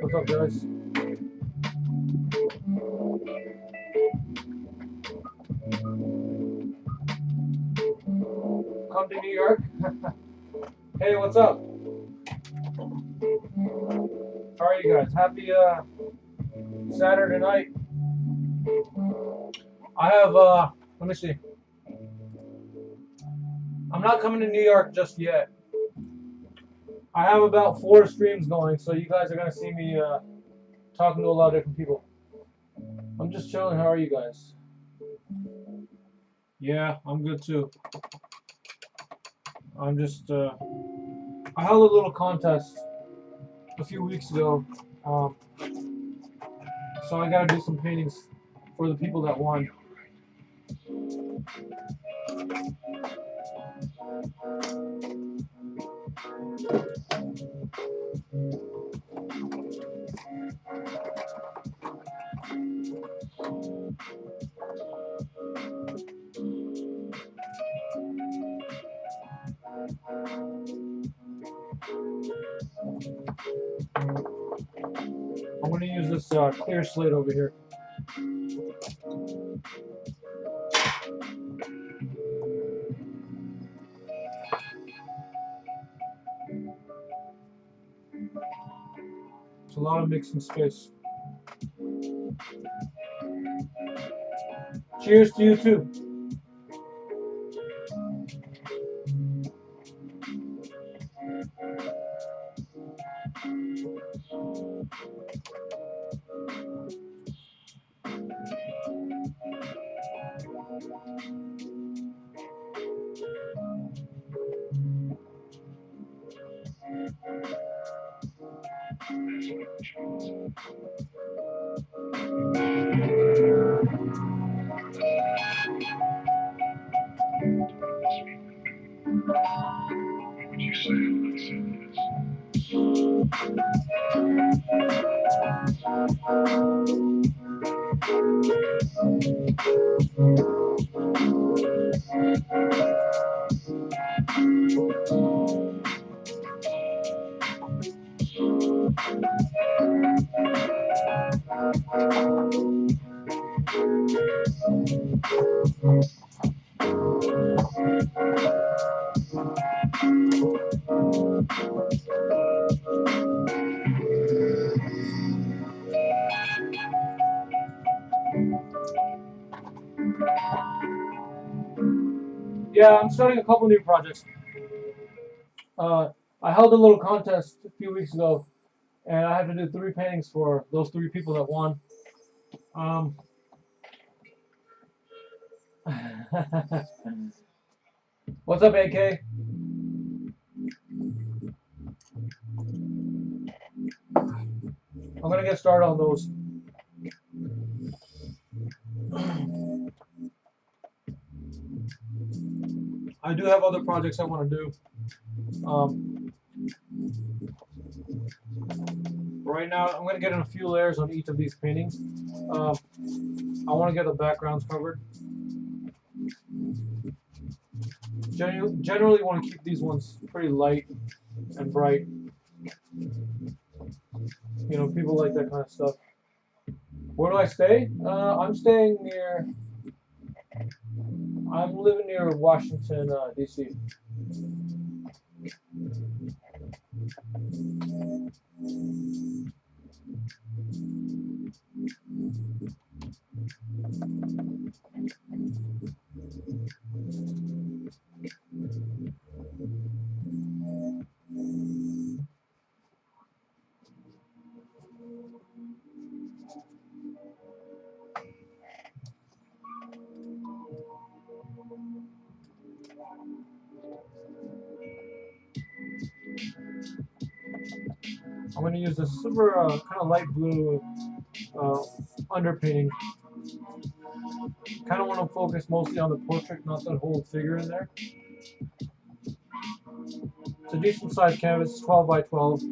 What's up, guys? Come to New York? Hey, what's up? How are you guys? Happy Saturday night. I have, let me see. I'm not coming to New York just yet. I have about 4 streams going, so you guys are going to see me talking to a lot of different people. I'm just chilling. How are you guys? Yeah, I'm good too. I'm just, I held a little contest a few weeks ago, so I gotta do some paintings for the people that won. I'm gonna use this clear slate over here. It's a lot of mixing space. Cheers to you too. Yeah, I'm starting a couple new projects. I held a little contest a few weeks ago, and I have to do 3 paintings for those 3 people that won. What's up, AK? I'm gonna get started on those. I do have other projects I want to do. Right now, I'm going to get in a few layers on each of these paintings. I want to get the backgrounds covered. Generally want to keep these ones pretty light and bright. You know, people like that kind of stuff. Where do I stay? I'm staying near. I'm living near Washington, D.C. I'm going to use this super kind of light blue underpainting. Kind of want to focus mostly on the portrait, not that whole figure in there. It's a decent sized canvas, 12 by 12.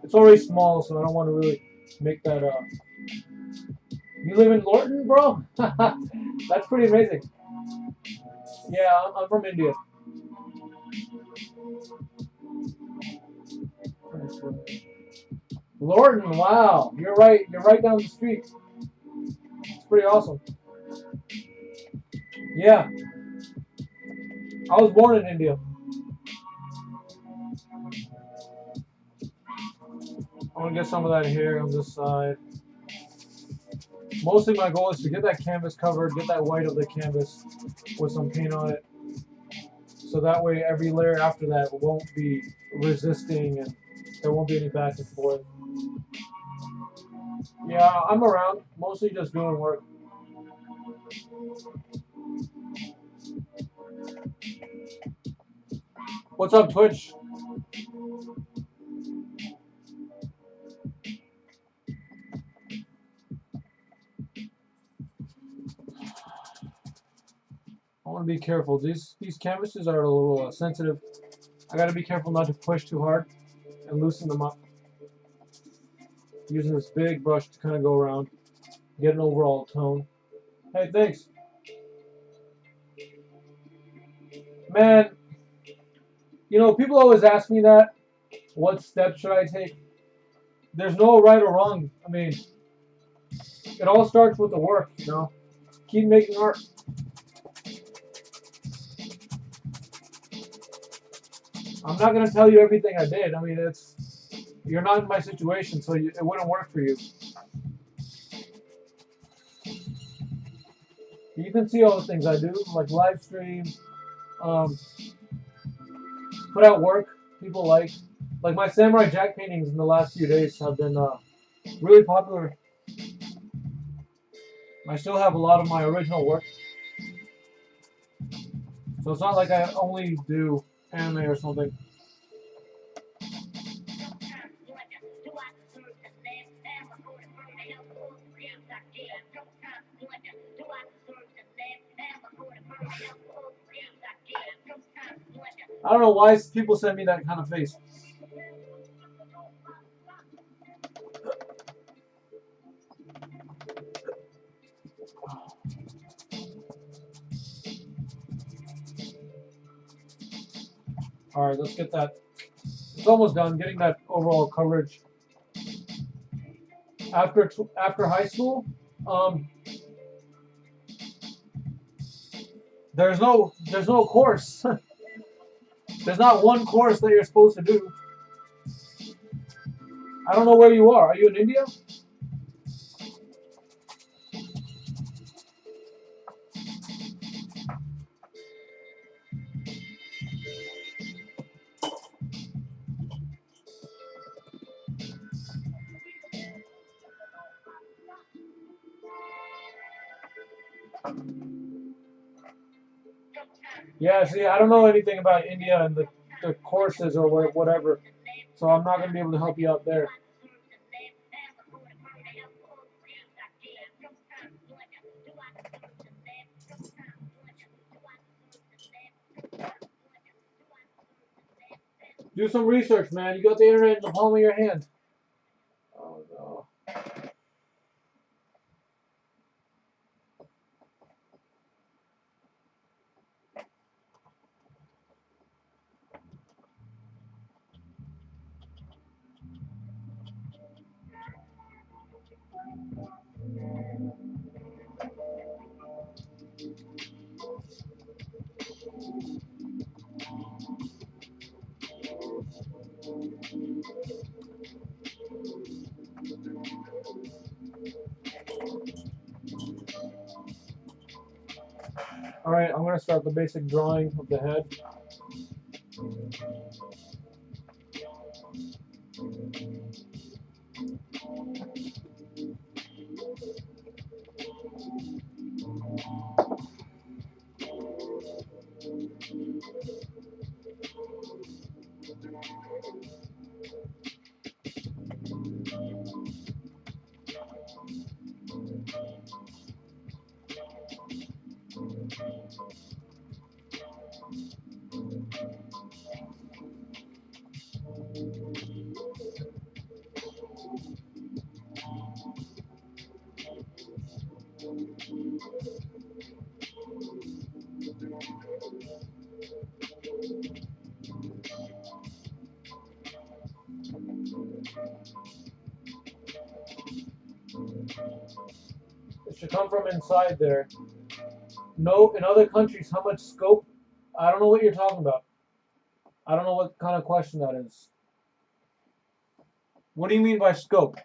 It's already small, so I don't want to really make that. You live in Lorton, bro? That's pretty amazing. Yeah, I'm from India. Lorton, wow. You're right. You're right down the street. It's pretty awesome. Yeah, I was born in India. I'm gonna get some of that here on this side. Mostly my goal is to get that canvas covered, get that white of the canvas with some paint on it. So that way every layer after that won't be resisting and there won't be any back and forth. Yeah, I'm around, mostly just doing work. What's up, Twitch? I want to be careful. These canvases are a little sensitive. I got to be careful not to push too hard and loosen them up. Using this big brush to kind of go around, get an overall tone. Hey, thanks. Man, you know, people always ask me that. What steps should I take? There's no right or wrong. I mean, it all starts with the work, you know? Keep making art. I'm not going to tell you everything I did. I mean, you're not in my situation, so it wouldn't work for you. You can see all the things I do, like live stream, um, put out work people like my Samurai Jack paintings in the last few days have been really popular. I still have a lot of my original work, so it's not like I only do anime or something. I don't know why people send me that kind of face. All right, let's get that. It's almost done. Getting that overall coverage. After high school, um, there's no course. There's not one course that you're supposed to do. I don't know where you are. Are you in India? Yeah, see, I don't know anything about India and the courses or whatever, so I'm not going to be able to help you out there. Do some research, man. You got the internet in the palm of your hand. Oh, no. All right, I'm going to start the basic drawing of the head. It should come from inside there. No, in other countries, how much scope? I don't know what you're talking about. I don't know what kind of question that is. What do you mean by scope?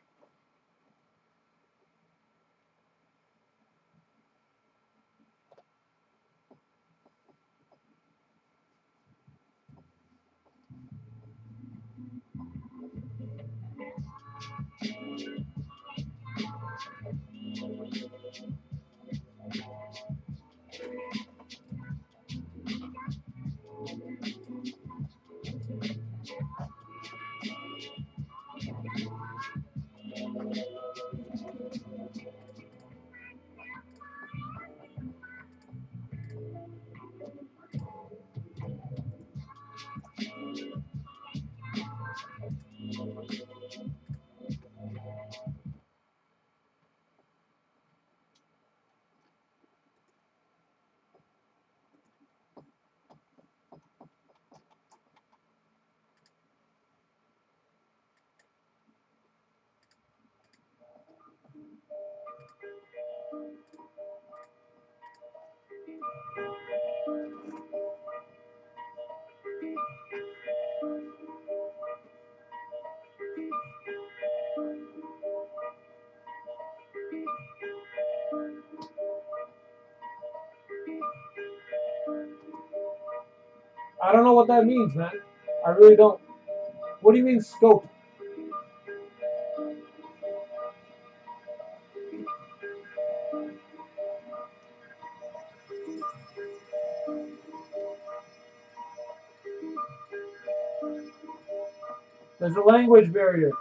I don't know what that means, man. I really don't. What do you mean scope? There's a language barrier.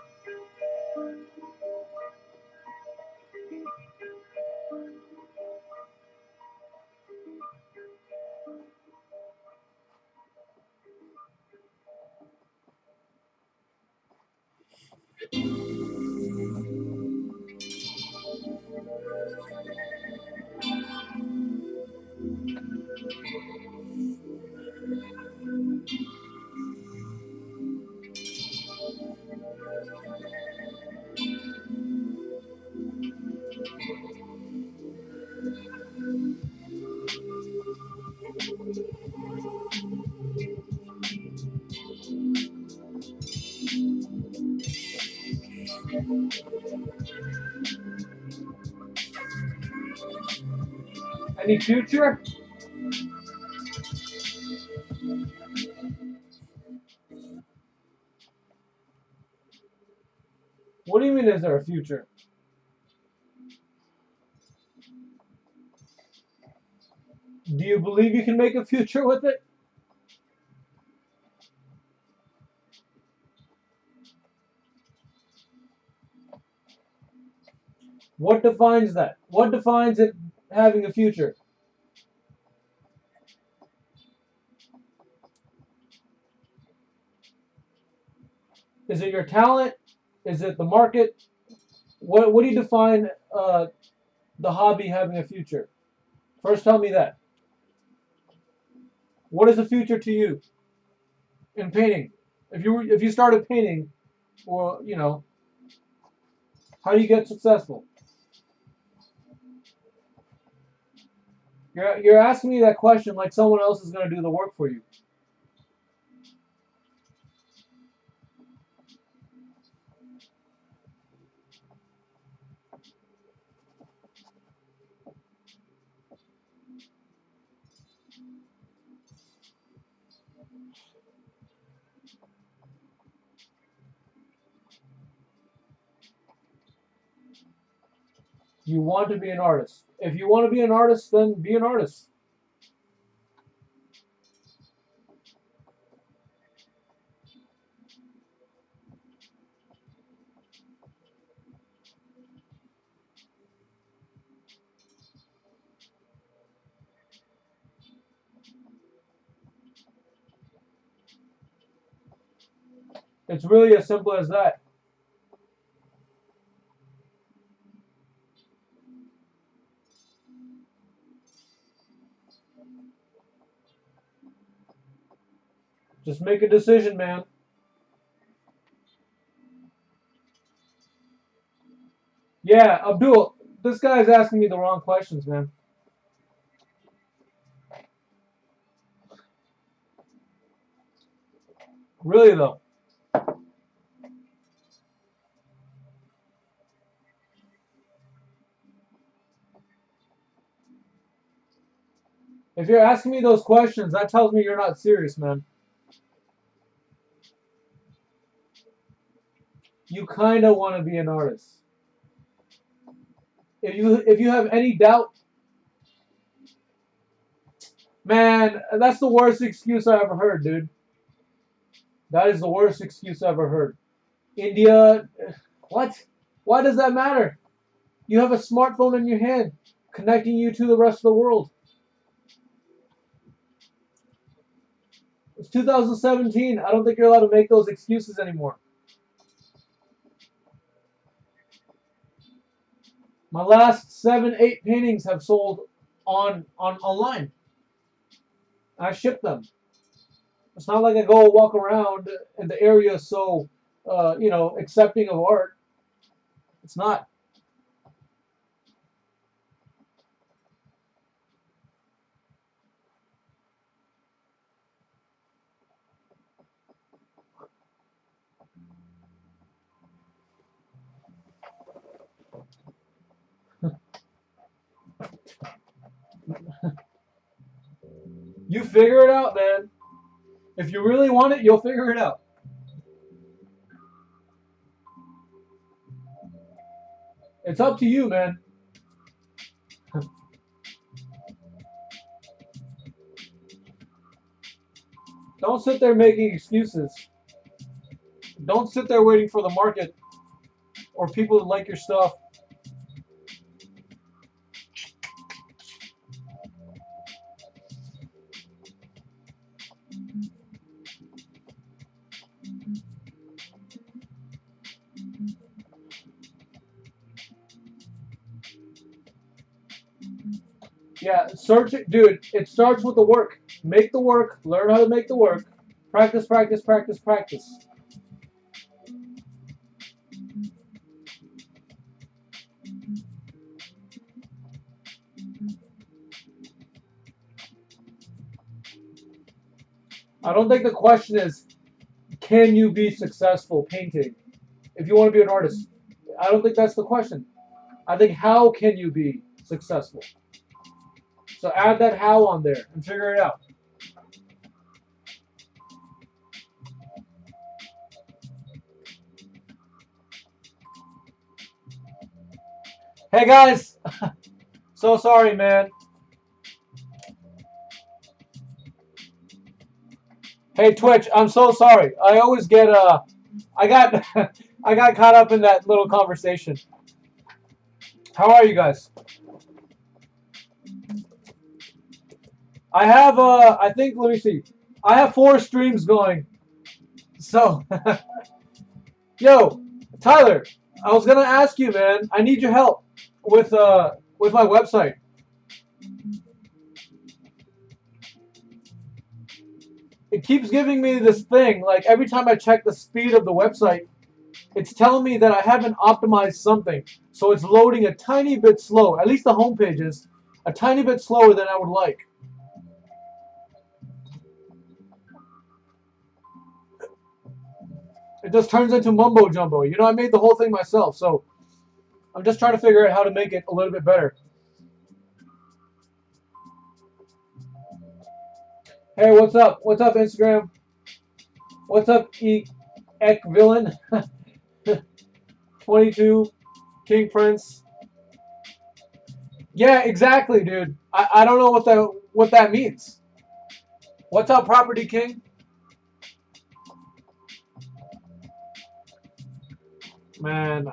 Any future? What do you mean is there a future? Do you believe you can make a future with it? What defines that? What defines it having a future? Is it your talent? Is it the market? What do you define the hobby having a future? First, tell me that. What is a future to you in painting? If you started painting, or how do you get successful? You're asking me that question like someone else is going to do the work for you. You want to be an artist. If you want to be an artist, then be an artist. It's really as simple as that. Just make a decision, man. Yeah, Abdul. This guy's asking me the wrong questions, man. Really though. If you're asking me those questions, that tells me you're not serious, man. You kind of want to be an artist. If you have any doubt, man, that's the worst excuse I ever heard, dude. That is the worst excuse I ever heard. India, what? Why does that matter? You have a smartphone in your hand, connecting you to the rest of the world. It's 2017. I don't think you're allowed to make those excuses anymore. My last 7, 8 paintings have sold on online. I ship them. It's not like I go walk around and the area is so, accepting of art. It's not. You figure it out, man. If you really want it, you'll figure it out. It's up to you, man. Don't sit there making excuses. Don't sit there waiting for the market or people to like your stuff. Yeah, search it, dude. It starts with the work. Make the work. Learn how to make the work. Practice, practice, practice, practice. I don't think the question is, can you be successful painting? If you want to be an artist, I don't think that's the question. I think, how can you be successful? So add that how on there and figure it out. Hey guys, so sorry, man. Hey Twitch, I'm so sorry. I always get I got I got caught up in that little conversation. How are you guys? I have I think, let me see. I have 4 streams going. So yo, Tyler, I was gonna ask you, man. I need your help with my website. It keeps giving me this thing. Like every time I check the speed of the website, it's telling me that I haven't optimized something. So it's loading a tiny bit slow. At least the homepage is a tiny bit slower than I would like. It just turns into mumbo jumbo. You know, I made the whole thing myself, so I'm just trying to figure out how to make it a little bit better. Hey, what's up? What's up, Instagram? What's up, Ek Villain? 22, King Prince. Yeah, exactly, dude. I don't know what that means. What's up, Property King? Man,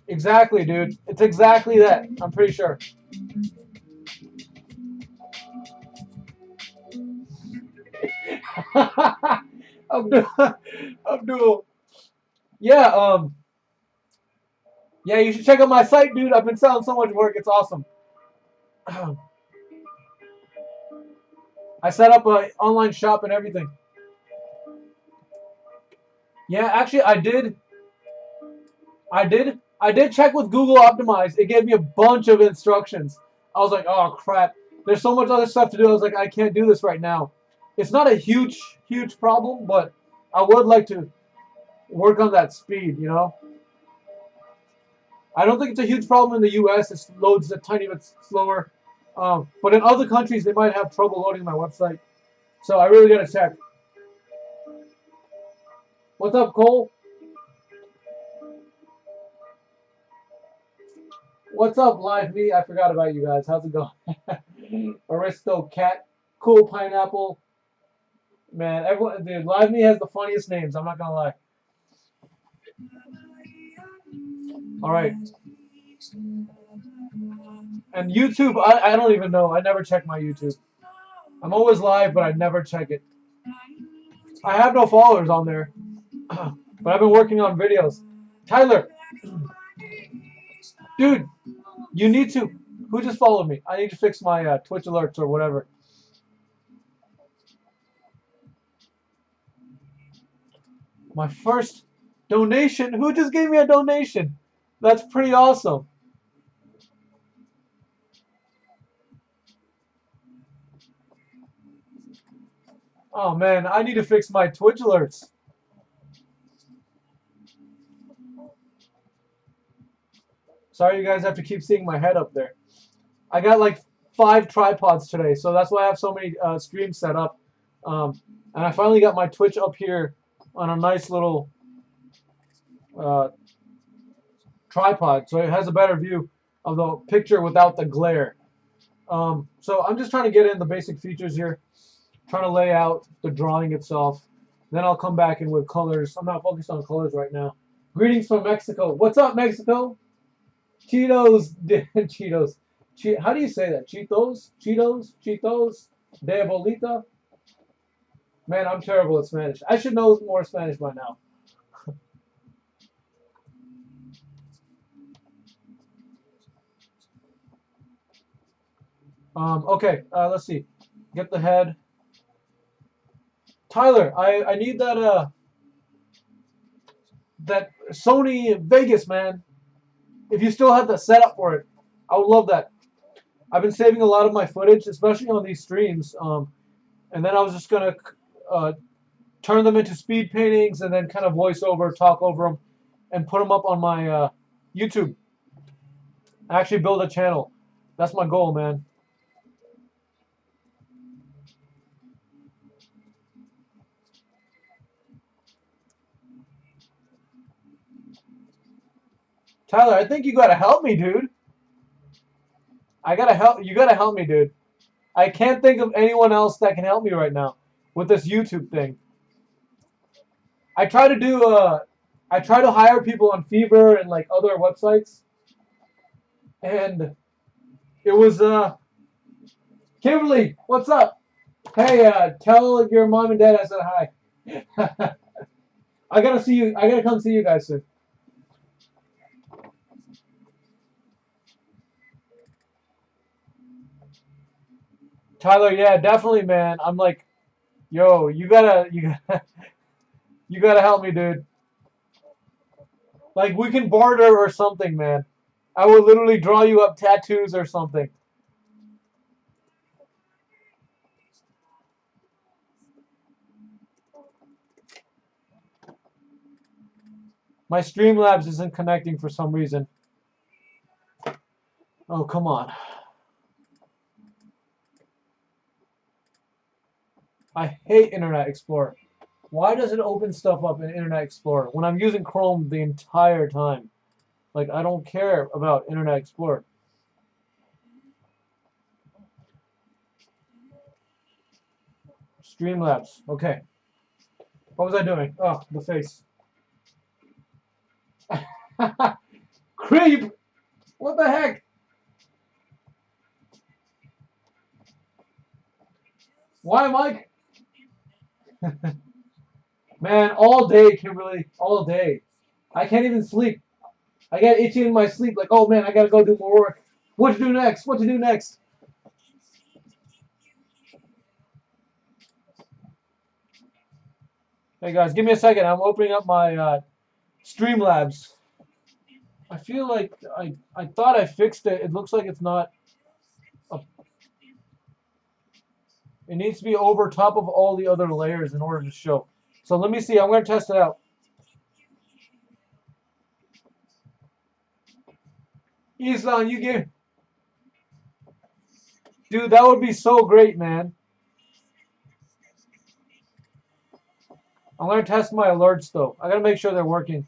exactly, dude. It's exactly that. I'm pretty sure. Abdul, Abdul. Yeah, yeah, you should check out my site, dude. I've been selling so much work. It's awesome. I set up a online shop and everything. Yeah, actually, I did check with Google Optimize. It gave me a bunch of instructions. I was like, oh crap. There's so much other stuff to do. I was like, I can't do this right now. It's not a huge problem, but I would like to work on that speed, you know? I don't think it's a huge problem in the US. It loads a tiny bit slower. But in other countries, they might have trouble loading my website. So I really gotta check. What's up, Cole? What's up, Live Me? I forgot about you guys. How's it going? Aristo Cat, Cool Pineapple. Man, everyone, dude, Live Me has the funniest names. I'm not gonna lie. All right. And YouTube, I don't even know. I never check my YouTube. I'm always live, but I never check it. I have no followers on there, but I've been working on videos. Tyler, dude, you need to. Who just followed me? I need to fix my Twitch alerts or whatever. My first donation. Who just gave me a donation? That's pretty awesome. Oh man, I need to fix my Twitch alerts. Sorry, you guys have to keep seeing my head up there. I got like 5 tripods today, so that's why I have so many streams set up. And I finally got my Twitch up here on a nice little uh, tripod, so it has a better view of the picture without the glare. So I'm just trying to get in the basic features here, trying to lay out the drawing itself. Then I'll come back in with colors. I'm not focused on colors right now. Greetings from Mexico. What's up, Mexico? Cheetos, Cheetos. How do you say that? Cheetos, Cheetos, Cheetos, de bolita. Man, I'm terrible at Spanish. I should know more Spanish by now. Okay, let's see. Get the head. Tyler, I need that Sony Vegas, man. If you still have the setup for it, I would love that. I've been saving a lot of my footage, especially on these streams. And then I was just gonna uh, turn them into speed paintings and then kind of voice over, talk over them, and put them up on my YouTube. Actually, build a channel. That's my goal, man. Tyler, I think you gotta help me, dude. I gotta help. You gotta help me, dude. I can't think of anyone else that can help me right now with this YouTube thing. I try to do I try to hire people on Fiverr and like other websites, and it was Kimberly, what's up? Hey, tell your mom and dad I said hi. I gotta see you. I gotta come see you guys soon. Tyler, yeah, definitely, man. I'm like, yo, you gotta help me, dude. Like, we can barter or something, man. I will literally draw you up tattoos or something. My Streamlabs isn't connecting for some reason. Oh, come on. I hate Internet Explorer. Why does it open stuff up in Internet Explorer when I'm using Chrome the entire time? Like, I don't care about Internet Explorer. Streamlabs. Okay. What was I doing? Oh, the face. Creep! What the heck? Why am I? Man, all day, Kimberly. All day. I can't even sleep. I get itchy in my sleep. Like, oh man, I gotta go do more work. What to do next? What to do next? Hey guys, give me a second. I'm opening up my Streamlabs. I feel like I thought I fixed it. It looks like it's not. A, it needs to be over top of all the other layers in order to show. So let me see. I'm going to test it out. Islan, you give. Dude, that would be so great, man. I'm going to test my alerts, though. I got to make sure they're working.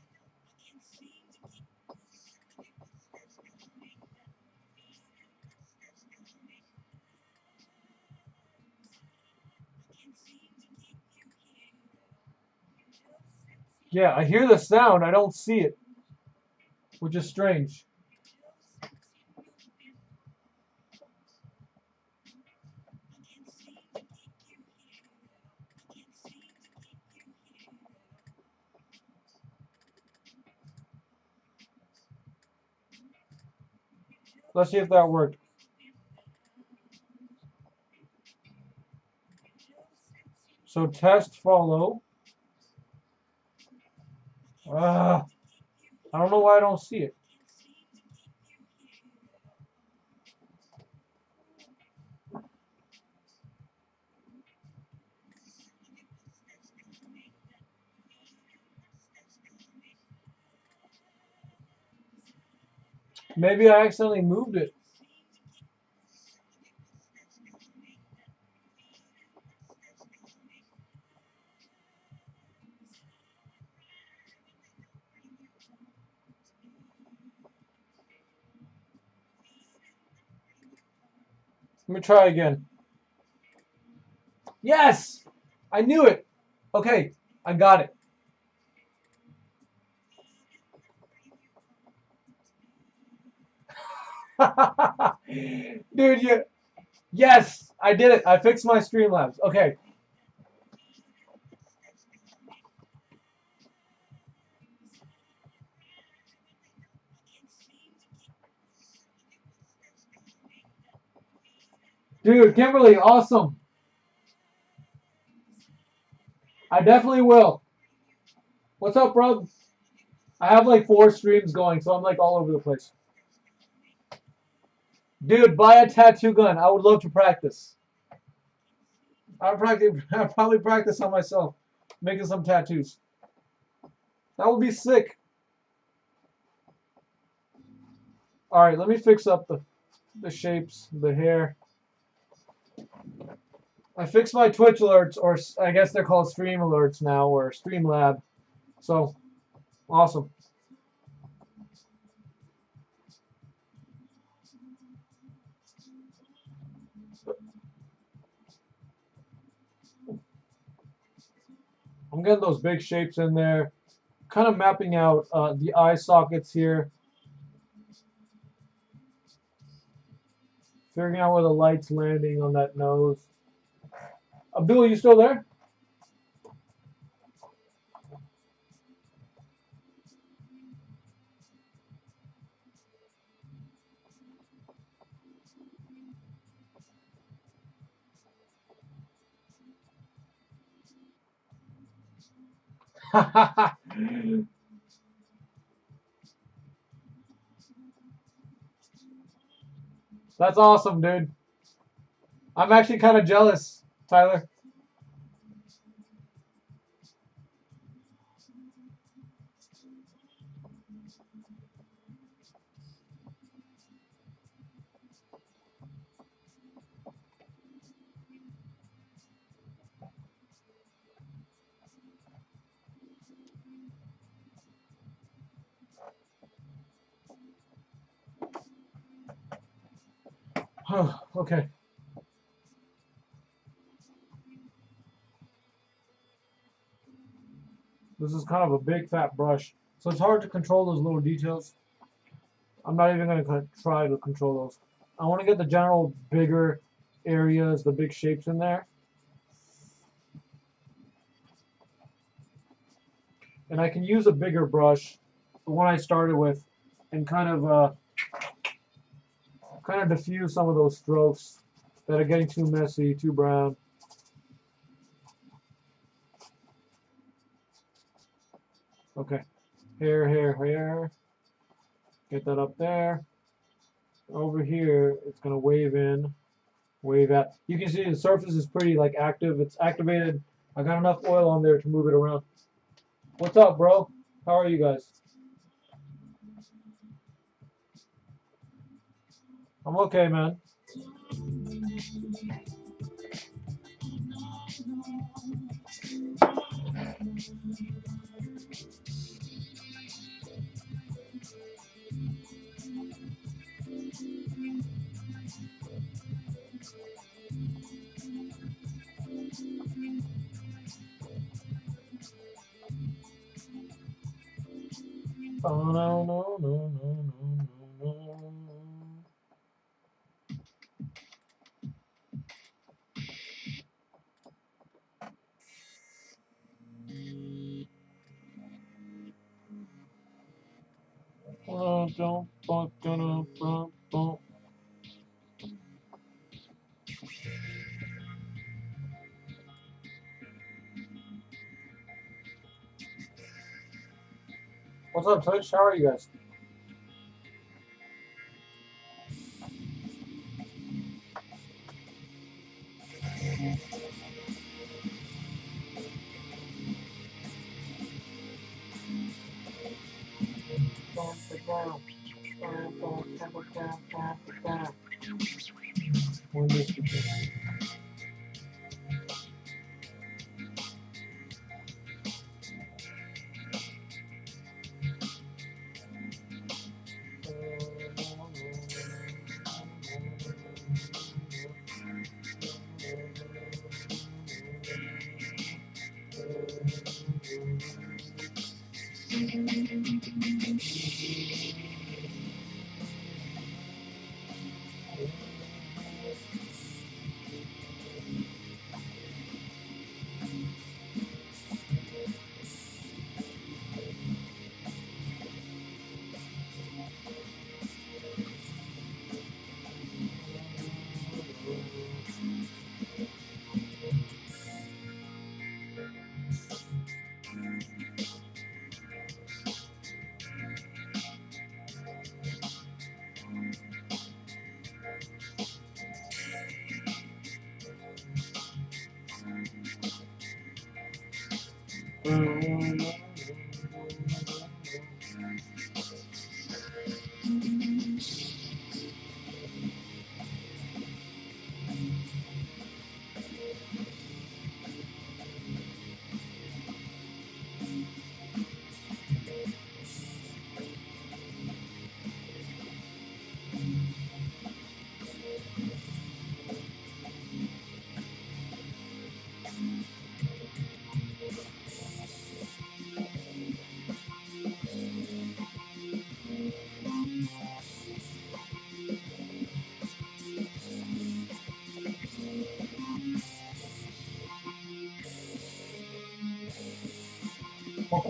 Yeah, I hear the sound. I don't see it, which is strange. Let's see if that worked. So test follow. I don't know why I don't see it. Maybe I accidentally moved it. Let me try again. Yes! I knew it. Okay, I got it. Dude, yes, I did it. I fixed my Streamlabs. Okay. Dude, Kimberly, awesome. I definitely will. What's up, bro? I have like 4 streams going, so I'm like all over the place. Dude, buy a tattoo gun. I would love to practice. I'd probably practice on myself, making some tattoos. That would be sick. All right, let me fix up the shapes, the hair. I fixed my Twitch alerts, or I guess they're called stream alerts now, or Streamlab. So, awesome. I'm getting those big shapes in there. Kind of mapping out the eye sockets here. Figuring out where the light's landing on that nose. Abdul, you still there? That's awesome, dude. I'm actually kind of jealous, Tyler. Okay. This is kind of a big fat brush, so it's hard to control those little details. I'm not even going to try to control those. I want to get the general bigger areas, the big shapes in there. And I can use a bigger brush, the one I started with, and kind of diffuse some of those strokes that are getting too messy, too brown. Okay. Here, here, here. Get that up there. Over here, it's gonna wave in, wave out. You can see the surface is pretty like active. It's activated. I got enough oil on there to move it around. What's up, bro? How are you guys? I'm okay, man. Oh no no no no no no no. Don't fucking up. What's up, Twitch? How are you guys? When this begins.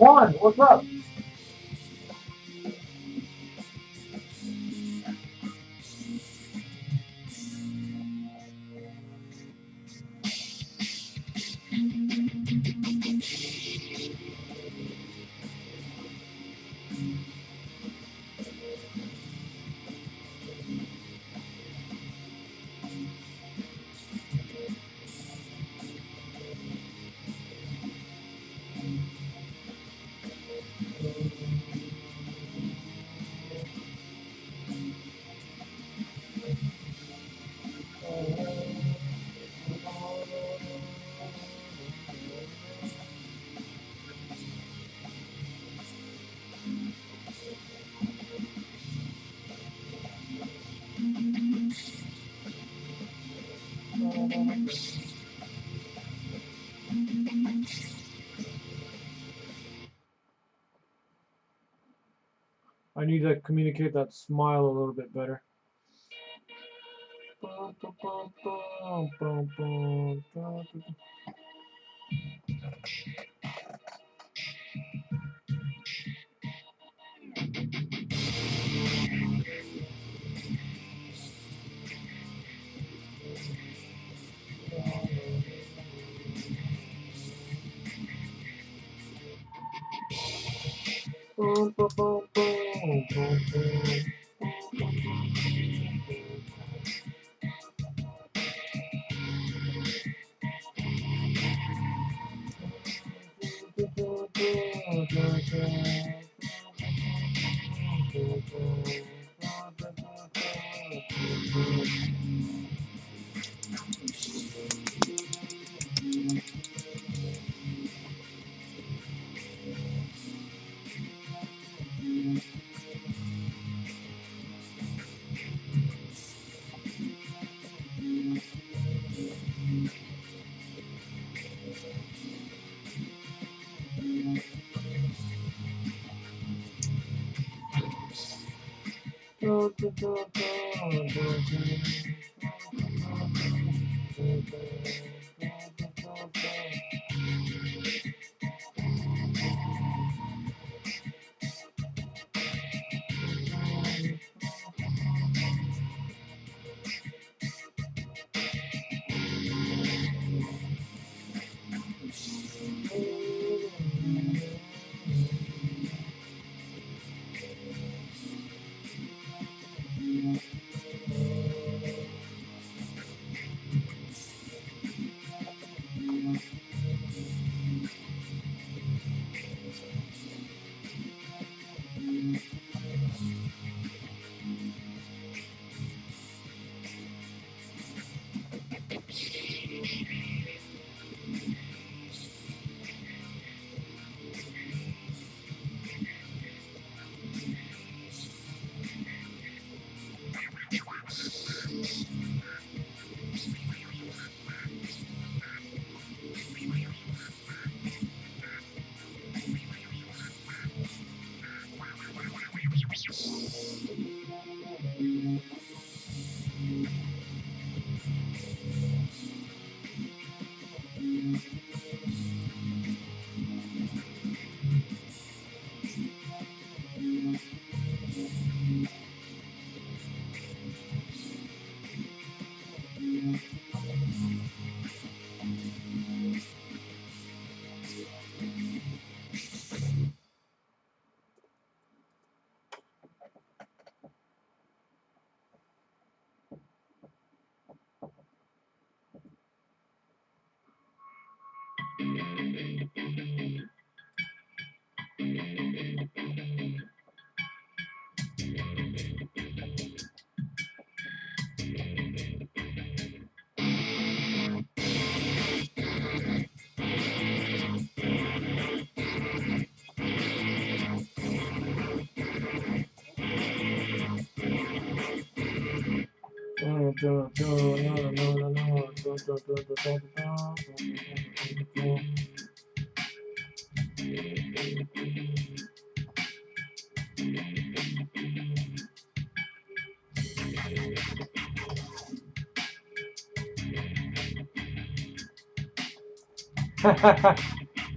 Quan, what's up? I need to communicate that smile a little bit better.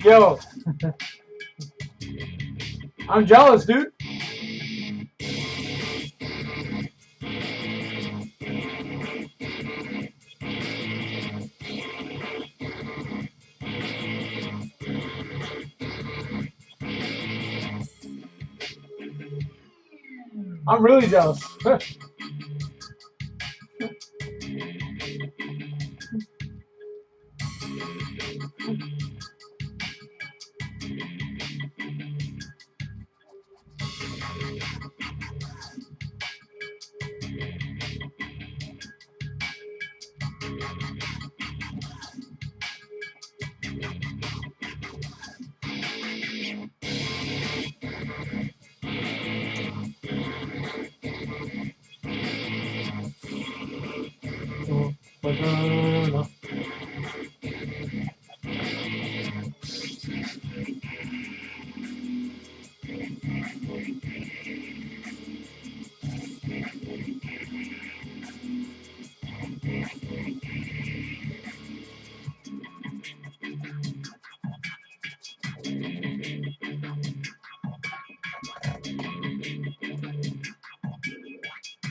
Yo, I'm jealous, dude. I'm really jealous.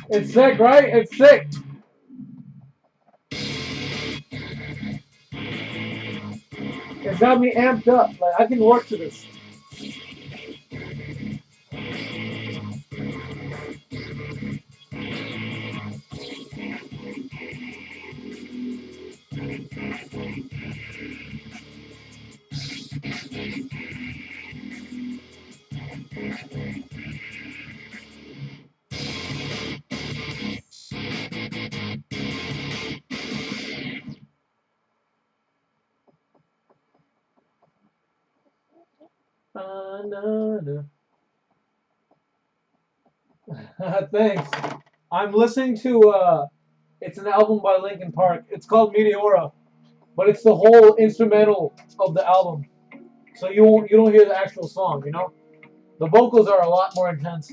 It's sick, right? It's sick. It's got me amped up. Like I can work to this. na. Thanks. I'm listening to it's an album by Linkin Park. It's called Meteora, but it's the whole instrumental of the album. So you don't hear the actual song, you know? The vocals are a lot more intense.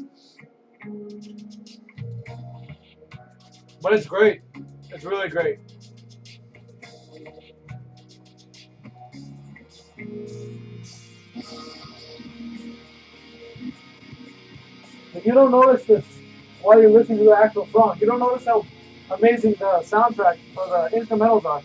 But it's great. It's really great. If you don't notice this while you're listening to the actual song, you don't notice how amazing the soundtrack or the instrumentals are.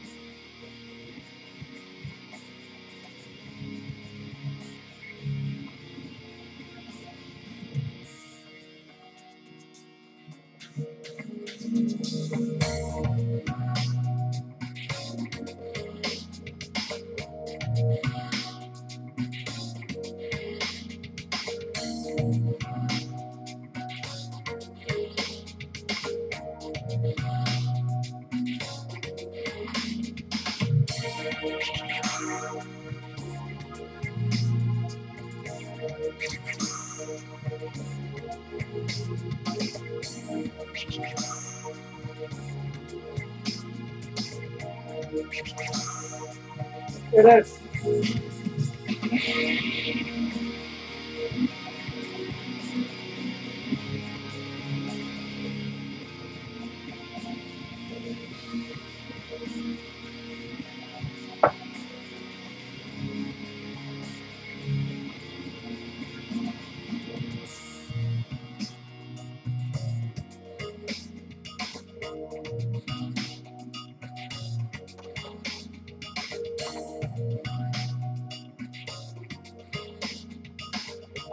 It is.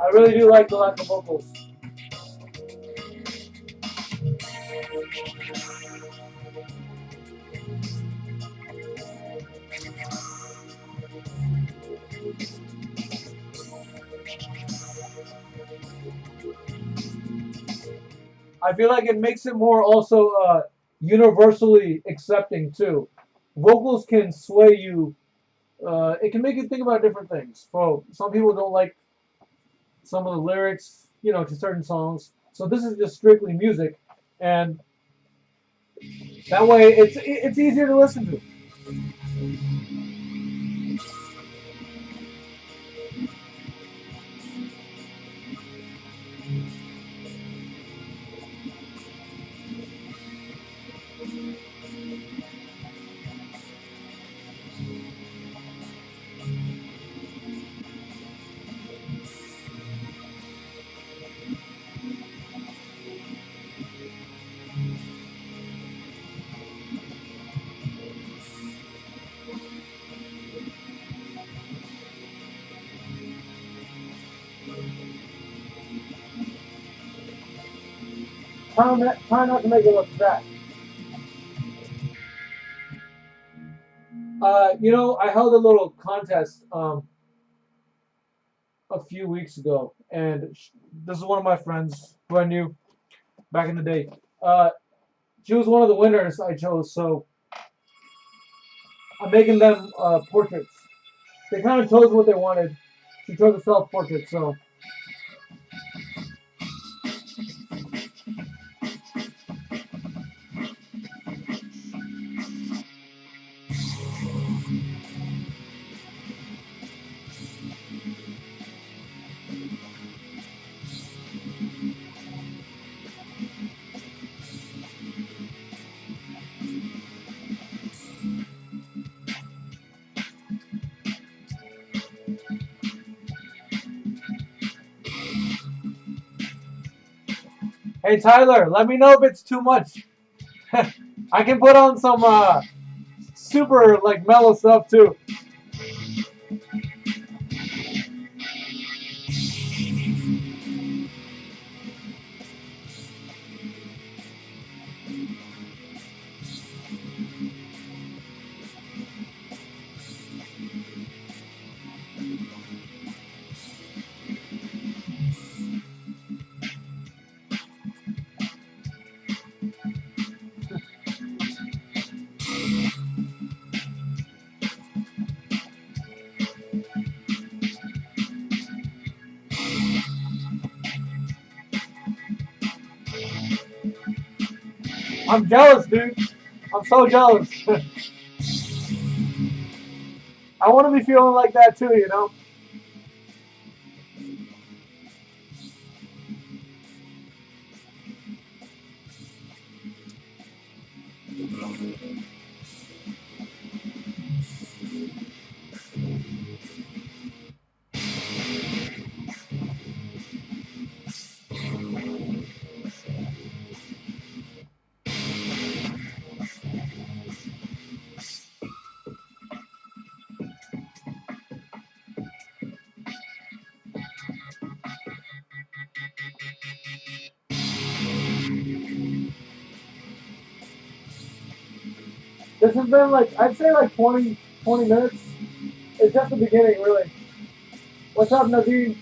I really do like the lack of vocals. I feel like it makes it more also universally accepting too. Vocals can sway you. It can make you think about different things. For some people don't like some of the lyrics, you know, to certain songs. So this is just strictly music, and that way it's easier to listen to. Try not to make it look fat. You know, I held a little contest a few weeks ago, and this is one of my friends who I knew back in the day. Uh, she was one of the winners I chose, so I'm making them portraits. They kind of chose what they wanted. She chose a self portrait, so hey Tyler, let me know if it's too much. I can put on some super like mellow stuff too. I'm jealous, dude. I'm so jealous. I want to be feeling like that too, you know? This has been like, I'd say like 20 minutes. It's just the beginning, really. What's up, Nadine?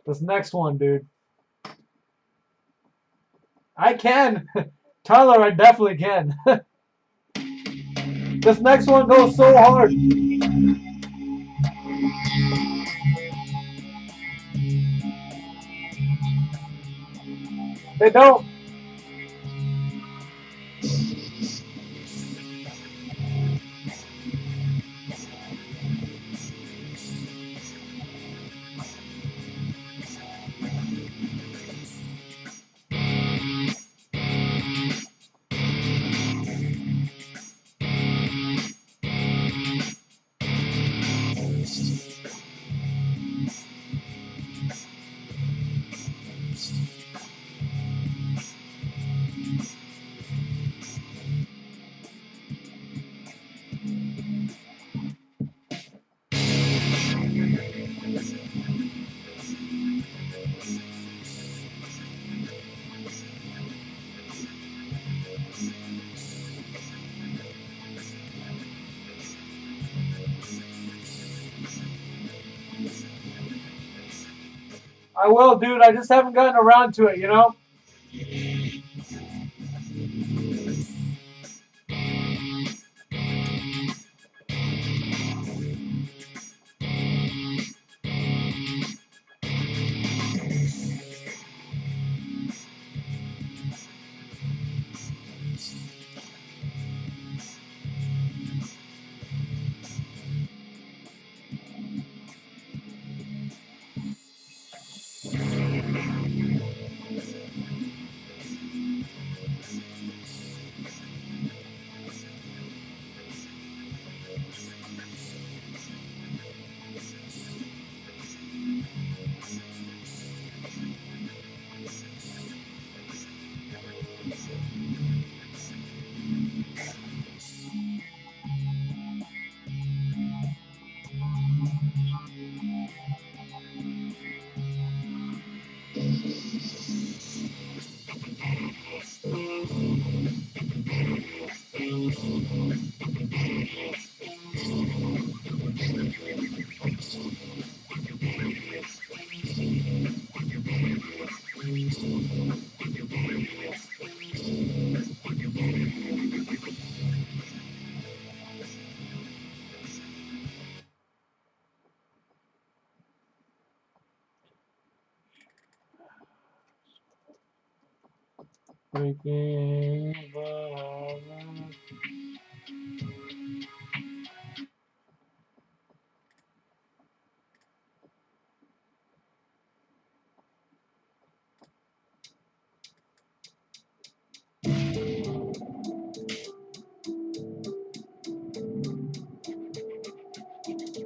This next one, dude. I can. Tyler, I definitely can. This next one goes so hard. They don't. I will, dude. I just haven't gotten around to it, you know?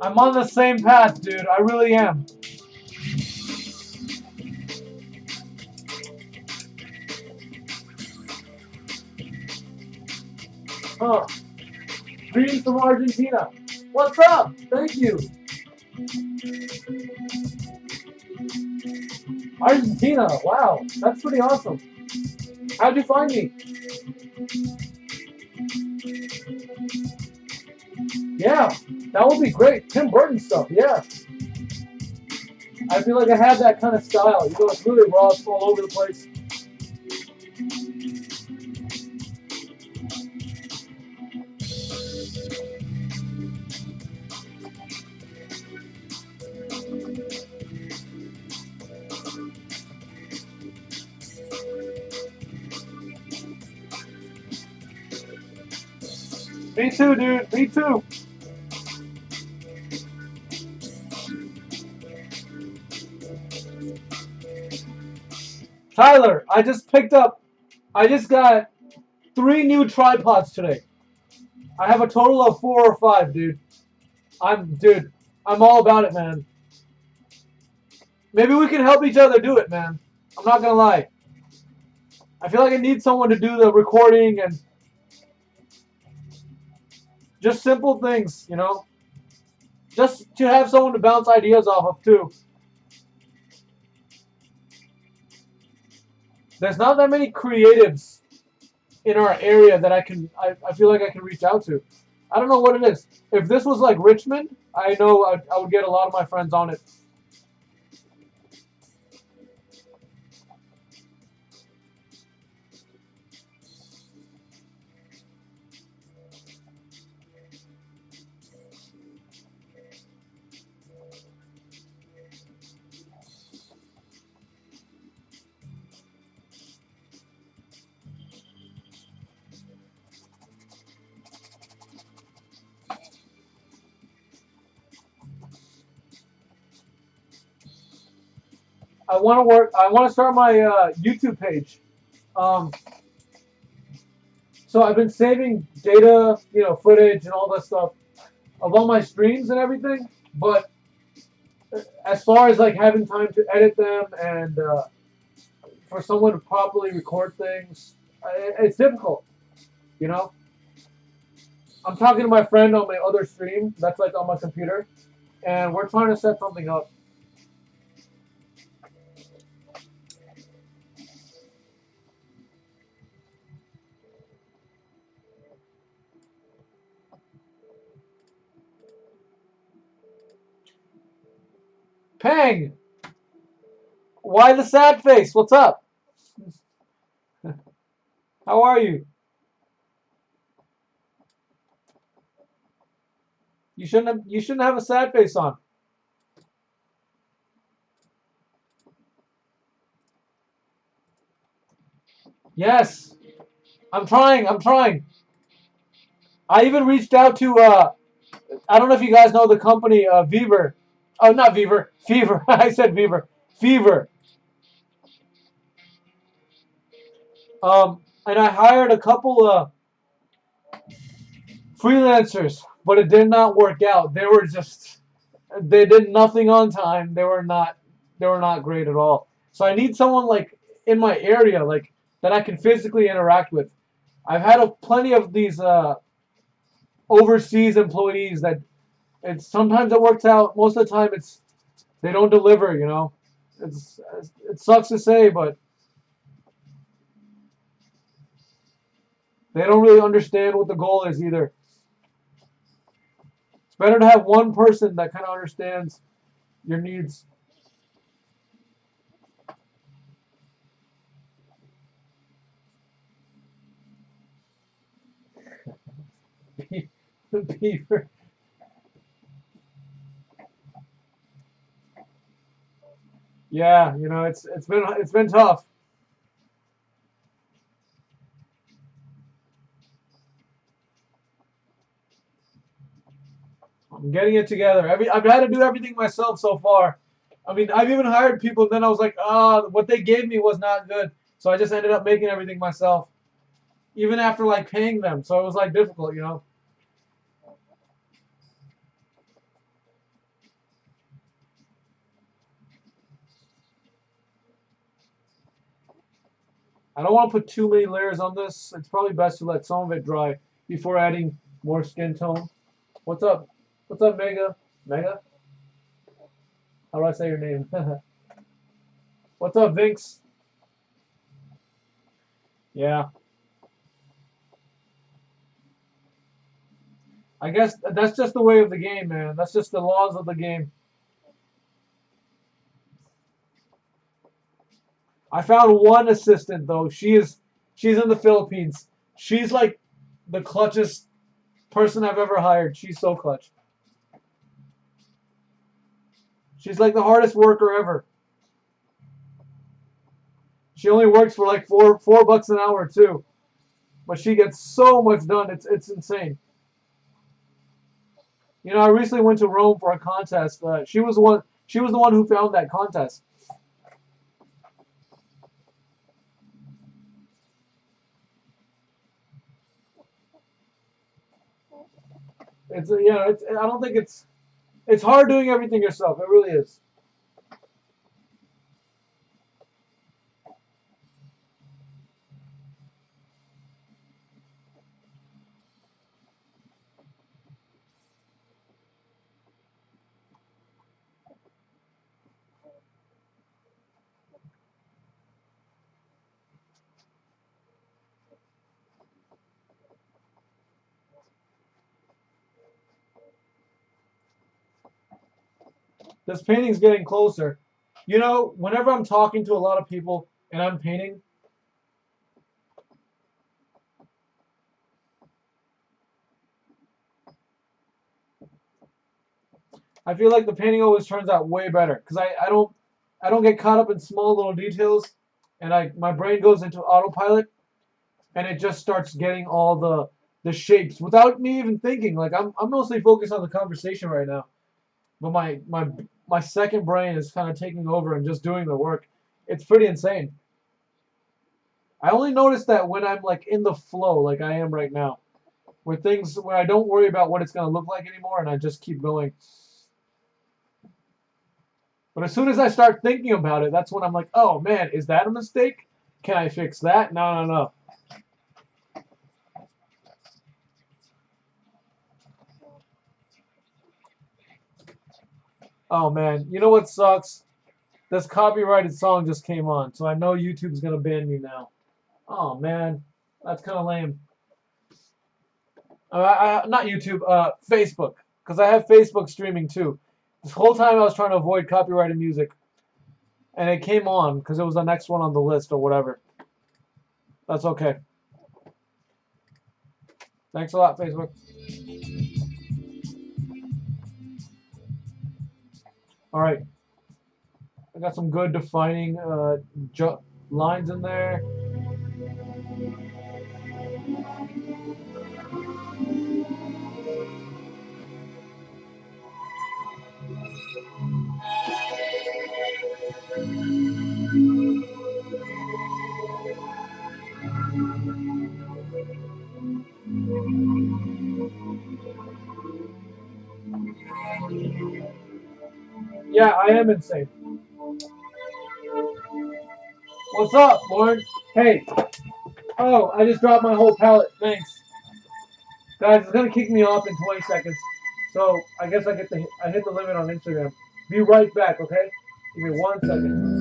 I'm on the same path, dude. I really am. Huh. Greetings from Argentina. What's up? Thank you. Argentina. Wow. That's pretty awesome. How'd you find me? Yeah. That would be great. Tim Burton stuff. Yeah. I feel like I have that kind of style. You know, it's really raw, it's all over the place. Me too, dude. Me too. Tyler, I just got 3 new tripods today. I have a total of 4 or 5, dude. Dude, I'm all about it, man. Maybe we can help each other do it, man. I'm not gonna lie. I feel like I need someone to do the recording and just simple things, you know? Just to have someone to bounce ideas off of, too. There's not that many creatives in our area that I feel like I can reach out to. I don't know what it is. If this was like Richmond, I know I would get a lot of my friends on it. I want to work. I want to start my YouTube page. Um, so I've been saving data, you know, footage and all that stuff of all my streams and everything. But as far as like having time to edit them and for someone to properly record things, it's difficult. You know, I'm talking to my friend on my other stream. That's like on my computer, and we're trying to set something up. Pang, why the sad face? What's up? How are you? You shouldn't have a sad face on. Yes, I'm trying. I'm trying. I even reached out to I don't know if you guys know the company Fever. Oh, not Fever. Fever. I said Fever. Fever. And I hired a couple freelancers, but it did not work out. They did nothing on time. They were not great at all. So I need someone like in my area, like that I can physically interact with. I've had plenty of these overseas employees that it's sometimes it works out. Most of the time, they don't deliver. You know, it's it sucks to say, but they don't really understand what the goal is either. It's better to have one person that kind of understands your needs. Beaver. Yeah, you know, it's been tough. I'm getting it together. I've had to do everything myself so far. I mean, I've even hired people, and then I was like, what they gave me was not good. So I just ended up making everything myself, even after like paying them. So it was like difficult, you know. I don't want to put too many layers on this. It's probably best to let some of it dry before adding more skin tone. What's up? What's up, Mega? Mega? How do I say your name? What's up, Vinx? Yeah, I guess that's just the way of the game, man. That's just the laws of the game. I found one assistant though. She's in the Philippines. She's like the clutchest person I've ever hired. She's so clutch. She's like the hardest worker ever. She only works for like four bucks an hour too, but she gets so much done. It's insane. You know, I recently went to Rome for a contest. She was the one. She was the one who found that contest. It's you know, it's I don't think it's hard doing everything yourself. It really is. This painting's getting closer. You know, whenever I'm talking to a lot of people and I'm painting, I feel like the painting always turns out way better because I don't get caught up in small little details, and I my brain goes into autopilot and it just starts getting all the shapes without me even thinking. Like I'm mostly focused on the conversation right now, but my second brain is kind of taking over and just doing the work. It's pretty insane. I only notice that when I'm like in the flow, like I am right now, where I don't worry about what it's gonna look like anymore, and I just keep going. But as soon as I start thinking about it, that's when I'm like, oh man, is that a mistake? Can I fix that? No, no, no. Oh man, you know what sucks? This copyrighted song just came on, so I know YouTube's gonna ban me now. Oh man, that's kind of lame. Not YouTube, Facebook, because I have Facebook streaming too. This whole time I was trying to avoid copyrighted music, and it came on because it was the next one on the list or whatever. That's okay. Thanks a lot, Facebook. All right, I got some good defining lines in there. Yeah, I am insane. What's up, Lauren? Hey. Oh, I just dropped my whole palette. Thanks. Guys, it's gonna kick me off in 20 seconds. So I guess I hit the limit on Instagram. Be right back, okay? Give me 1 second.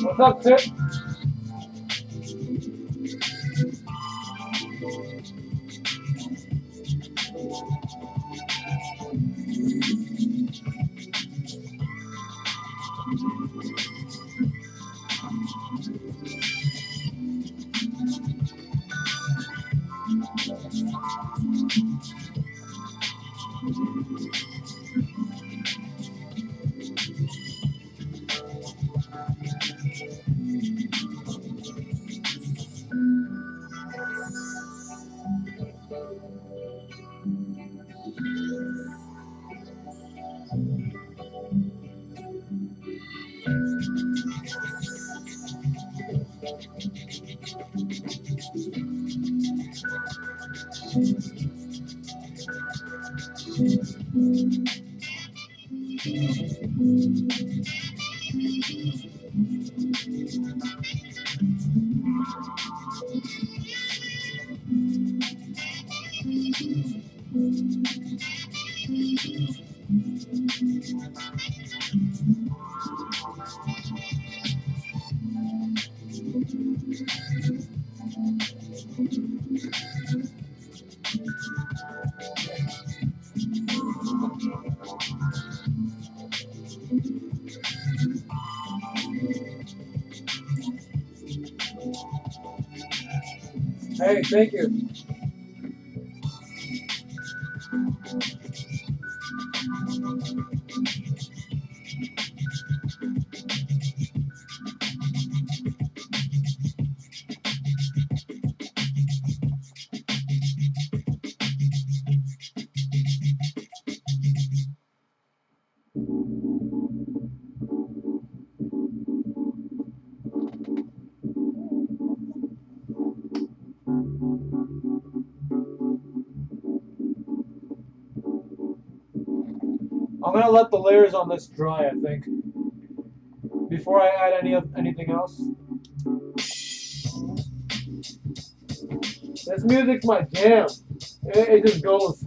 What's up, Tip? Hey, thank you. I'm gonna let the layers on this dry, I think, before I add anything else. This music's my jam. It just goes.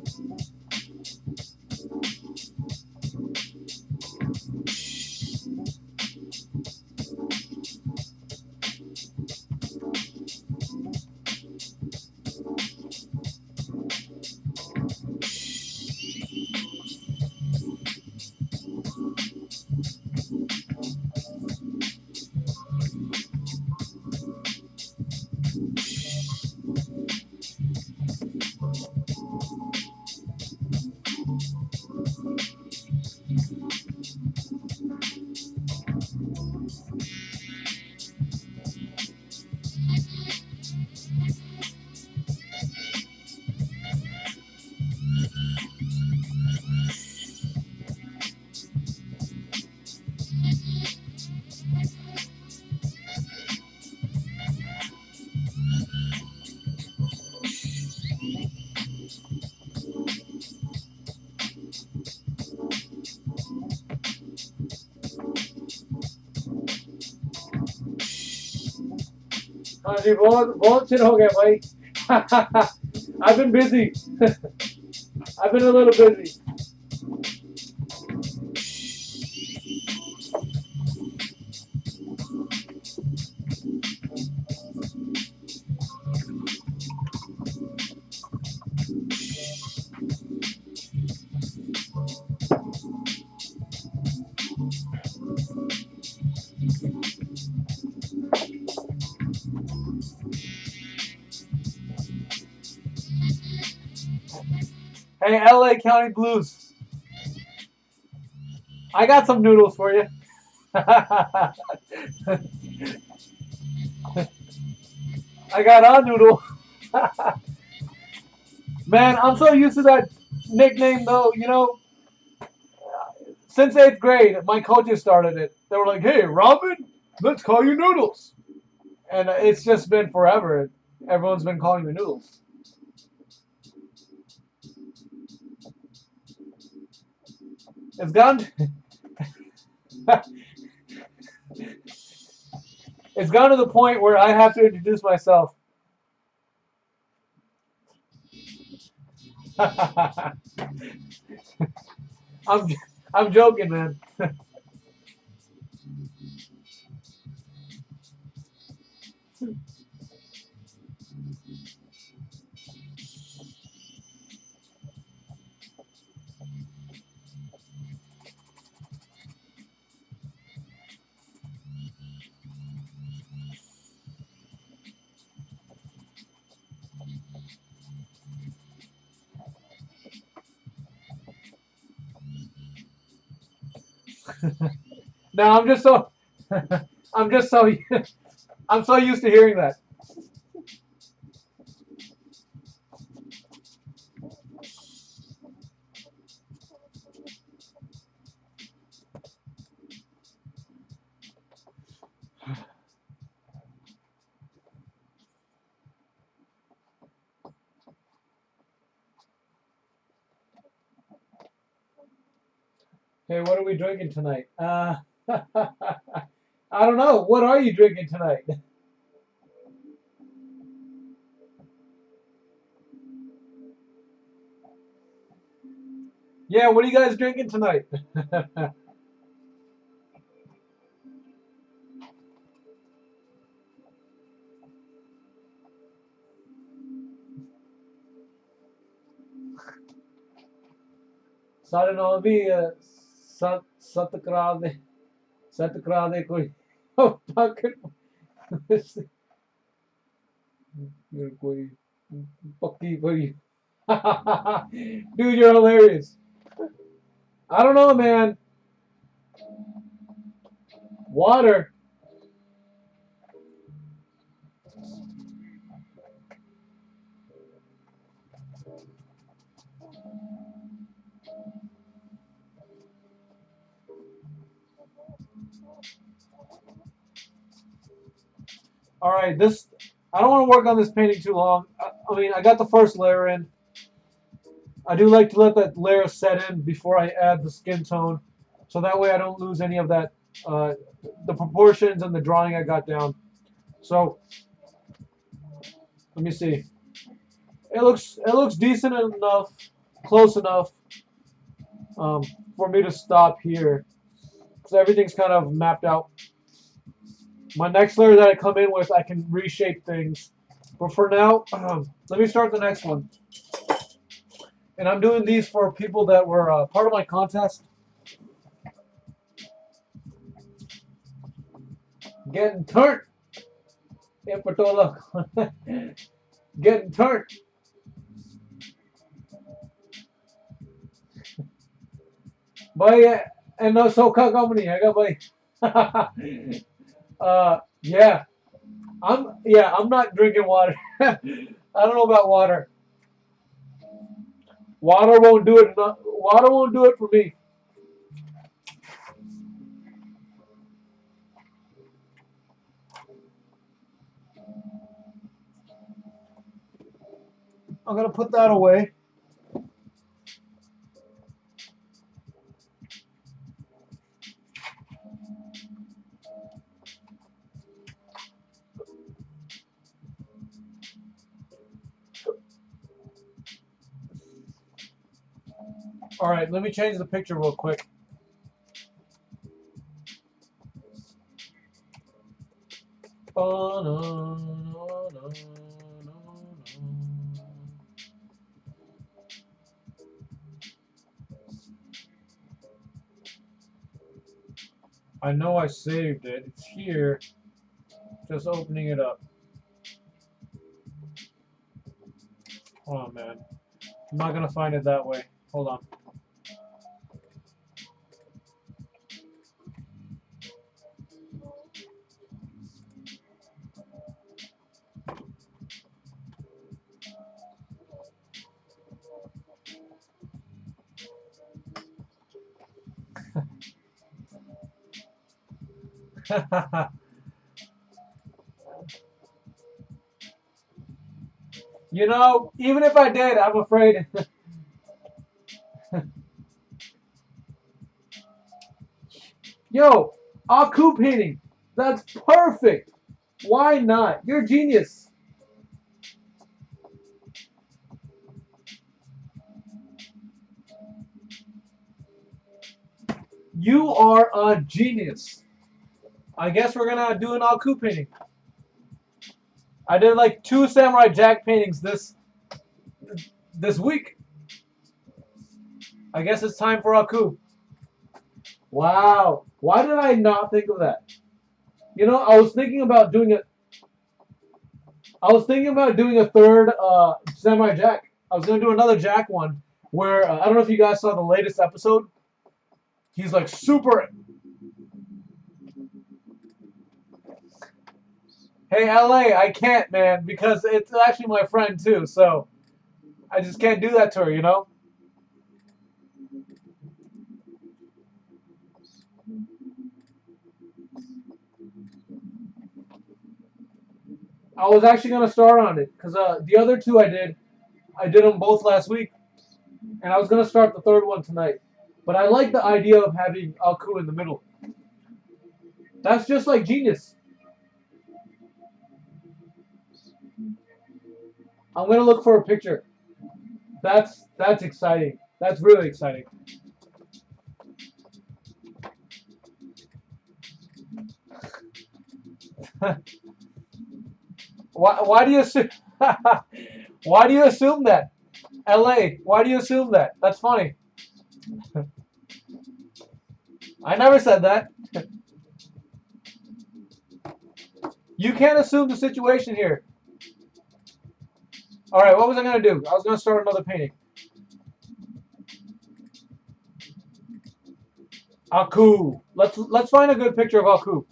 हाँ जी बहुत बहुत चिर हो गया भाई. I've been busy. I've been a little busy. Hey, LA County Blues. I got some noodles for you. I got a noodle. Man, I'm so used to that nickname though. You know, since 8th grade, my coaches started it. They were like, "Hey, Raman, let's call you Noodles," and it's just been forever. Everyone's been calling me Noodles. It's gone. It's gone to the point where I have to introduce myself. I'm I'm joking, man. No, I'm just so I'm just so I'm so used to hearing that. Hey, what are we drinking tonight? I don't know. What are you drinking tonight? Yeah, what are you guys drinking tonight? साढ़े नौ भी सत सत करा दे सत करा दे कोई कोई पक्की कोई dude, you're hilarious. I don't know, man. Water. All right, this. I don't want to work on this painting too long. I mean, I got the first layer in. I do like to let that layer set in before I add the skin tone, so that way I don't lose any of that, uh, the proportions and the drawing I got down. So let me see. It looks decent enough, close enough um, for me to stop here. So everything's kind of mapped out. My next layer that I come in with, I can reshape things. But for now, let me start the next one. And I'm doing these for people that were part of my contest. Getting turned in Patola. Getting turned. भाई एनो सौखा कम नहीं हैगा भाई yeah, I'm not drinking water. I don't know about water. Water won't do it. Water won't do it for me. I'm gonna put that away. All right, let me change the picture real quick. I know I saved it. It's here. Just opening it up. Hold on, man. I'm not gonna find it that way. Hold on. You know, even if I did, I'm afraid. Yo, Aku painting. That's perfect. Why not? You're a genius. You are a genius. I guess we're gonna do an Aku painting. I did like 2 Samurai Jack paintings this week. I guess it's time for Aku. Wow. Why did I not think of that? You know, I was thinking about doing it. I was thinking about doing a third Samurai Jack. I was gonna do another Jack one where I don't know if you guys saw the latest episode. He's like super. Hey LA, I can't, man, because it's actually my friend too. So I just can't do that to her, you know. I was actually gonna start on it because the other two I did them both last week, and I was gonna start the third one tonight. But I like the idea of having Aku in the middle. That's just like genius. I'm gonna look for a picture. That's exciting. That's really exciting. Why do you assume? Why do you assume that? LA, why do you assume that? That's funny. I never said that. You can't assume the situation here. All right, what was I gonna do? I was gonna start another painting. Aku. Let's find a good picture of Aku.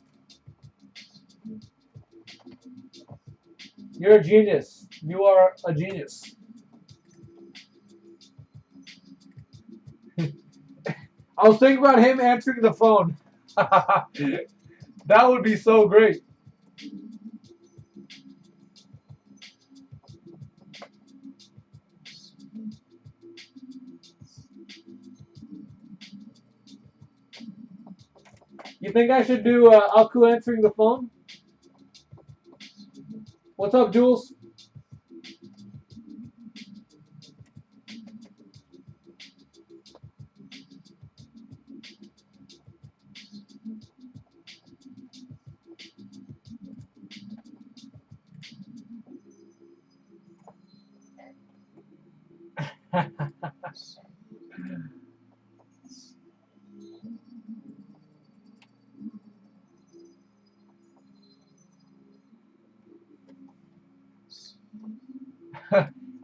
You're a genius. You are a genius. I was thinking about him answering the phone. That would be so great. You think I should do Aku answering the phone? What's up, Jules?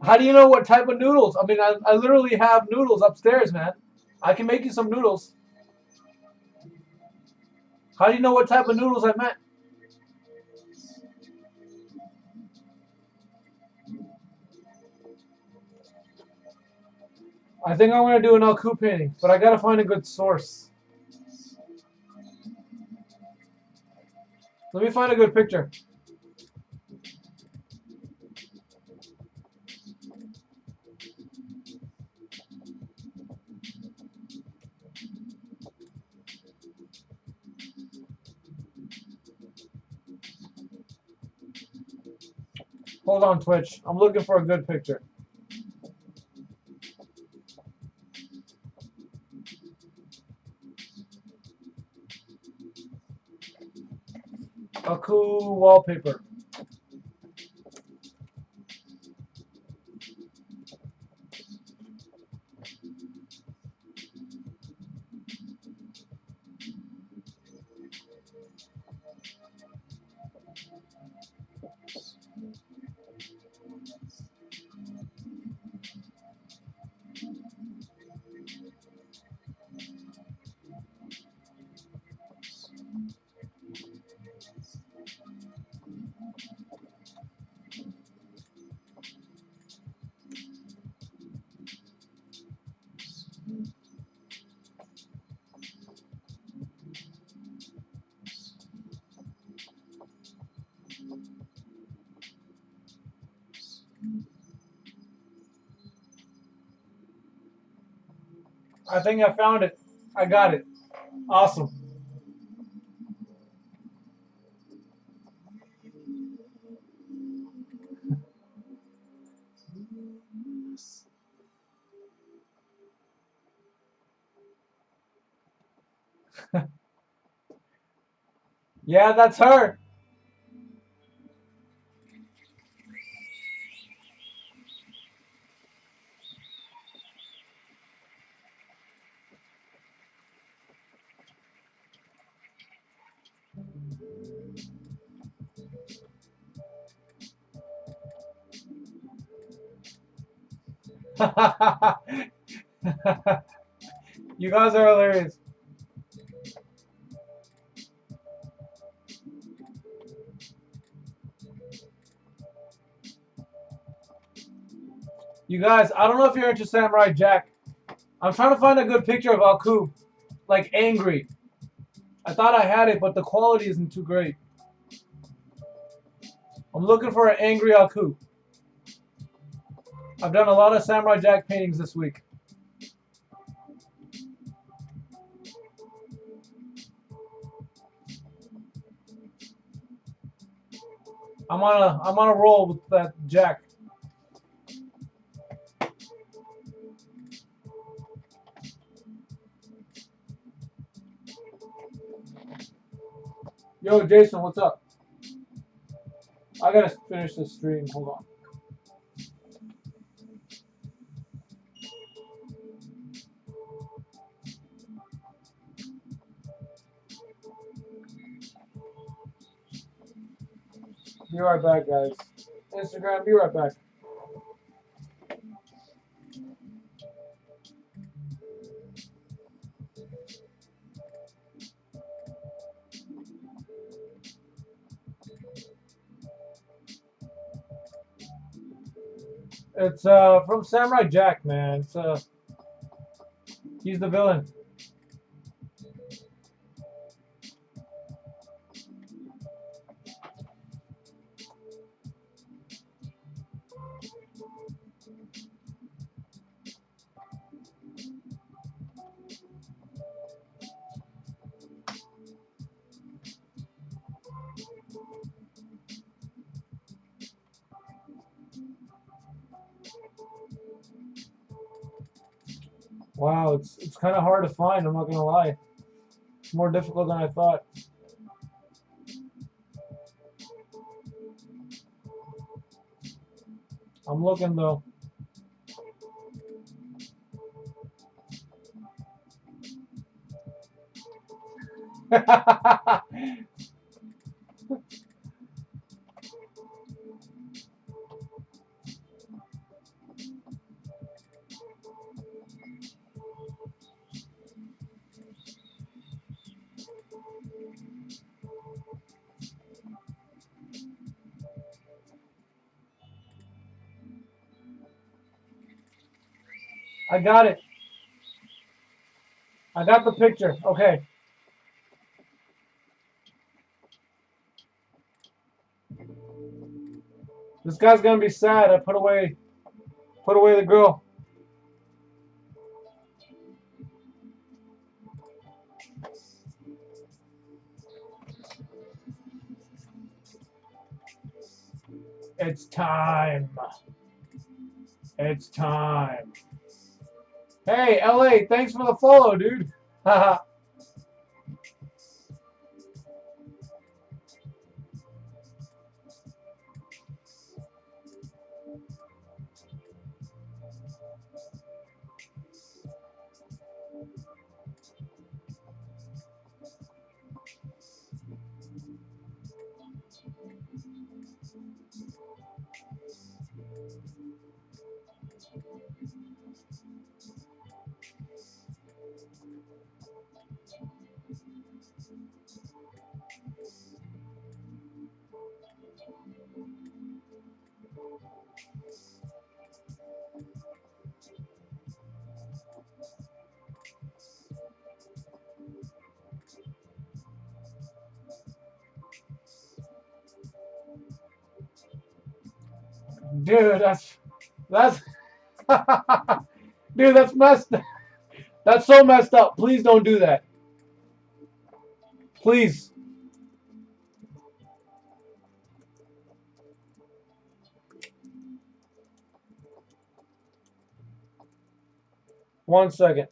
How do you know what type of noodles? I mean, I literally have noodles upstairs, man. I can make you some noodles. How do you know what type of noodles I meant? I think I'm gonna do an Aku painting, but I gotta find a good source. Let me find a good picture. Hold on, Twitch. I'm looking for a good picture. Aku wallpaper. I think I found it. I got it. Awesome. Yeah, that's her. You guys are hilarious. You guys, I don't know if you're into Samurai Jack. I'm trying to find a good picture of Aku, like angry. I thought I had it, but the quality isn't too great. I'm looking for an angry Aku. I've done a lot of Samurai Jack paintings this week. I'm on a roll with that Jack. Yo, Jason, what's up? I gotta finish this stream. Hold on. Be right back, guys. Instagram, be right back. It's from Samurai Jack, man. He's the villain. Wow, it's kind of hard to find. I'm not gonna lie. It's more difficult than I thought. I'm looking though. I got it. I got the picture. Okay. This guy's gonna be sad. I put away the girl. It's time. It's time. Hey, LA, thanks for the follow, dude. Haha. Dude, that's dude, that's messed. That's so messed up. Please don't do that. Please. One second.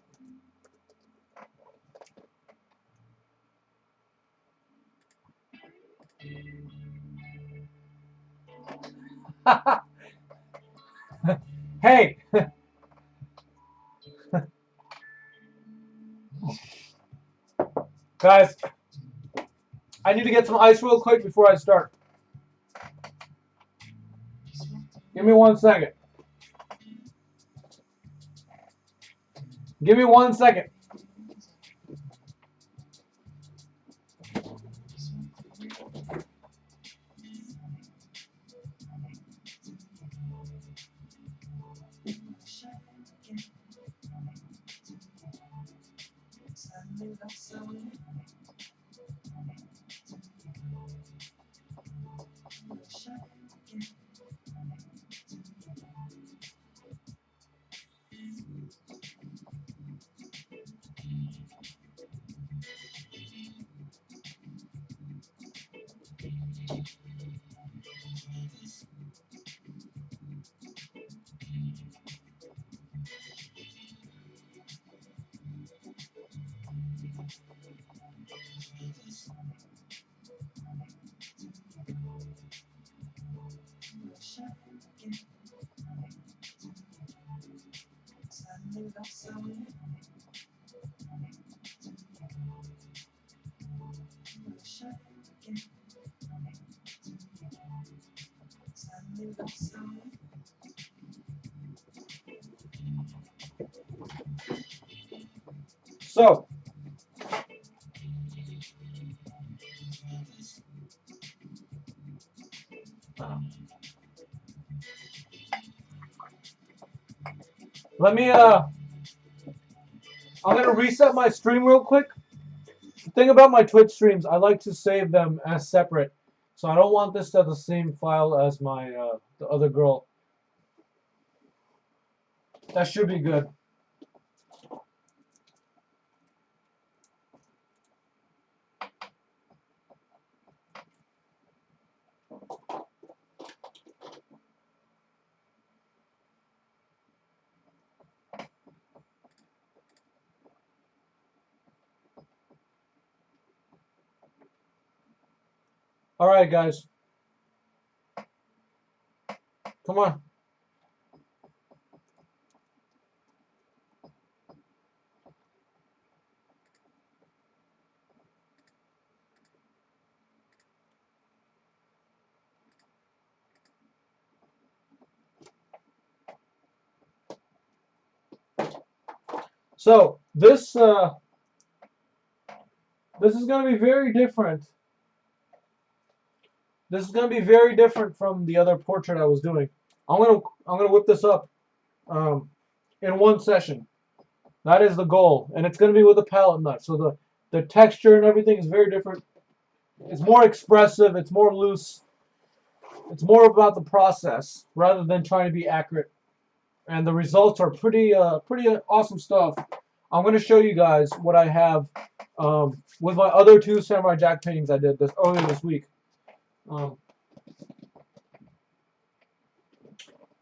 Guys, I need to get some ice real quick before I start. Give me 1 second. Give me 1 second. So, let me, I'm going to reset my stream real quick. The thing about my Twitch streams, I like to save them as separate. So I don't want this to have the same file as my, the other girl. That should be good. All right, guys. Come on. So this is going to be very different. This is going to be very different from the other portrait I was doing. I'm gonna whip this up in one session. That is the goal, and it's going to be with a palette knife. So the texture and everything is very different. It's more expressive. It's more loose. It's more about the process rather than trying to be accurate. And the results are pretty awesome stuff. I'm going to show you guys what I have with my other two Samurai Jack paintings I did earlier this week.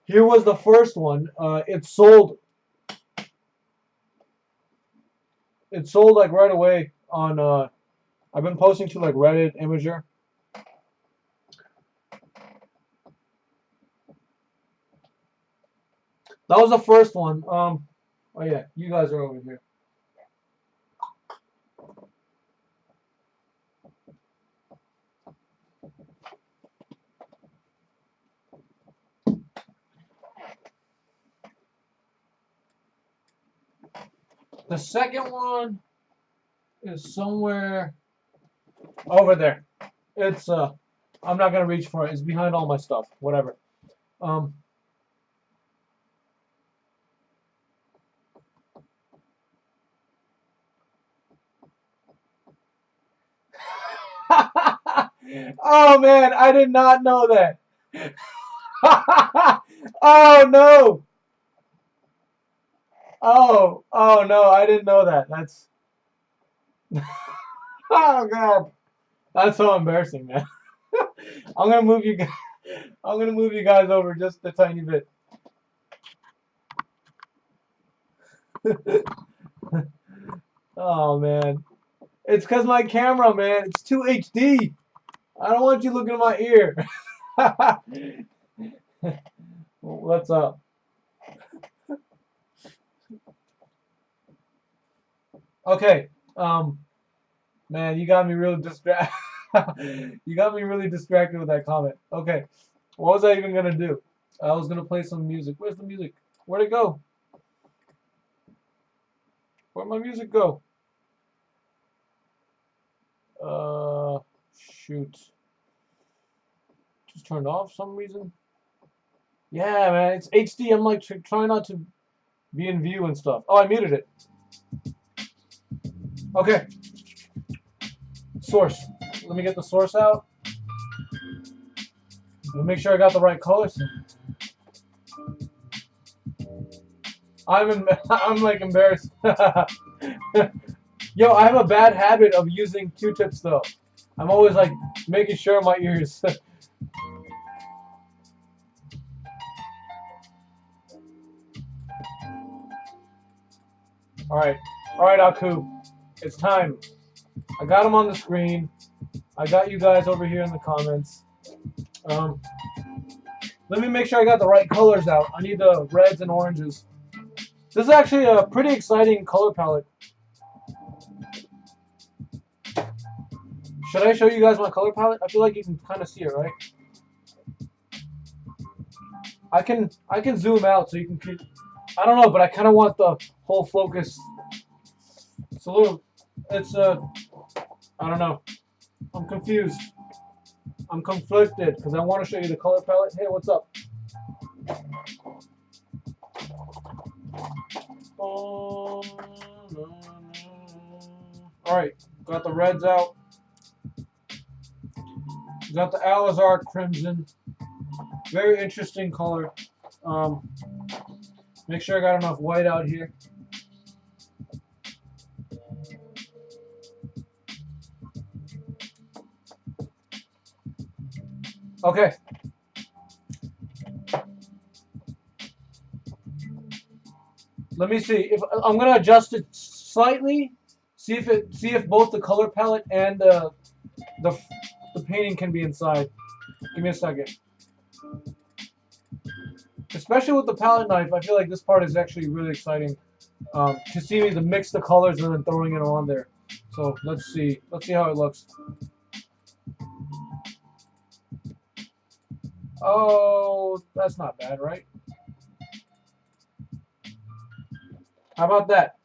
Here was the first one. It sold like right away on. I've been posting to like Reddit, Imager. That was the first one. Oh yeah, you guys are over here. The second one is somewhere over there. It's I'm not gonna reach for it. It's behind all my stuff. Whatever. Oh man, I did not know that. Oh no. Oh no, I didn't know that. That's oh god. That's so embarrassing, man. I'm gonna move you guys. I'm gonna move you guys over just a tiny bit. Oh man, it's cause my camera, man. It's too HD. I don't want you looking at my ear. What's up? Okay. Man, you got me really distracted. You got me really distracted with that comment. Okay. What was I even gonna do? I was gonna play some music. Where's the music? Where'd it go? Where'd my music go? Shoot. Just turned off for some reason. Yeah, man, it's HD. I'm like trying not to be in view and stuff. Oh, I muted it. Okay. Source. Let me get the source out. Let me make sure I got the right colors. I'm like embarrassed. Yo, I have a bad habit of using Q-tips though. I'm always like making sure my ears. All right, Aku, it's time. I got them on the screen. I got you guys over here in the comments. Um, Let me make sure I got the right colors out. I need the reds and oranges. This is actually a pretty exciting color palette. Should I show you guys my color palette? I feel like you can kind of see it, right? I can zoom out so you can keep. I don't know, but I kind of want the whole focus. It's a little. It's I don't know. I'm confused. I'm conflicted because I want to show you the color palette. Hey, what's up? Alright, got the reds out. Got the Alizar Crimson. Very interesting color. Make sure I got enough white out here. Okay. Let me see if I'm gonna adjust it slightly. See if both the color palette and the the painting can be inside. Give me a second. Especially with the palette knife, I feel like this part is actually really exciting. To see me to mix the colors and then throwing it on there. So let's see. Let's see how it looks. Oh, that's not bad, right? How about that?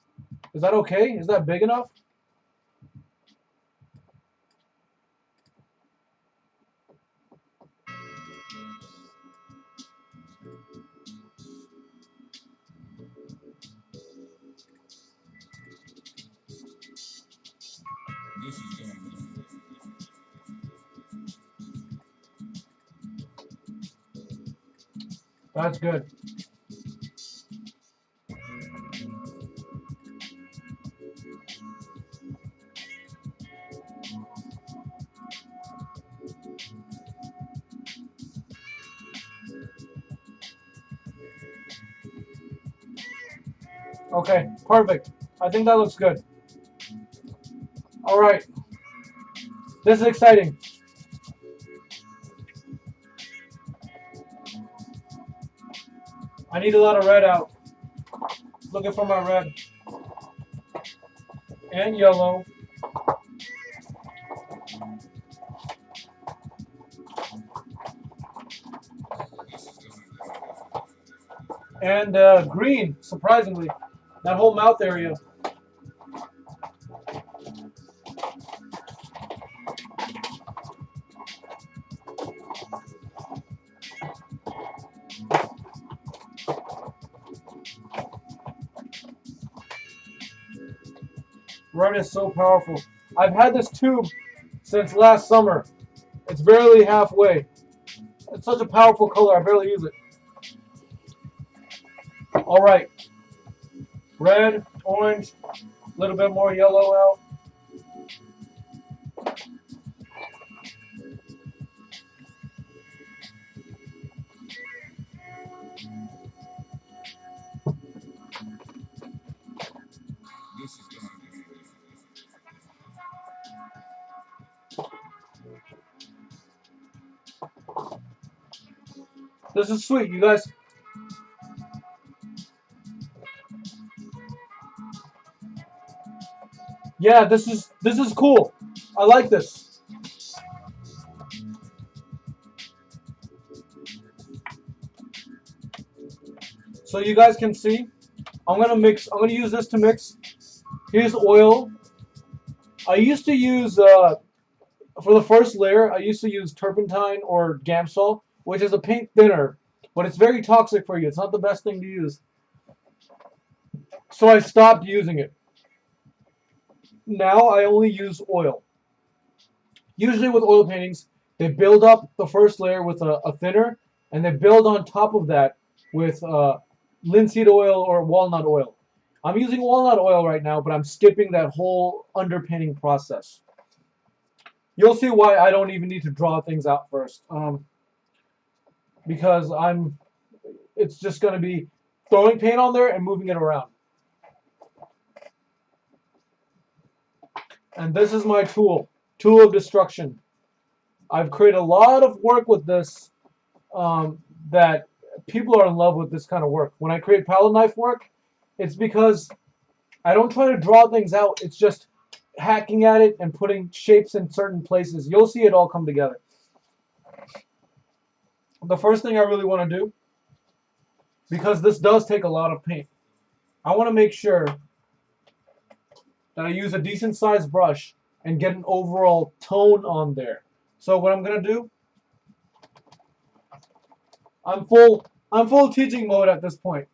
Is that okay? Is that big enough? That's good. Okay, perfect. I think that looks good. All right. This is exciting. I need a lot of red out. Looking for my red. And yellow. And green, surprisingly. That whole mouth area. Red is so powerful. I've had this tube since last summer. It's barely halfway. It's such a powerful color, I barely use it. All right. Red, orange, a little bit more yellow out. This is sweet, you guys. Yeah, this is cool. I like this. So you guys can see, I'm gonna mix. I'm gonna use this to mix. Here's oil. I used to use for the first layer. I used to use turpentine or Gamsol, which is a paint thinner, but it's very toxic for you. It's not the best thing to use. So I stopped using it. Now I only use oil. Usually with oil paintings, they build up the first layer with a thinner, and they build on top of that with linseed oil or walnut oil. I'm using walnut oil right now, but I'm skipping that whole underpainting process. You'll see why I don't even need to draw things out first, because it's just going to be throwing paint on there and moving it around. And this is my tool of destruction. I've created a lot of work with this, that people are in love with this kind of work. When I create palette knife work, it's because I don't try to draw things out. It's just hacking at it and putting shapes in certain places. You'll see it all come together. The first thing I really want to do, because this does take a lot of paint, I want to make sure that I use a decent sized brush and get an overall tone on there. So what I'm going to do, I'm full teaching mode at this point.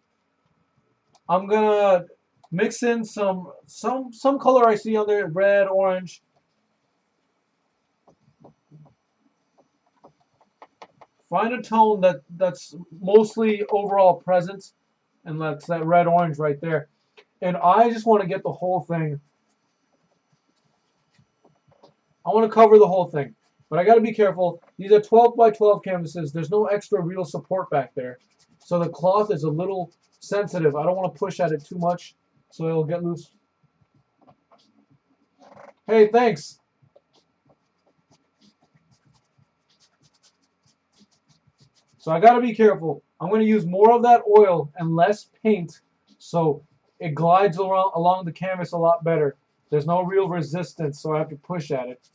I'm gonna mix in some color I see on there, red, orange. Find a tone that's mostly overall present, and that's that red orange right there. And I just want to get the whole thing. I want to cover the whole thing, but I got to be careful. These are 12 by 12 canvases. There's no extra real support back there, so the cloth is a little sensitive. I don't want to push at it too much, so it'll get loose. Hey, thanks. So I gotta be careful. I'm gonna use more of that oil and less paint, so it glides along the canvas a lot better. There's no real resistance, so I have to push at it.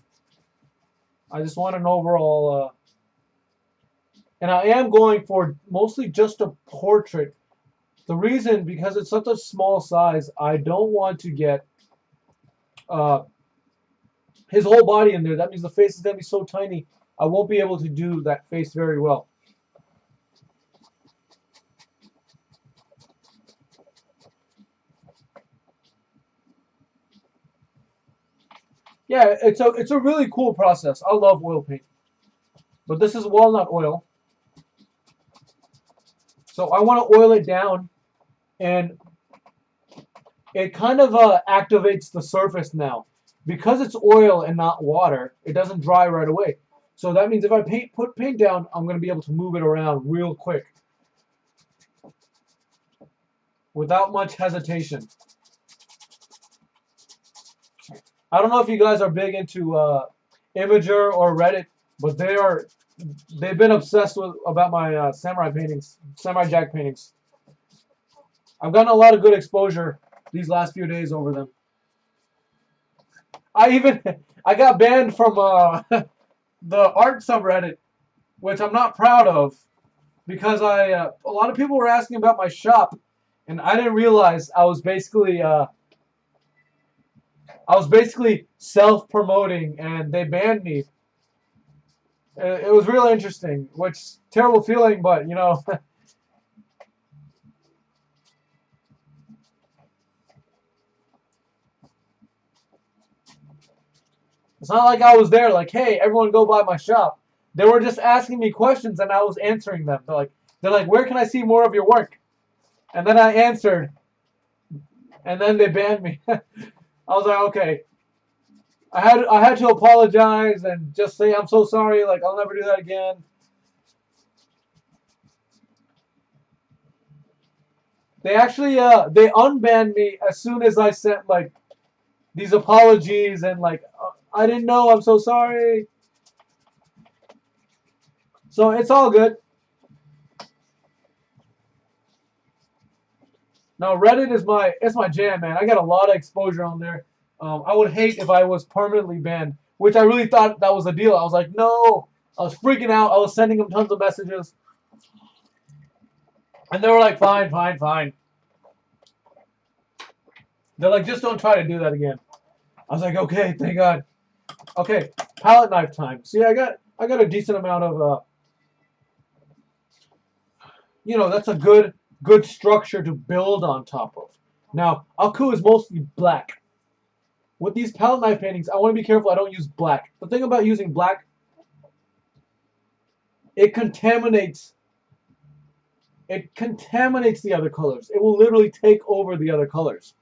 I just want an overall, and I am going for mostly just a portrait. The reason, because it's such a small size, I don't want to get uh, his whole body in there. That means the face is gonna be so tiny, I won't be able to do that face very well. Yeah, it's a really cool process. I love oil paint. But this is walnut oil. So I want to oil it down, and it kind of activates the surface now. Because it's oil and not water, it doesn't dry right away. So that means if I put paint down, I'm going to be able to move it around real quick without much hesitation. I don't know if you guys are big into Imager or Reddit, but they've been obsessed with about my samurai paintings, samurai jack paintings. I've gotten a lot of good exposure these last few days over them. I even I got banned from the art subreddit, which I'm not proud of, because a lot of people were asking about my shop, and I didn't realize I was basically self-promoting, and they banned me. It was really interesting, which terrible feeling, but it's not like I was there like, hey, everyone go by my shop. They were just asking me questions, and I was answering them. They're like, where can I see more of your work? And then I answered, and then they banned me. I was like, okay. I had to apologize and just say I'm so sorry. Like I'll never do that again. They actually they unbanned me as soon as I sent like these apologies and like I didn't know. I'm so sorry. So it's all good. Now Reddit is my jam, man. I got a lot of exposure on there. I would hate if I was permanently banned, which I really thought that was the deal. I was like, no. I was freaking out. I was sending them tons of messages. And they were like, fine, fine, fine. They're like, just don't try to do that again. I was like, okay, thank God. Okay, palette knife time. See, I got a decent amount of that's a good structure to build on top of. Now, Aku is mostly black. With these palette knife paintings, I want to be careful I don't use black. The thing about using black, it contaminates the other colors. It will literally take over the other colors.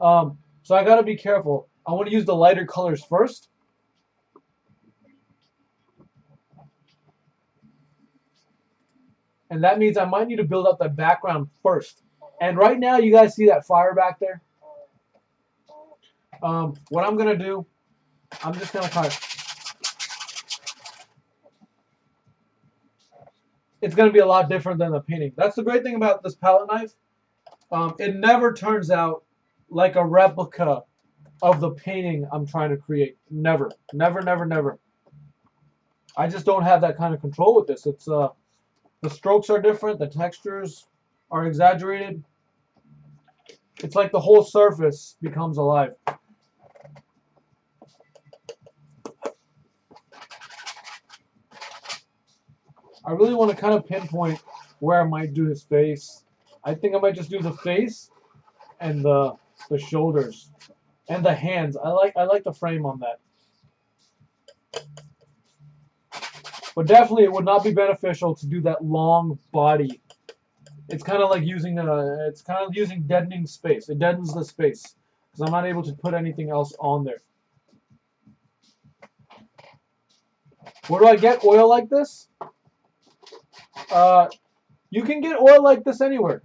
So I gotta be careful. I want to use the lighter colors first. And that means I might need to build up the background first. And right now, you guys see that fire back there? What I'm gonna do, I'm just gonna kind of, it's gonna be a lot different than the painting. That's the great thing about this palette knife. It never turns out like a replica of the painting I'm trying to create. Never, never, never, never. I just don't have that kind of control with this. It's the strokes are different, the textures are exaggerated. It's like the whole surface becomes alive. I really want to kind of pinpoint where I might do his face. I think I might just do the face and the shoulders and the hands. I like the frame on that. But definitely it would not be beneficial to do that long body. It's kind of like using deadening space. It deadens the space because I'm not able to put anything else on there. Where do I get oil like this? You can get oil like this anywhere.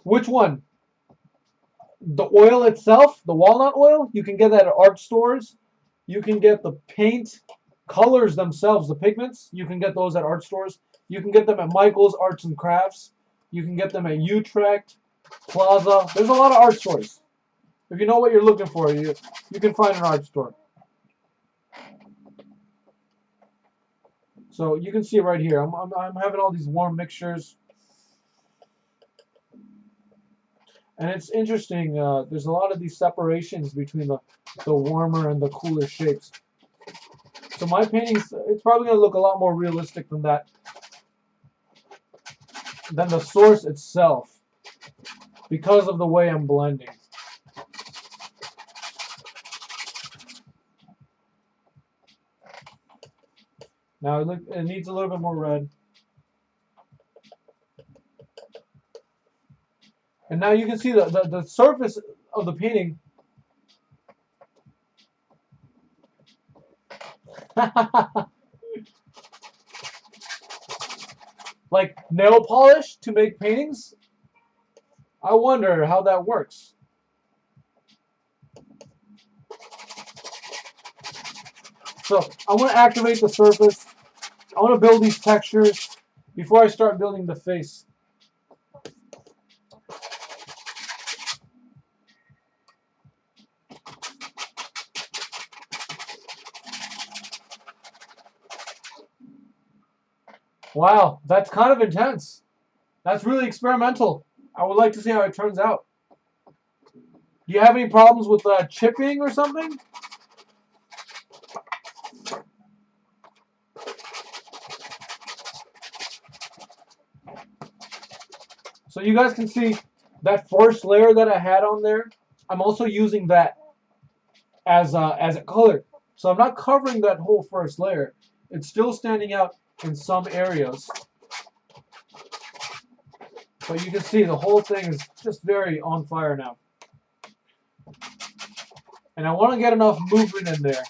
Which one? The oil itself, the walnut oil, you can get that at art stores. You can get the paint colors themselves, the pigments, you can get those at art stores. You can get them at Michael's Arts and Crafts. You can get them at Utrecht, Plaza. There's a lot of art stores. If you know what you're looking for, you can find an art store. So you can see right here, I'm having all these warm mixtures. And it's interesting, there's a lot of these separations between the warmer and the cooler shapes. So my paintings, it's probably going to look a lot more realistic than that, than the source itself, because of the way I'm blending. Now it needs a little bit more red. And now you can see the surface of the painting. Like nail polish to make paintings? I wonder how that works. So I want to activate the surface. I want to build these textures before I start building the face. Wow, that's kind of intense. That's really experimental. I would like to see how it turns out. Do you have any problems with chipping or something? So you guys can see that first layer that I had on there. I'm also using that as a color. So I'm not covering that whole first layer. It's still standing out in some areas. But you can see the whole thing is just very on fire now. And I want to get enough movement in there.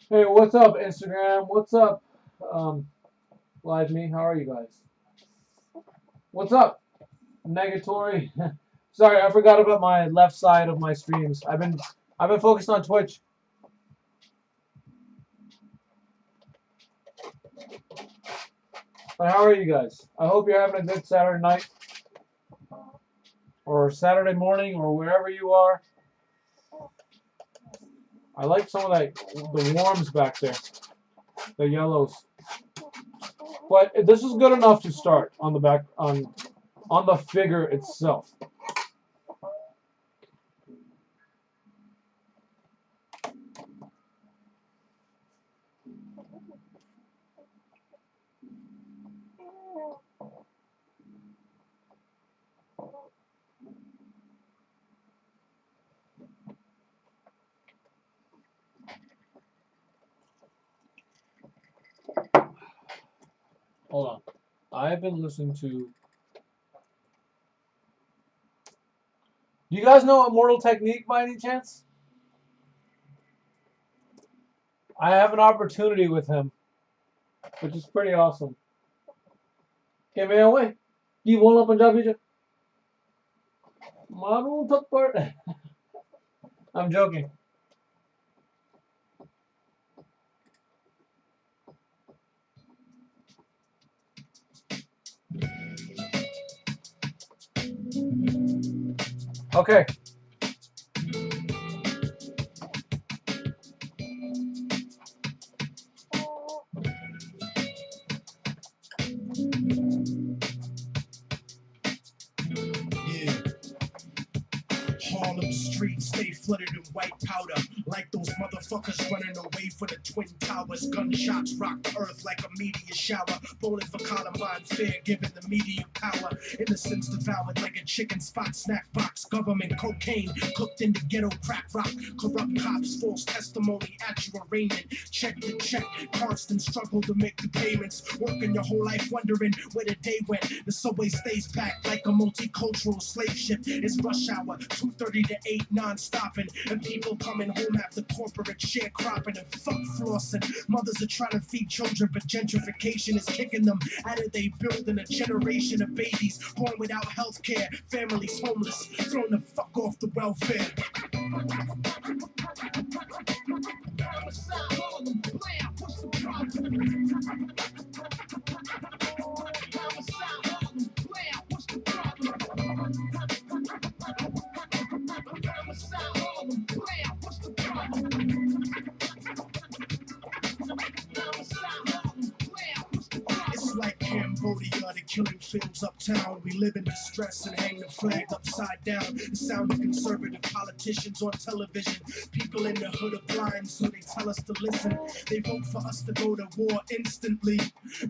Hey, what's up, Instagram? What's up, Live Me? How are you guys? What's up, Negatory? Sorry, I forgot about my left side of my streams. I've been focused on Twitch. But how are you guys? I hope you're having a good Saturday night or Saturday morning or wherever you are. I like some of that, the warms back there, the yellows. But this is good enough to start on the back on the figure itself. Hold on. I've been listening to. Do you guys know Immortal Technique by any chance? I have an opportunity with him, which is pretty awesome. Okay, मैं हुए कि बोलना पंजाबी च मारू थप्पड़. I'm joking. Okay. Harlem streets stay flooded in white powder, like those motherfuckers running away from the Twin Towers. Gunshots rock the earth like a meteor shower. Bowling for Columbine fair, giving the media power. Innocence devoured like a chicken spot snack box. Government cocaine cooked in the ghetto crack rock. Corrupt cops, false testimony at your arraignment. Check to check, constant struggle to make the payments. Working your whole life wondering where the day went. The subway stays packed like a multicultural slave ship. It's rush hour, 2:30 to 8, non-stopping. And people coming home after corporate sharecropping and fuck flossing. Mothers are trying to feed children, but gentrification is kicking them out of they building a generation of babies born without health care. Families homeless, thrown the fuck off the welfare. It's like Cambodia, the killing fields uptown. We live in distress and hang the flag upside down. The sound of conservative politicians on television. People in the hood are blind, so they tell us to listen. They vote for us to go to war instantly,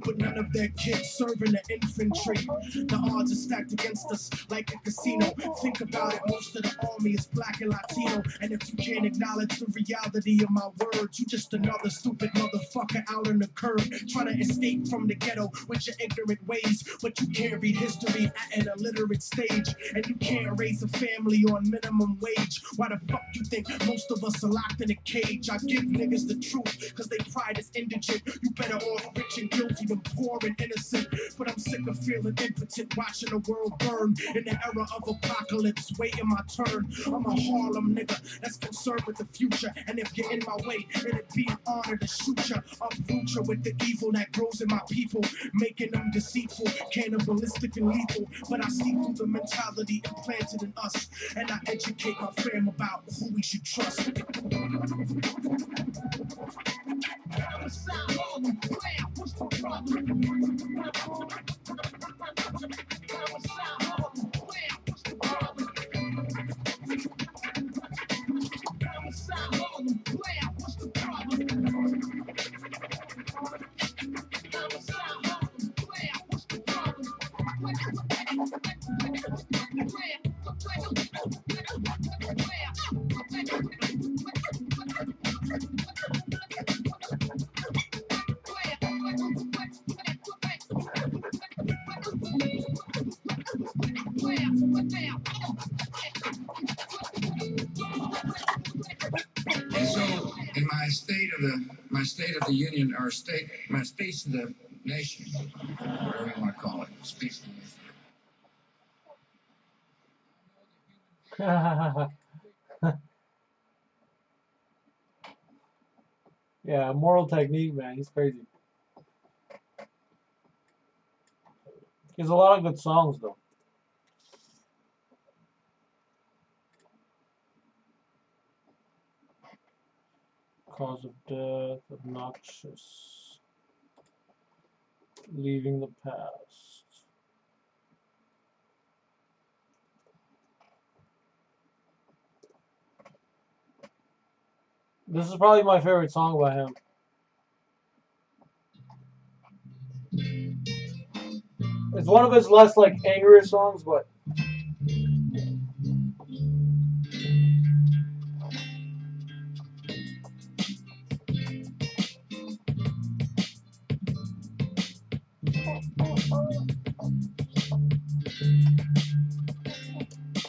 but none of their kids serving the infantry. The odds are stacked against us like a casino. Think about it, most of the army is black and Latino. And if you can't acknowledge the reality of my words, you just another stupid motherfucker out on the curb, trying to escape from the ghetto with your ignorant ways. But you can't read history at an illiterate stage, and you can't raise a family on minimum wage. Why the fuck you think most of us are locked in a cage? I give niggas the truth, cause they pride is indigent. You better off rich and guilty than poor and innocent. But I'm sick of feeling impotent, watching the world burn in the era of apocalypse, waiting my turn. I'm a Harlem nigga that's concerned with the future, and if you're in my way, it'd be an honor to shoot ya. Uproot ya with the evil that grows in my people, making them deceitful, cannibalistic and lethal. But I see through the mentality implanted in us, and I educate my fam about who we should trust. What's the problem? So, in my state of the union, or my speech to the nation, whatever you want to call it, speech to the nation. Yeah, Immortal Technique, man. He's crazy. He has a lot of good songs though. Cause of death, obnoxious, leaving the past. This is probably my favorite song by him. It's one of his less like angrier songs, but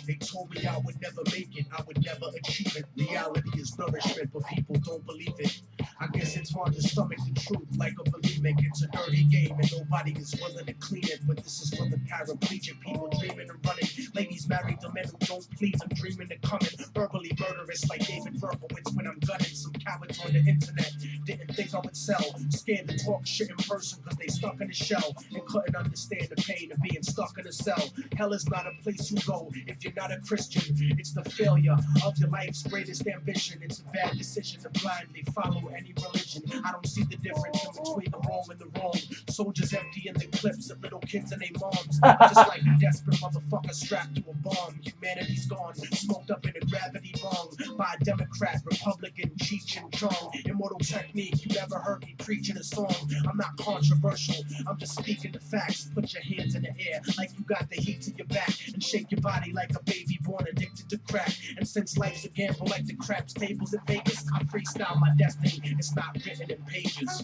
They told me I would never make it, I would never achieve it. Reality is nourishment, but people don't believe it. I guess it's hard to stomach the truth like a bulimic. It's a dirty game and nobody is willing to clean it. But this is for the paraplegic people dreaming and running. Ladies married to men who don't please. I'm dreaming of coming. Verbally murderous like David Berkowitz when I'm gunning some cowards on the internet. Didn't think I would sell. Scared to talk shit in person because they stuck in a shell and couldn't understand the pain of being stuck in a cell. Hell is not a place you go if you're not a Christian. It's the failure of your life's greatest ambition. It's a bad decision to blindly follow any religion. I don't see the difference in between the wrong and the wrong. Soldiers emptying the clips of little kids and their moms. Just like a desperate motherfucker strapped to a bomb. Humanity's gone, smoked up in a gravity bomb by a Democrat, Republican, Cheech and Chong. Immortal technique, you never heard me preaching a song. I'm not controversial, I'm just speaking the facts. Put your hands in the air like you got the heat to your back and shake your body like a baby born addicted to crack. And since life's a gamble like the craps tables in Vegas, I freestyle my destiny. It's not written in pages.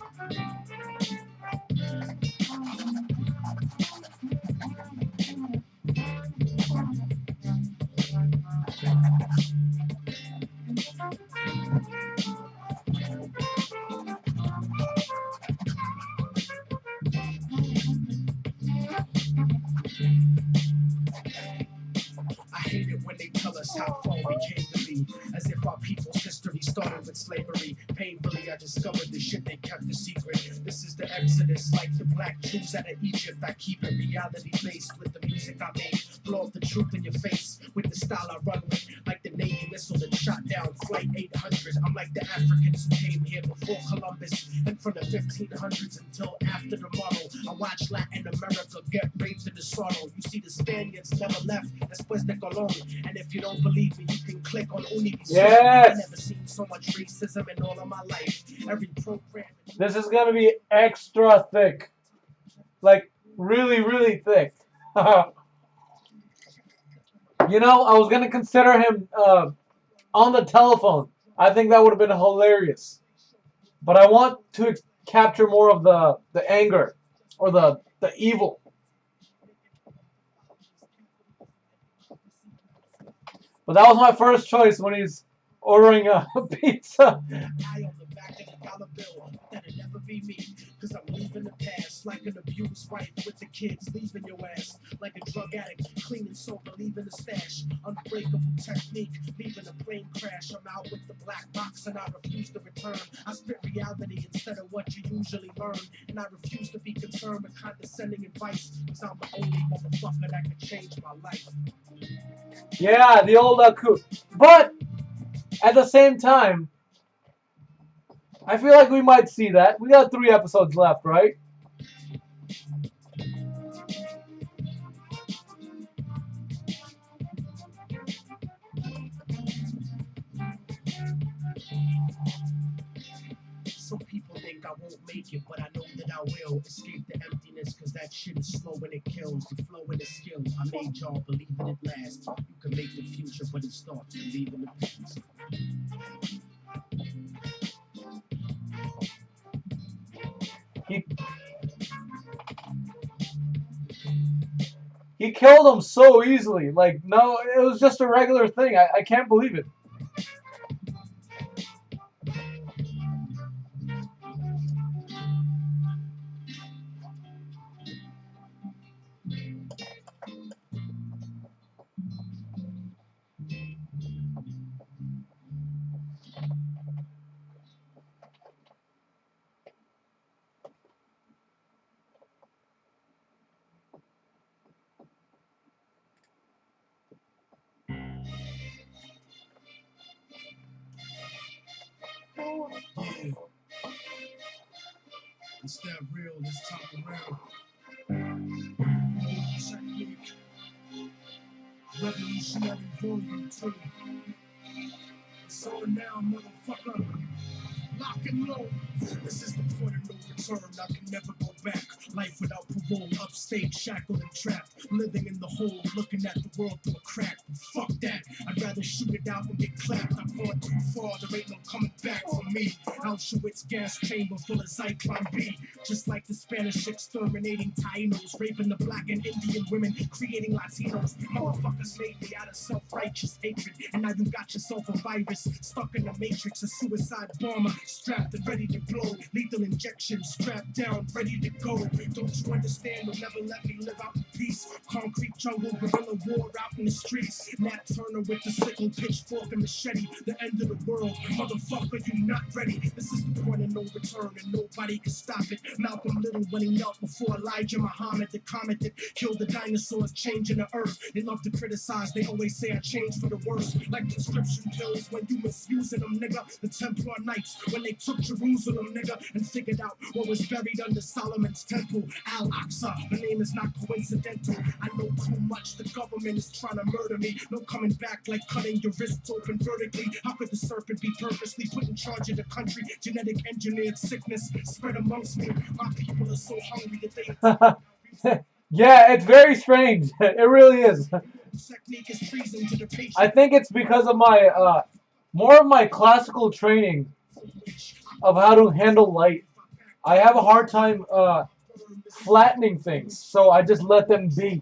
I hate it when they tell us how far we came to be, as if our people's history started with slavery. Painfully, I discovered the shit they kept a secret. This is the Exodus, like the black Jews out of Egypt. I keep it reality-based with the music I make. Blow up the truth in your face with the style I run with, like the Navy missile that shot down Flight 800. I'm like the Africans who came here before Columbus, and from the 1500s until after tomorrow. I watch Latin America get raped in the sorrow. You see, the Spaniards never left. Después de Colón. And if you don't believe me, you can click on Univision. yes, I never seen so much racism in all of my life. Every program. this is gonna be extra thick, like really, really thick. You know, I was gonna consider him on the telephone. I think that would have been hilarious. But I want to capture more of the anger or the evil. But that was my first choice when he's ordering a pizza. Eye on the back of the dollar bill, that'll never be me. Cause I'm leaving the past like an abused wife with the kids, leaving your ass like a drug addict, clean and sober, leaving the stash. Unbreakable technique, leaving a plane crash. I'm out with the black box and I refuse to return. I spit reality instead of what you usually learn. And I refuse to be concerned with condescending advice. Cause I'm the only motherfucker that can change my life. Yeah, the old coup. But at the same time, I feel like we might see that. We got 3 episodes left, right? Some people think I won't make it, but I know that I will. Escape the emptiness, cause that shit is slow and it kills. The flow and the skill, I made y'all believe in it last. You can make the future, but it starts with leaving the past. He he killed him so easily. Like, no, it was just a regular thing. I can't believe it. Yeah, it's that real this time around. Technique, revolutionary volume 2. It's on now, motherfucker. Lock and load. This is the point of no return. I can never go back. Life without parole, upstate, shackled and trapped. Living in the hole, looking at the world through a crack. Fuck that. I'd rather shoot it out and get clapped. I've gone too far, there ain't no coming back for me. Auschwitz gas chamber full of Zyklon B. Just like the Spanish exterminating Tainos, raping the black and Indian women, creating Latinos. Motherfuckers made me out of self-righteous hatred. And now you got yourself a virus stuck in the matrix, a suicide bomber strapped and ready to blow. Lethal injection, strapped down, ready to go. Don't you understand? You'll never let me live out in peace. Concrete jungle, guerrilla war out in the streets. Nat Turner with the sickle, pitchfork, and machete. The end of the world, motherfucker, you not ready. This is the point of no return, and nobody can stop it. Malcolm Little when he knelt before Elijah Muhammad, the comet that killed the dinosaurs, changing the earth. They love to criticize, they always say I changed for the worse. Like prescription pills when you misusing them, nigga. The Templar Knights when they took Jerusalem, nigga, and figured out what was buried under Solomon's temple. Al-Aqsa, the name is not coincidental. I know too much, the government is trying to murder me. No coming back like cutting your wrists open vertically. How could the serpent be purposely put in charge of the country? Genetic engineered sickness spread amongst me. My people are so hungry that they... Yeah, it's very strange. It really is. I think it's because of my more of my classical training of how to handle light. I have a hard time flattening things, so I just let them be.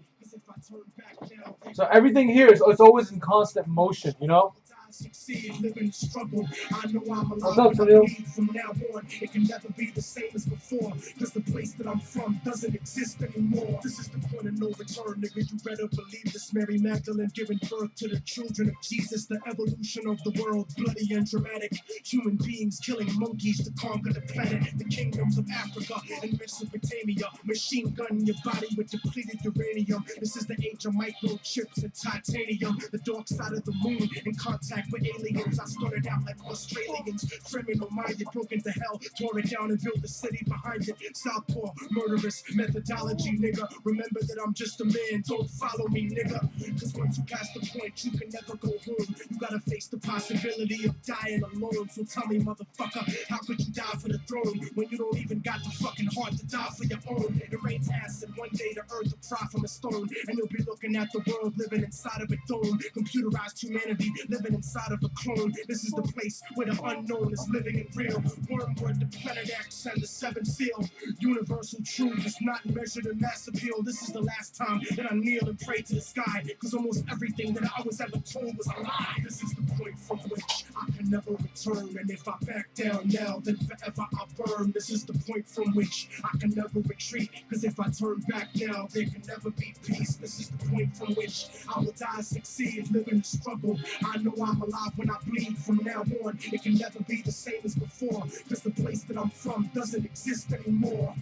So everything here is it's always in constant motion, you know? Succeed, live in the struggle. I know I'm What's alive up, when I Sunil? bleed from now on. It can never be the same as before. Cause the place that I'm from doesn't exist anymore. This is the point of no return, nigga. You better believe this. Mary Magdalene giving birth to the children of Jesus. The evolution of the world, bloody and dramatic. Human beings killing monkeys to conquer the planet. The kingdoms of Africa and Mesopotamia. Machine gun your body with depleted uranium. This is the age of microchips and titanium. The dark side of the moon in contact with aliens. I started out like Australians, criminal-minded, broke into hell, tore it down and built a city behind it. Southpaw, murderous methodology, nigga. Remember that I'm just a man, don't follow me, nigga. Cause once you pass the point, you can never go home. You gotta face the possibility of dying alone. So tell me, motherfucker, how could you die for the throne when you don't even got the fucking heart to die for your own? It rains acid, one day the earth will cry from a stone, and you'll be looking at the world living inside of a dome. Computerized humanity living inside of a clone. This is the place where the unknown is living and real. Wormwood, the planet X, and the seventh seal. Universal truth is not measured in mass appeal. This is the last time that I kneel and pray to the sky, cause almost everything that I was ever told was a lie. This is the point from which I can never return, and if I back down now, then forever I burn. This is the point from which I can never retreat, cause if I turn back now, there can never be peace. This is the point from which I will die, succeed, live in the struggle. I know I'm alive when I bleed from now on. It can never be the same as before, cause the place that I'm from doesn't exist anymore.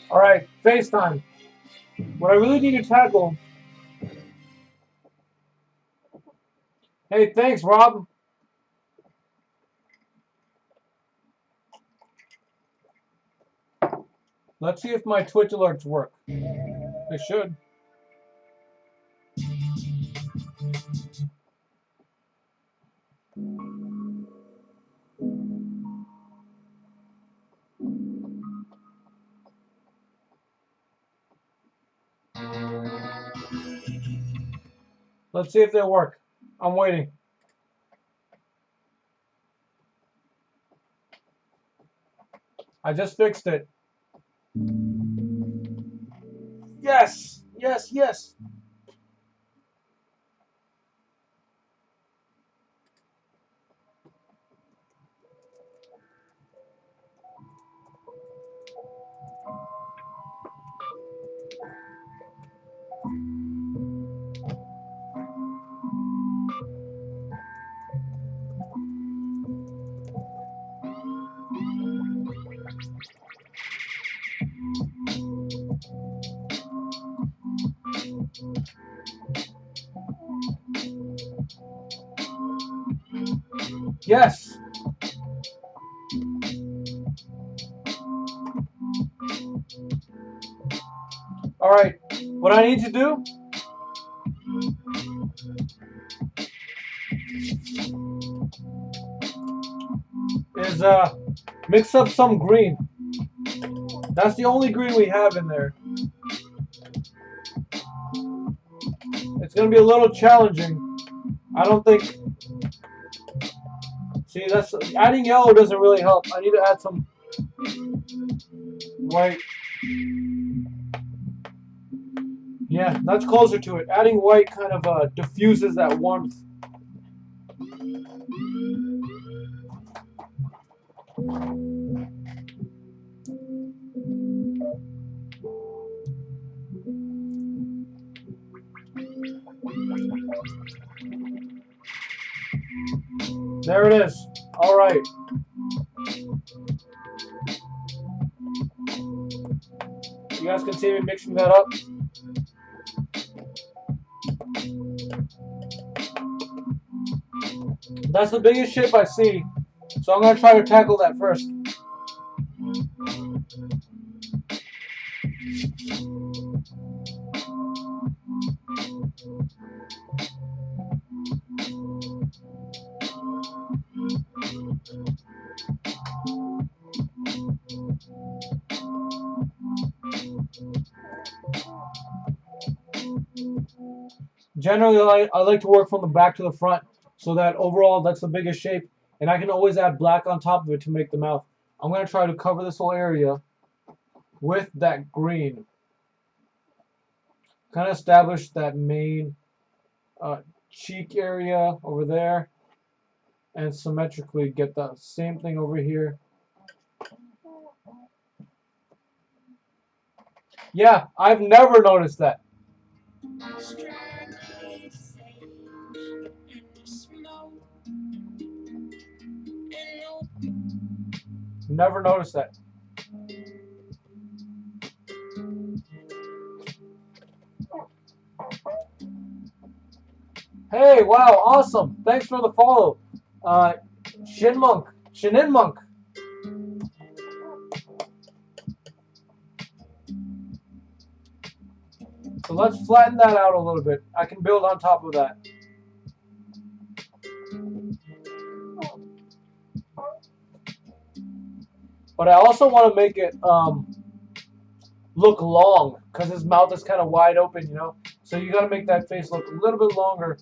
All right, FaceTime. What I really need to tackle. Hey, thanks, Rob. Let's see if my Twitch alerts work. They should. Let's see if they work. I'm waiting. I just fixed it. Yes, yes, yes. Yes. All right. What I need to do is mix up some green. That's the only green we have in there. It's gonna be a little challenging. I don't think. See, that's adding yellow doesn't really help. I need to add some white. Yeah, that's closer to it. Adding white kind of diffuses that warmth. There it is. All right. You guys can see me mixing that up. That's the biggest shape I see. So I'm going to try to tackle that first. Generally, I like to work from the back to the front so that overall that's the biggest shape. And I can always add black on top of it to make the mouth. I'm going to try to cover this whole area with that green. Kind of establish that main cheek area over there. And symmetrically get the same thing over here. Yeah, I've never noticed that. Never noticed that. Hey, wow, awesome. Thanks for the follow. Shinin Monk. So let's flatten that out a little bit. I can build on top of that. But I also want to make it look long because his mouth is kind of wide open, you know? So you got to make that face look a little bit longer.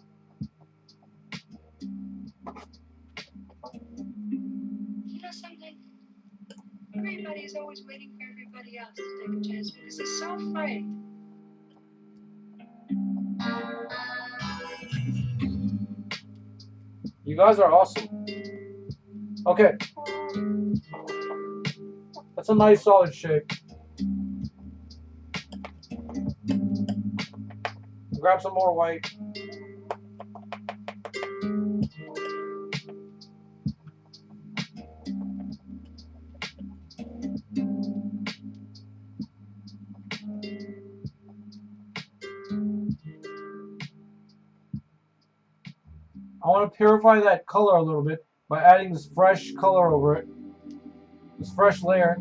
You know something? Everybody's always waiting for everybody else to take a chance because they're so afraid. You guys are awesome. Okay. That's a nice solid shape. Grab some more white. I want to purify that color a little bit by adding this fresh color over it. This fresh layer.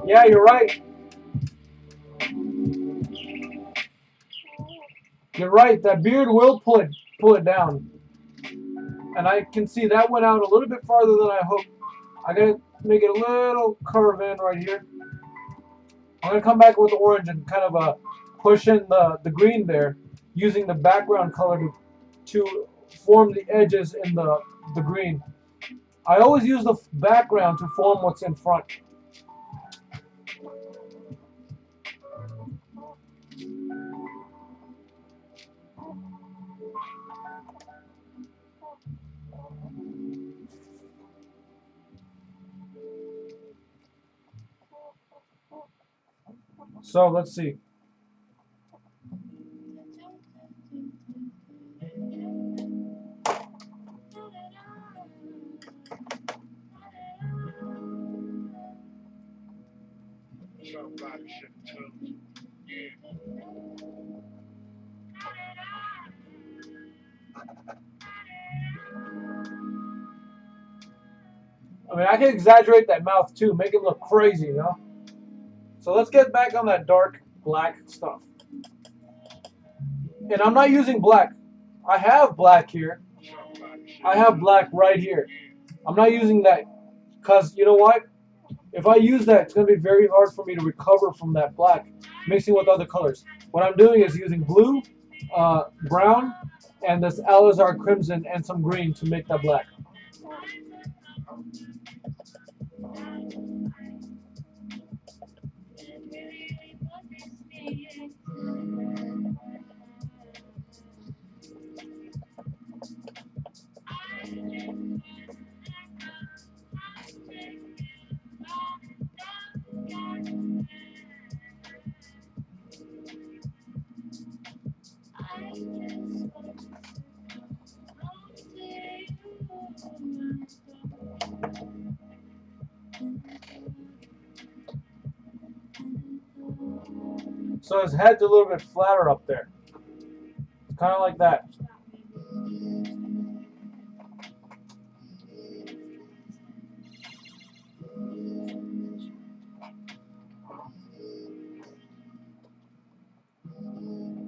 Yeah, you're right. You're right. That beard will pull it down. And I can see that went out a little bit farther than I hoped. I gotta make it a little curve in right here. I'm going to come back with the orange and kind of push in the green there, using the background color to form the edges in the green. I always use the background to form what's in front. So let's see. Somebody should have told you. Yeah. I mean, I can exaggerate that mouth too, make it look crazy, you know? So let's get back on that dark black stuff. And I'm not using black. I have black here. I have black right here. I'm not using that because you know what? If I use that, it's going to be very hard for me to recover from that black mixing with other colors. What I'm doing is using blue, brown, and this Alizar crimson and some green to make that black. So his head's a little bit flatter up there. Kind of like that.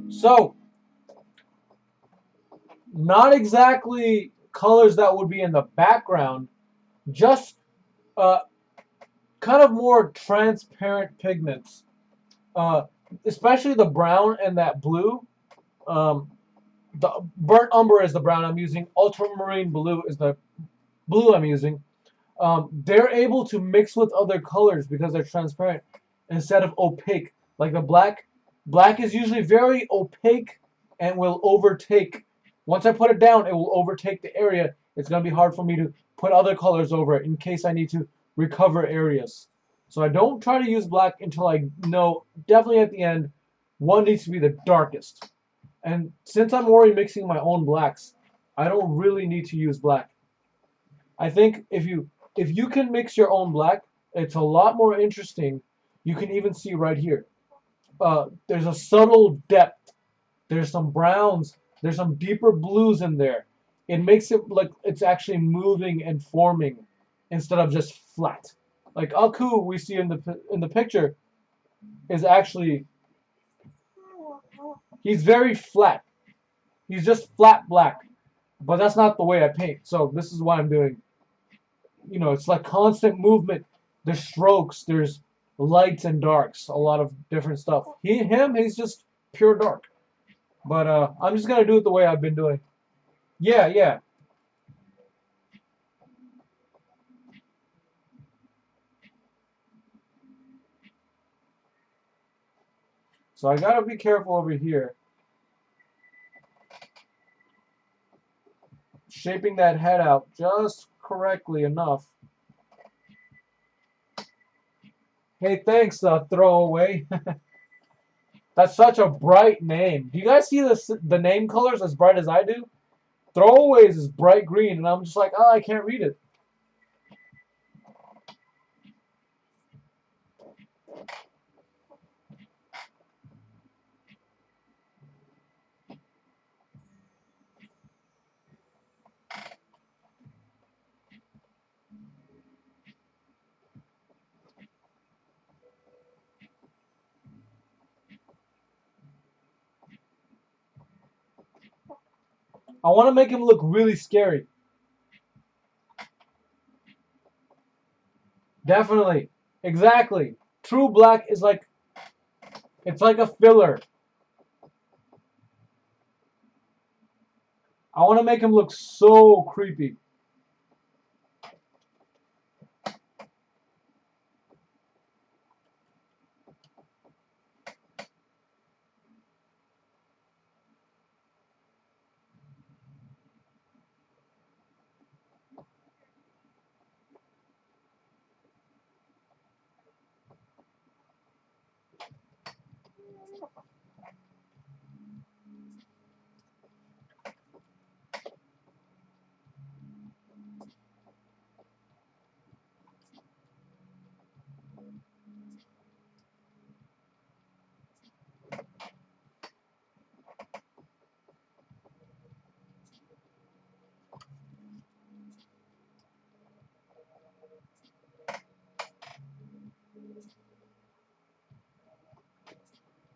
So, not exactly colors that would be in the background, just uh, kind of more transparent pigments. Uh, Especially the brown and that blue. Um, the burnt umber is the brown I'm using. Ultramarine blue is the blue I'm using. They're able to mix with other colors because they're transparent instead of opaque. Like the black. Black is usually very opaque and will overtake. Once I put it down, it will overtake the area. It's going to be hard for me to put other colors over it in case I need to recover areas. So I don't try to use black until I know definitely at the end one needs to be the darkest. And since I'm already mixing my own blacks, I don't really need to use black. I think if you can mix your own black, it's a lot more interesting. You can even see right here. There's a subtle depth. There's some browns. There's some deeper blues in there. It makes it like it's actually moving and forming instead of just flat. Like Aku we see in the picture is actually he's very flat. He's just flat black. But that's not the way I paint. So this is what I'm doing. It's like constant movement. There's strokes, there's lights and darks, a lot of different stuff. He's just pure dark. But I'm just gonna do it the way I've been doing. Yeah, yeah. So I gotta be careful over here. Shaping that head out just correctly enough. Hey, thanks, throwaway. That's such a bright name. Do you guys see the name colors as bright as I do? Throwaways is bright green, and I'm just like, oh, I can't read it. I want to make him look really scary. Definitely. Exactly. True black is like, it's like a filler. I want to make him look so creepy.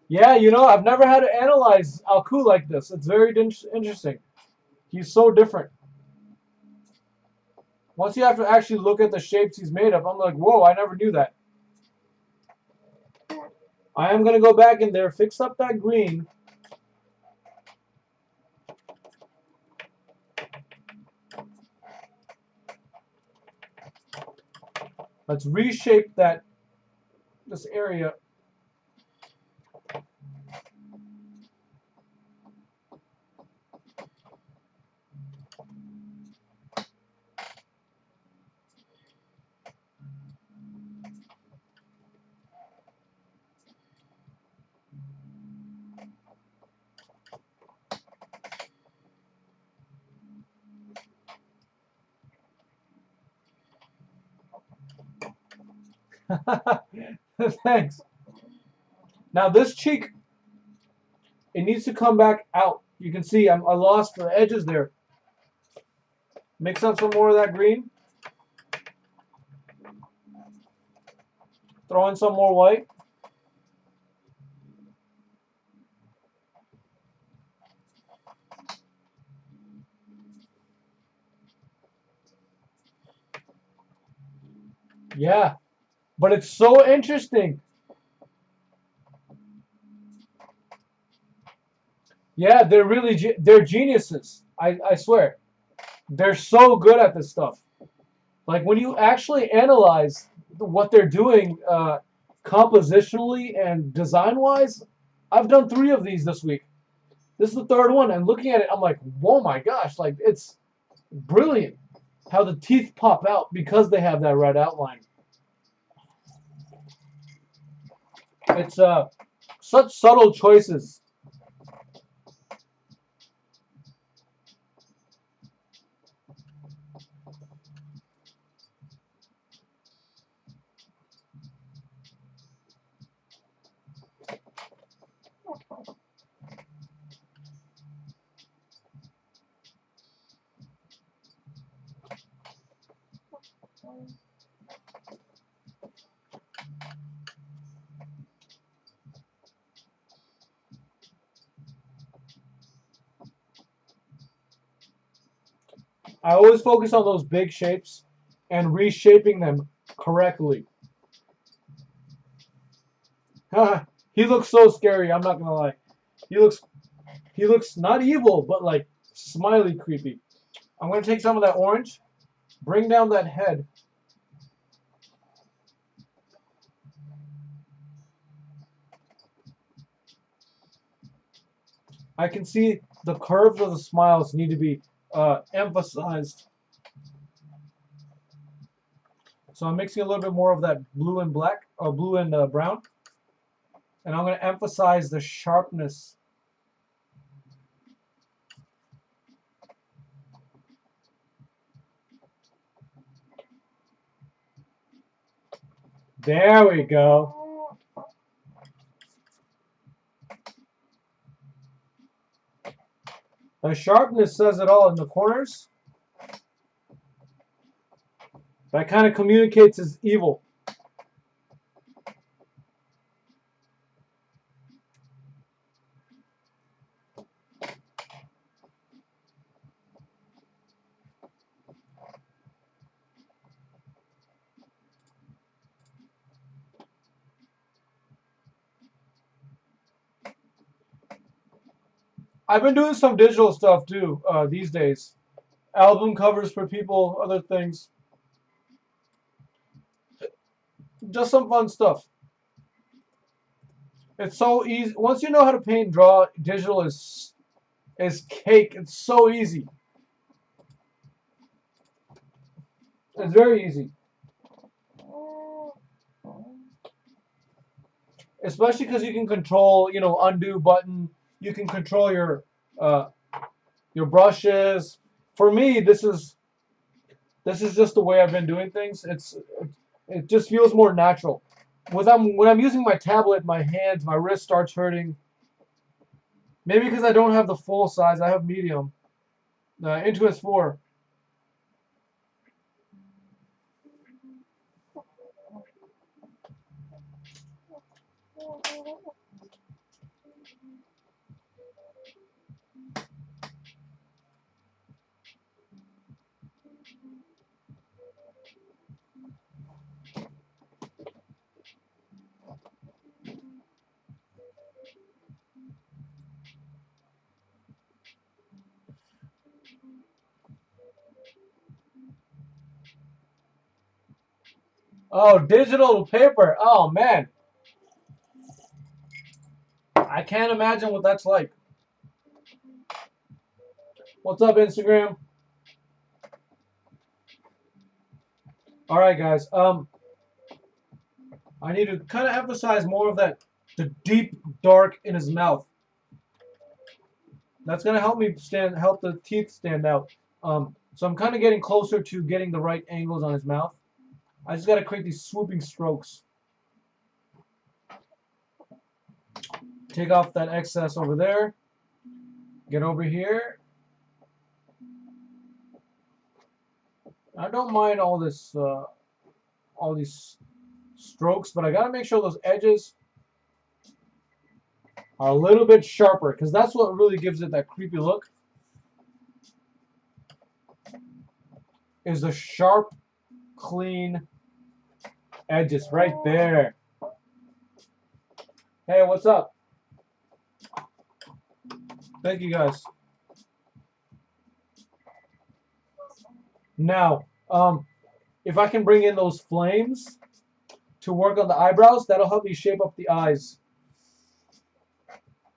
Yeah, you know, I've never had to analyze Alku like this. It's very interesting. He's so different. Once you have to actually look at the shapes he's made of, I'm like, whoa, I never knew that. I am going to go back in there, fix up that green. Let's reshape this area. Thanks. Now this cheek, it needs to come back out. You can see I lost the edges there. Mix up some more of that green. Throw in some more white. Yeah, but it's so interesting. Yeah, they're geniuses. I swear. They're so good at this stuff. Like when you actually analyze what they're doing compositionally and design-wise, I've done 3 of these this week. This is the 3rd one, and looking at it, I'm like, whoa, my gosh, like it's brilliant how the teeth pop out because they have that red outline. It's such subtle choices. I always focus on those big shapes and reshaping them correctly. He looks so scary, I'm not gonna lie. He looks he looks not evil, but like smiley creepy. I'm gonna take some of that orange, bring down that head. I can see the curves of the smiles need to be emphasized. So I'm mixing a little bit more of that blue and black, or blue and brown. And I'm going to emphasize the sharpness. There we go. The sharpness says it all in the corners. That kind of communicates as evil. I've been doing some digital stuff too these days. Album covers for people, other things. Just some fun stuff. It's so easy. Once you know how to paint and draw, digital is cake. It's so easy. It's very easy. Especially because you can control, undo button. You can control uh, your brushes. For me, this is just the way I've been doing things. It just feels more natural. When I'm using my tablet, my hands, my wrist starts hurting. Maybe because I don't have the full size. I have medium. Into S4. Oh, digital to paper. Oh man, I can't imagine what that's like. What's up, Instagram? All right, guys. I need to kind of emphasize more of that, the deep dark in his mouth. That's gonna help the teeth stand out. So I'm kind of getting closer to getting the right angles on his mouth. I just gotta create these swooping strokes. Take off that excess over there. Get over here. I don't mind all these strokes, but I gotta make sure those edges are a little bit sharper, because that's what really gives it that creepy look. Is the sharp, clean edges right there. Hey, what's up? Thank you guys. Now, if I can bring in those flames to work on the eyebrows, that'll help me shape up the eyes.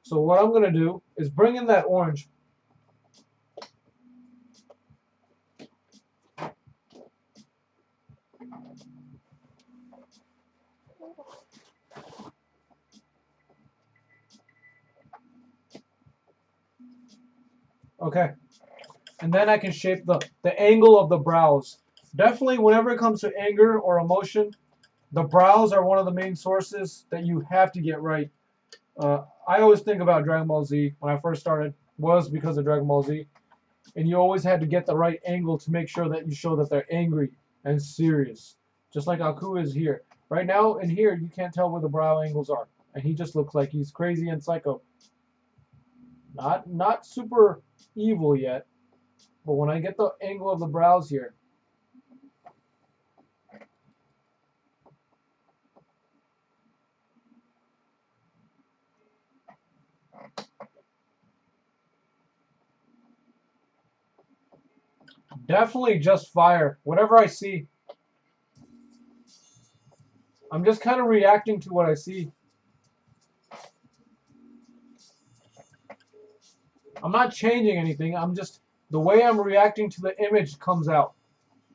So what I'm gonna do is bring in that orange. Okay. And then I can shape the angle of the brows. Definitely, whenever it comes to anger or emotion, the brows are one of the main sources that you have to get right. I always think about Dragon Ball Z when I first started, was because of Dragon Ball Z. And you always had to get the right angle to make sure that you show that they're angry and serious. Just like Aku is here. Right now, in here, you can't tell where the brow angles are. And he just looks like he's crazy and psycho. Not super evil yet, but when I get the angle of the brows here, definitely just fire. Whatever I see, I'm just kind of reacting to what I see. I'm not changing anything. I'm just, the way I'm reacting to the image comes out,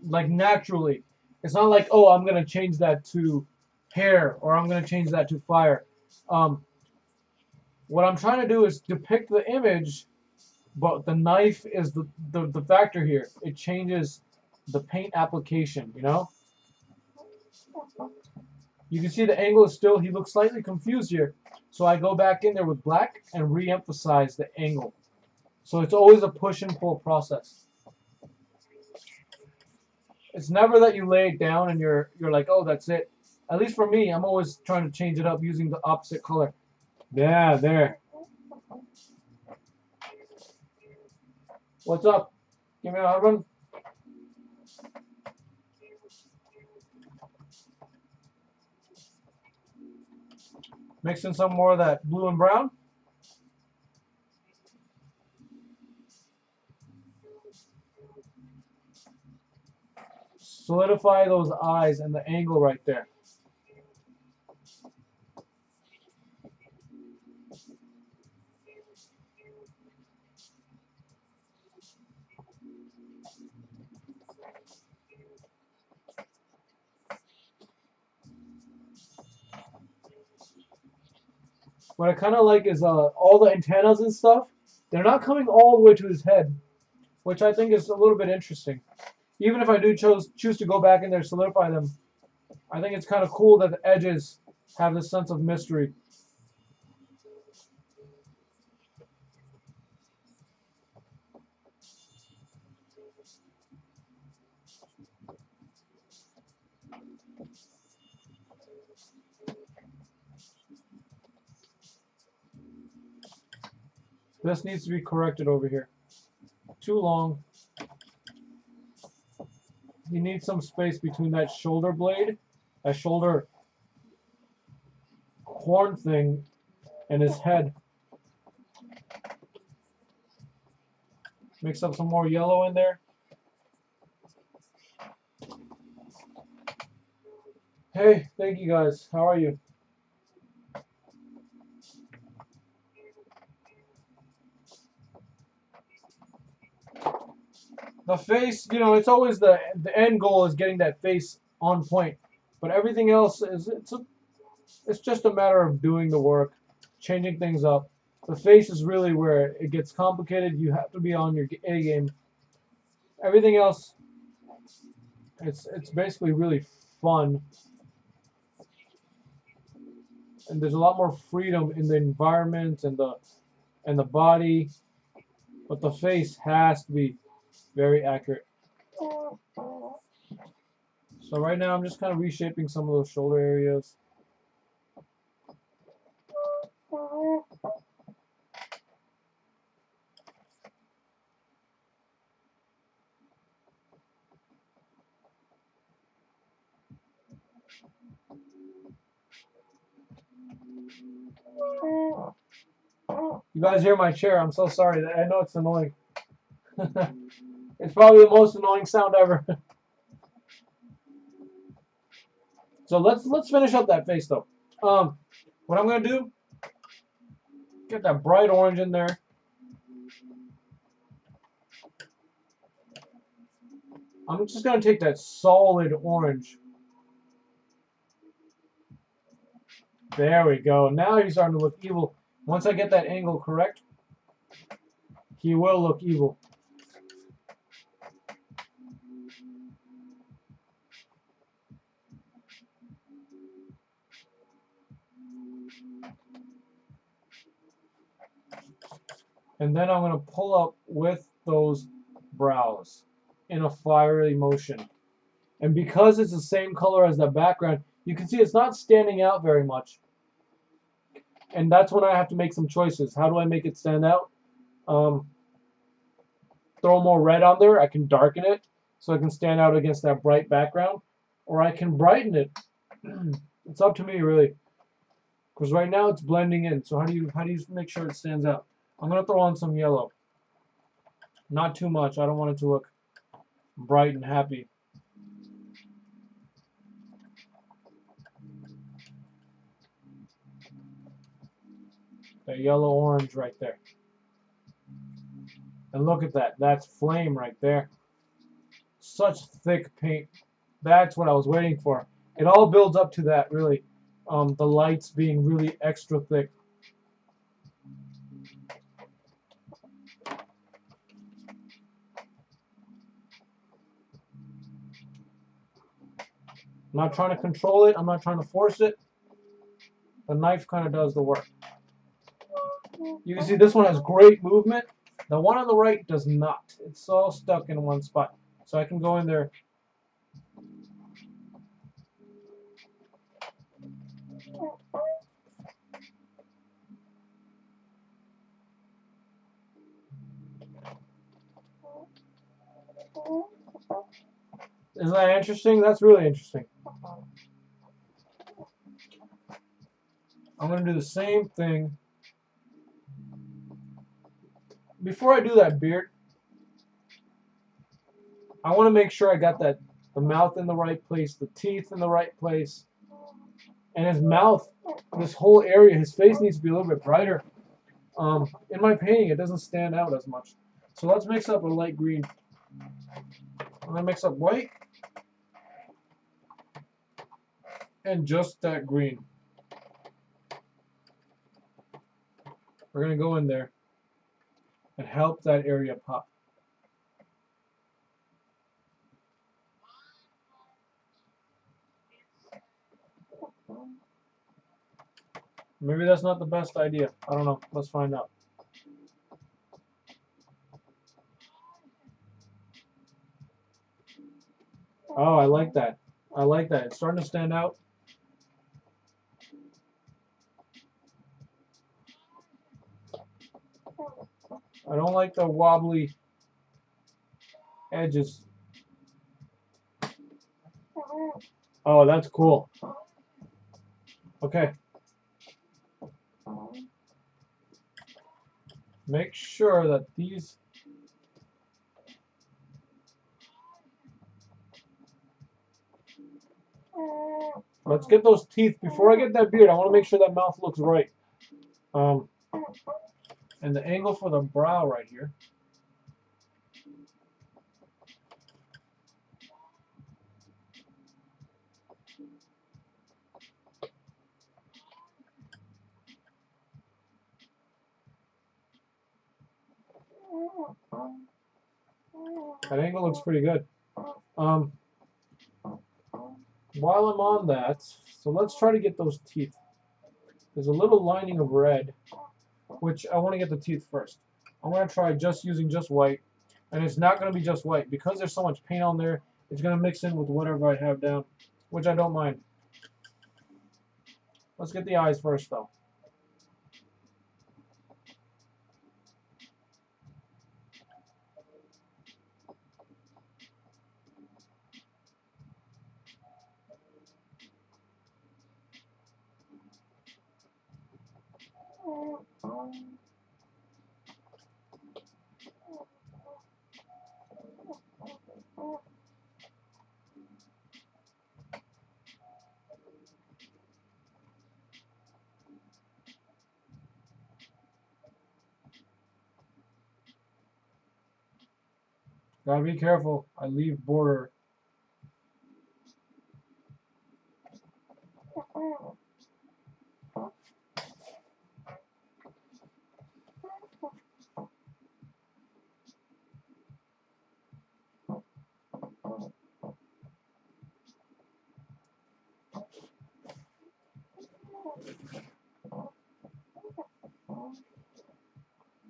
like naturally. It's not like, oh, I'm gonna change that to hair or I'm gonna change that to fire. Um, what I'm trying to do is depict the image, but the knife is the factor here. It changes the paint application, you know? You can see the angle is still, he looks slightly confused here. So I go back in there with black and re-emphasize the angle. So it's always a push and pull process. It's never that you lay it down and you're like, oh, that's it. At least for me, I'm always trying to change it up using the opposite color. Yeah, there. What's up? Give me a run. Mix in some more of that blue and brown. solidify those eyes and the angle right there. What I kind of like is all the antennas and stuff. They're not coming all the way to his head, which I think is a little bit interesting. Even if I do choose to go back in there, solidify them, I think it's kind of cool that the edges have this sense of mystery. This needs to be corrected over here. Too long. You need some space between that shoulder blade, that shoulder horn thing, and his head. Mix up some more yellow in there. Hey, thank you guys. How are you? The face, you know, it's always the end goal is getting that face on point, but everything else is it's just a matter of doing the work, changing things up. The face is really where it gets complicated. You have to be on your A game. Everything else, it's basically really fun, and there's a lot more freedom in the environment and the body, but the face has to be very accurate. So right now I'm just kind of reshaping some of those shoulder areas. You guys hear my chair? I'm so sorry. I know it's annoying. It's probably the most annoying sound ever. So let's finish up that face though. What I'm gonna do? Get that bright orange in there. I'm just gonna take that solid orange. There we go. Now he's starting to look evil. Once I get that angle correct, he will look evil. And then I'm going to pull up with those brows in a fiery motion. And because it's the same color as the background, you can see it's not standing out very much. And that's when I have to make some choices. How do I make it stand out? Throw more red on there. I can darken it so it can stand out against that bright background. Or I can brighten it. It's up to me, really. Because right now it's blending in. So how do you make sure it stands out? I'm going to throw on some yellow. Not too much. I don't want it to look bright and happy. That yellow orange right there. And look at that. That's flame right there. Such thick paint. That's what I was waiting for. It all builds up to that, really. The lights being really extra thick. I'm not trying to control it. I'm not trying to force it. The knife kind of does the work. You can see this one has great movement. The one on the right does not. It's all stuck in one spot. So I can go in there. Isn't that interesting? That's really interesting. I'm going to do the same thing. Before I do that beard, I want to make sure I got that the mouth in the right place, the teeth in the right place, and his mouth, this whole area, his face needs to be a little bit brighter. In my painting, it doesn't stand out as much. So let's mix up a light green. I'm gonna mix up white and just that green. We're gonna go in there and help that area pop. Maybe that's not the best idea. I don't know. Let's find out. Oh, I like that. I like that. It's starting to stand out. I don't like the wobbly edges. Oh, that's cool. Okay. Make sure that these... Let's get those teeth. Before I get that beard, I want to make sure that mouth looks right. And the angle for the brow right here. That angle looks pretty good. While I'm on that, so let's try to get those teeth. There's a little lining of red, which I want to get the teeth first. I'm going to try just using just white, and it's not going to be just white. Because there's so much paint on there, it's going to mix in with whatever I have down, which I don't mind. Let's get the eyes first, though. Gotta be careful. I leave border.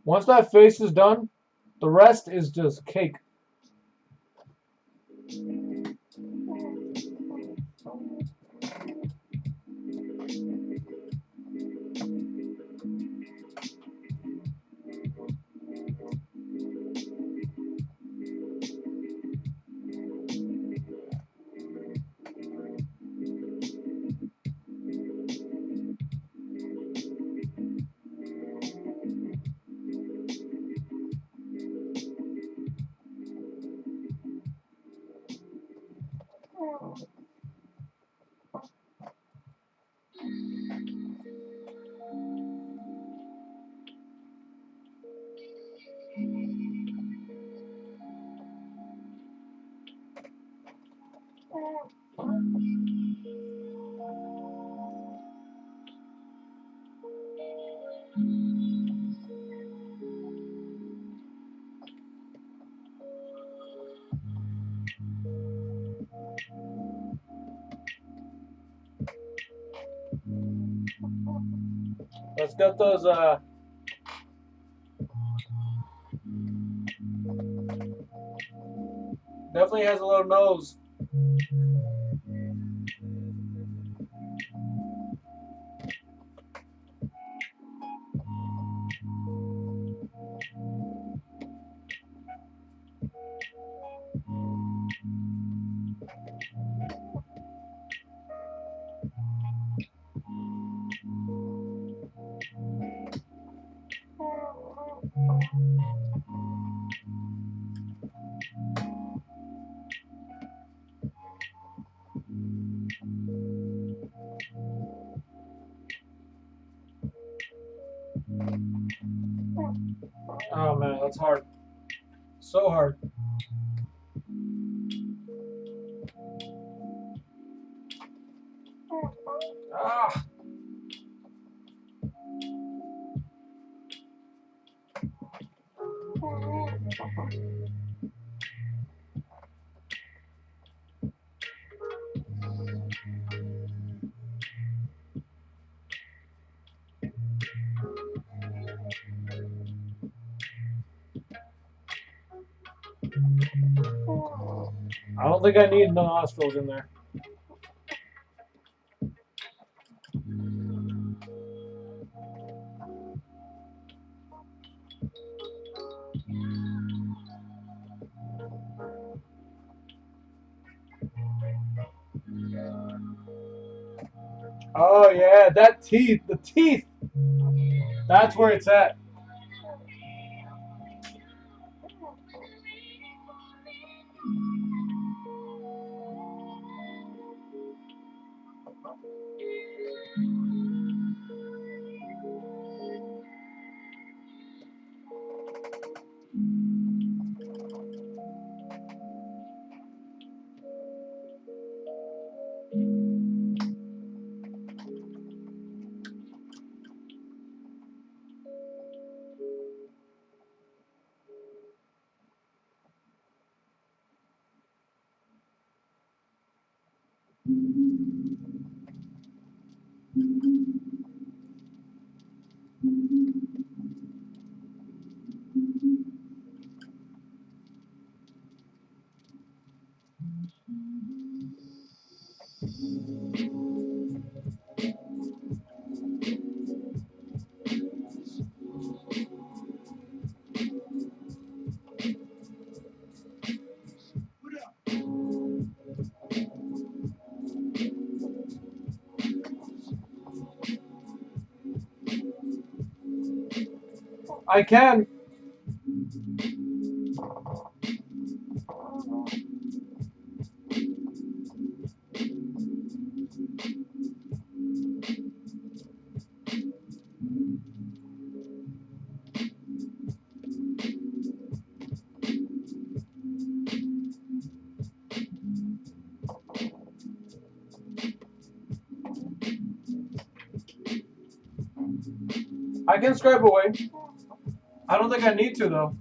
Once that face is done, the rest is just cake. Let's get those, definitely has a little nose. Oh man, that's hard. So hard. Ah. I don't think I need no nostrils in there. Oh yeah, that teeth, the teeth. That's where it's at. I can. I can scrape away. I don't think I need to though.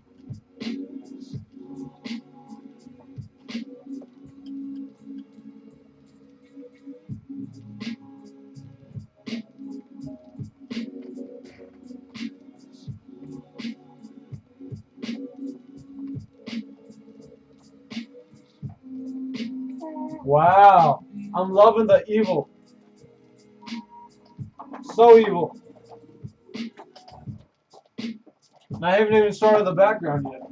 Wow. I'm loving the evil. So evil. And I haven't even started the background yet.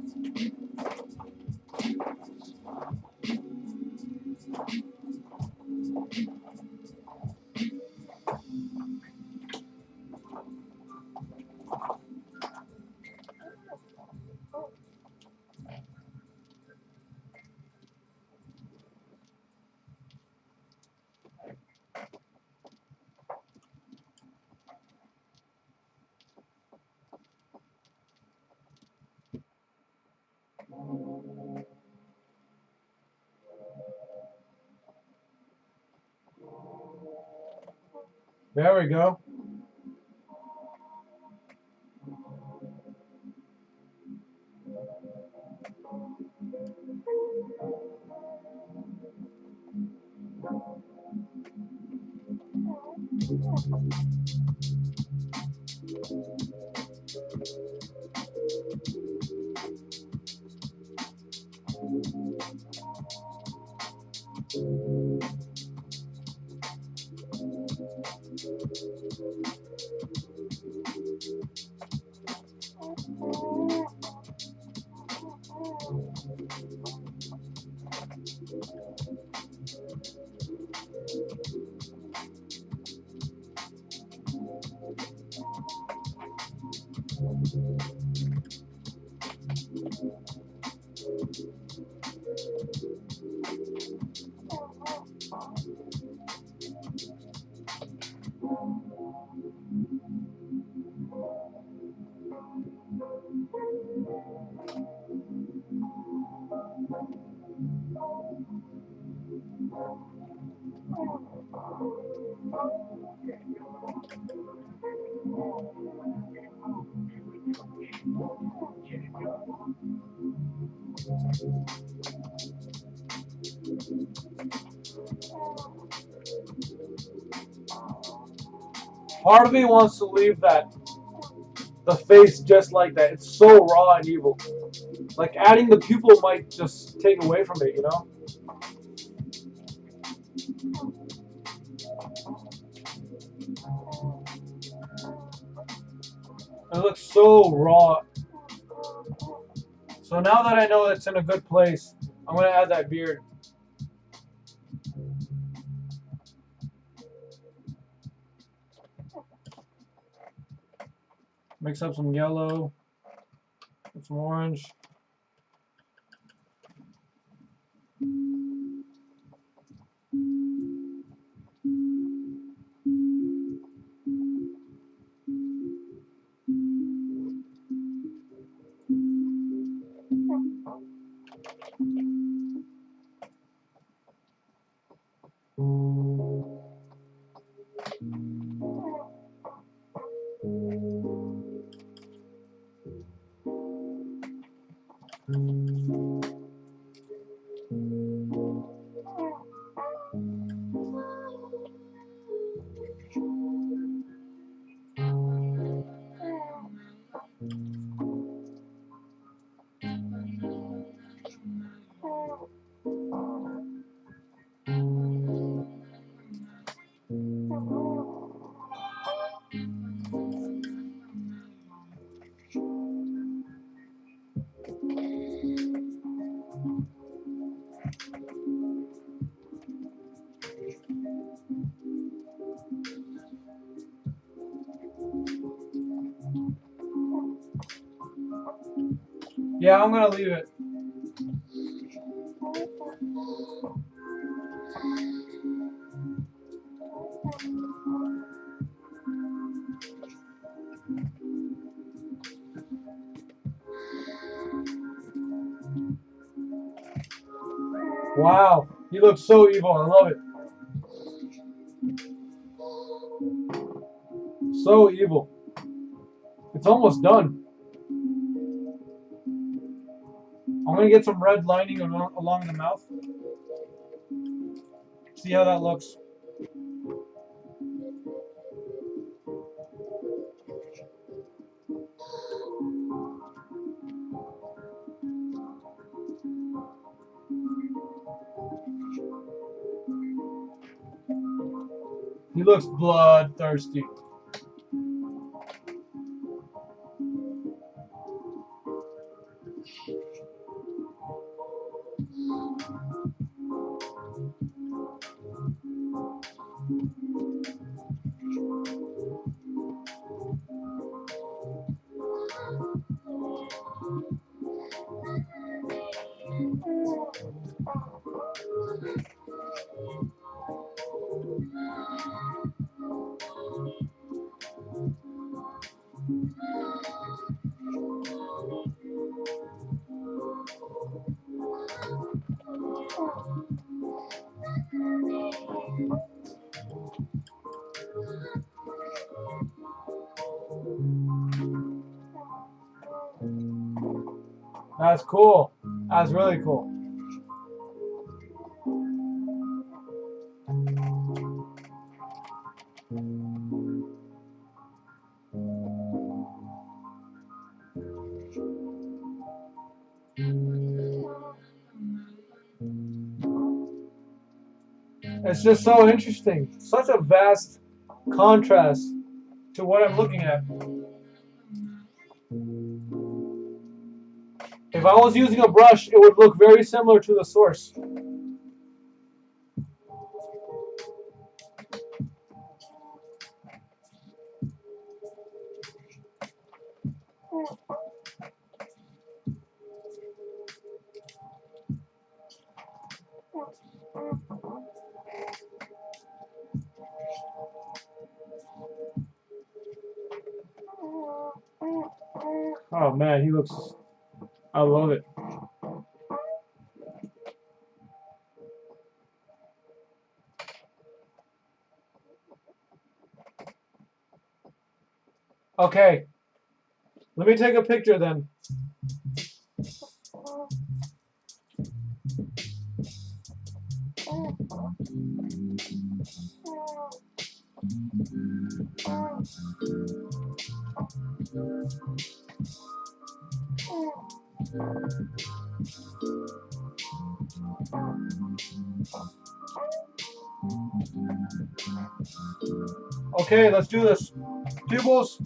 There we go. Part of me wants to leave the face just like that. It's so raw and evil. Like adding the pupil might just take away from it, you know? It looks so raw. So now that I know it's in a good place, I'm gonna add that beard. Mix up some yellow, with some orange. Yeah, I'm gonna leave it. Wow, he looks so evil. I love it. So evil. It's almost done. I'm gonna get some red lining along the mouth. See how that looks. He looks bloodthirsty. That's cool. That's really cool. It's just so interesting. Such a vast contrast to what I'm looking at. If I was using a brush, it would look very similar to the source. Oh Oh man, he looks. I love it. Okay, let me take a picture then. Okay, let's do this. Pupils.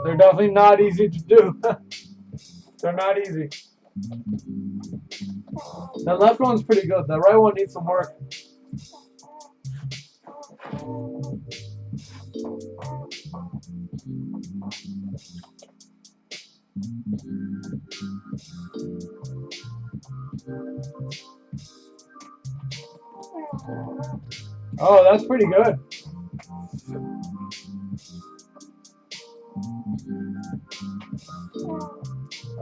They're definitely not easy to do. They're not easy. The left one's pretty good. The right one needs some work. Oh, that's pretty good.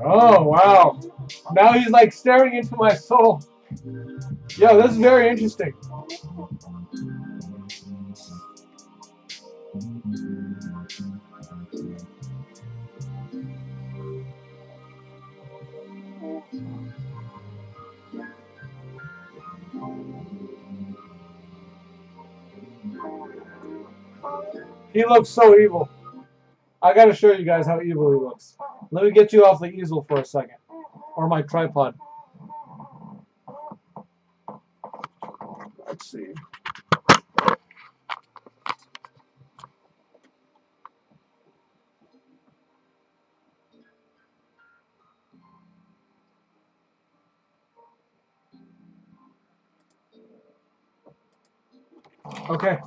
Oh, wow. Now he's like staring into my soul. Yo, this is very interesting. He looks so evil. I gotta show you guys how evil he looks. Let me get you off the easel for a second. Or my tripod. Let's see. Okay.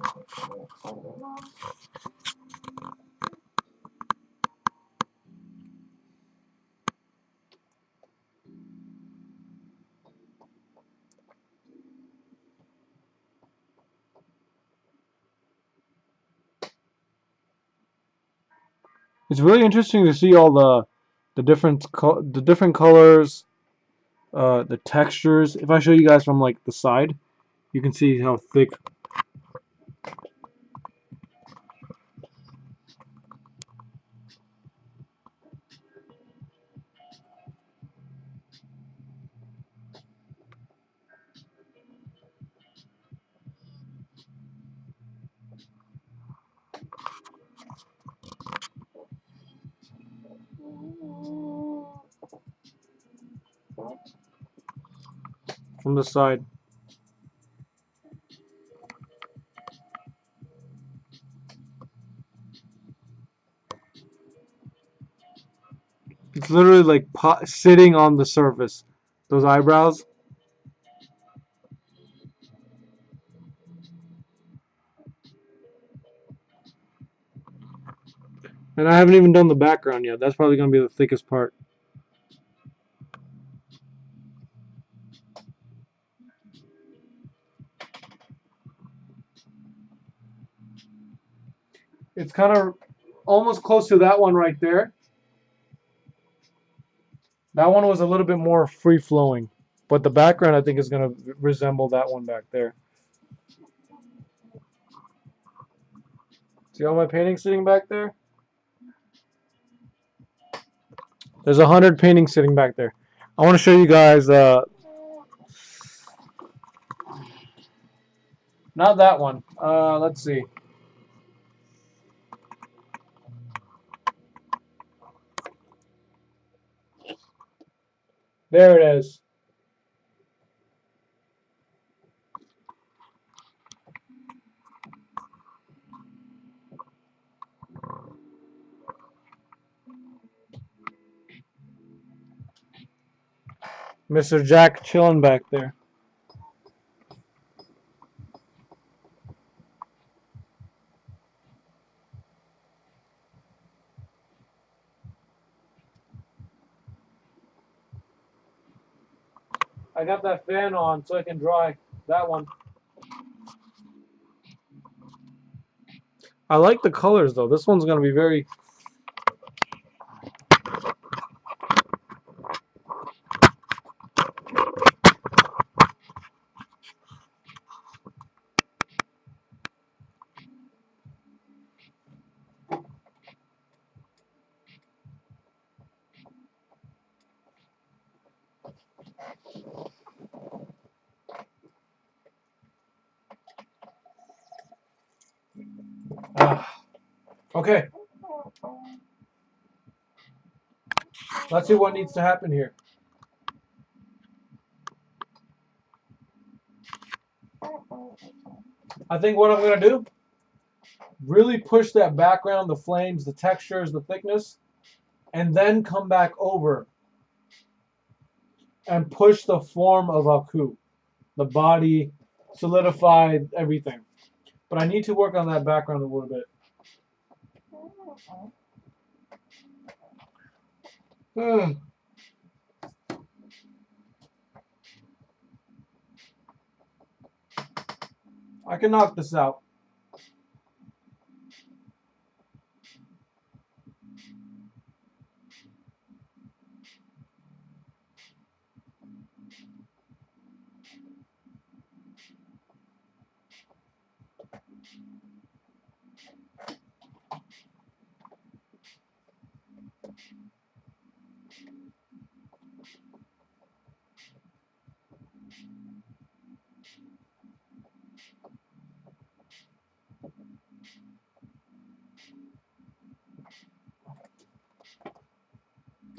It's really interesting to see all the different colors, the textures. If I show you guys from like the side, you can see how thick. From the side. It's literally like sitting on the surface. Those eyebrows. And I haven't even done the background yet. That's probably going to be the thickest part. It's kind of almost close to that one right there. That one was a little bit more free-flowing. But the background, I think, is going to resemble that one back there. See all my paintings sitting back there? There's 100 paintings sitting back there. I want to show you guys Not that one. Let's see. There it is. Mr. Jack chilling back there. I got that fan on so I can dry that one. I like the colors though. This one's gonna be very. Okay. Let's see what needs to happen here. I think what I'm gonna do, really push that background, the flames, the textures, the thickness, and then come back over and push the form of Aku. The body, solidified, everything. But I need to work on that background a little bit. I can knock this out.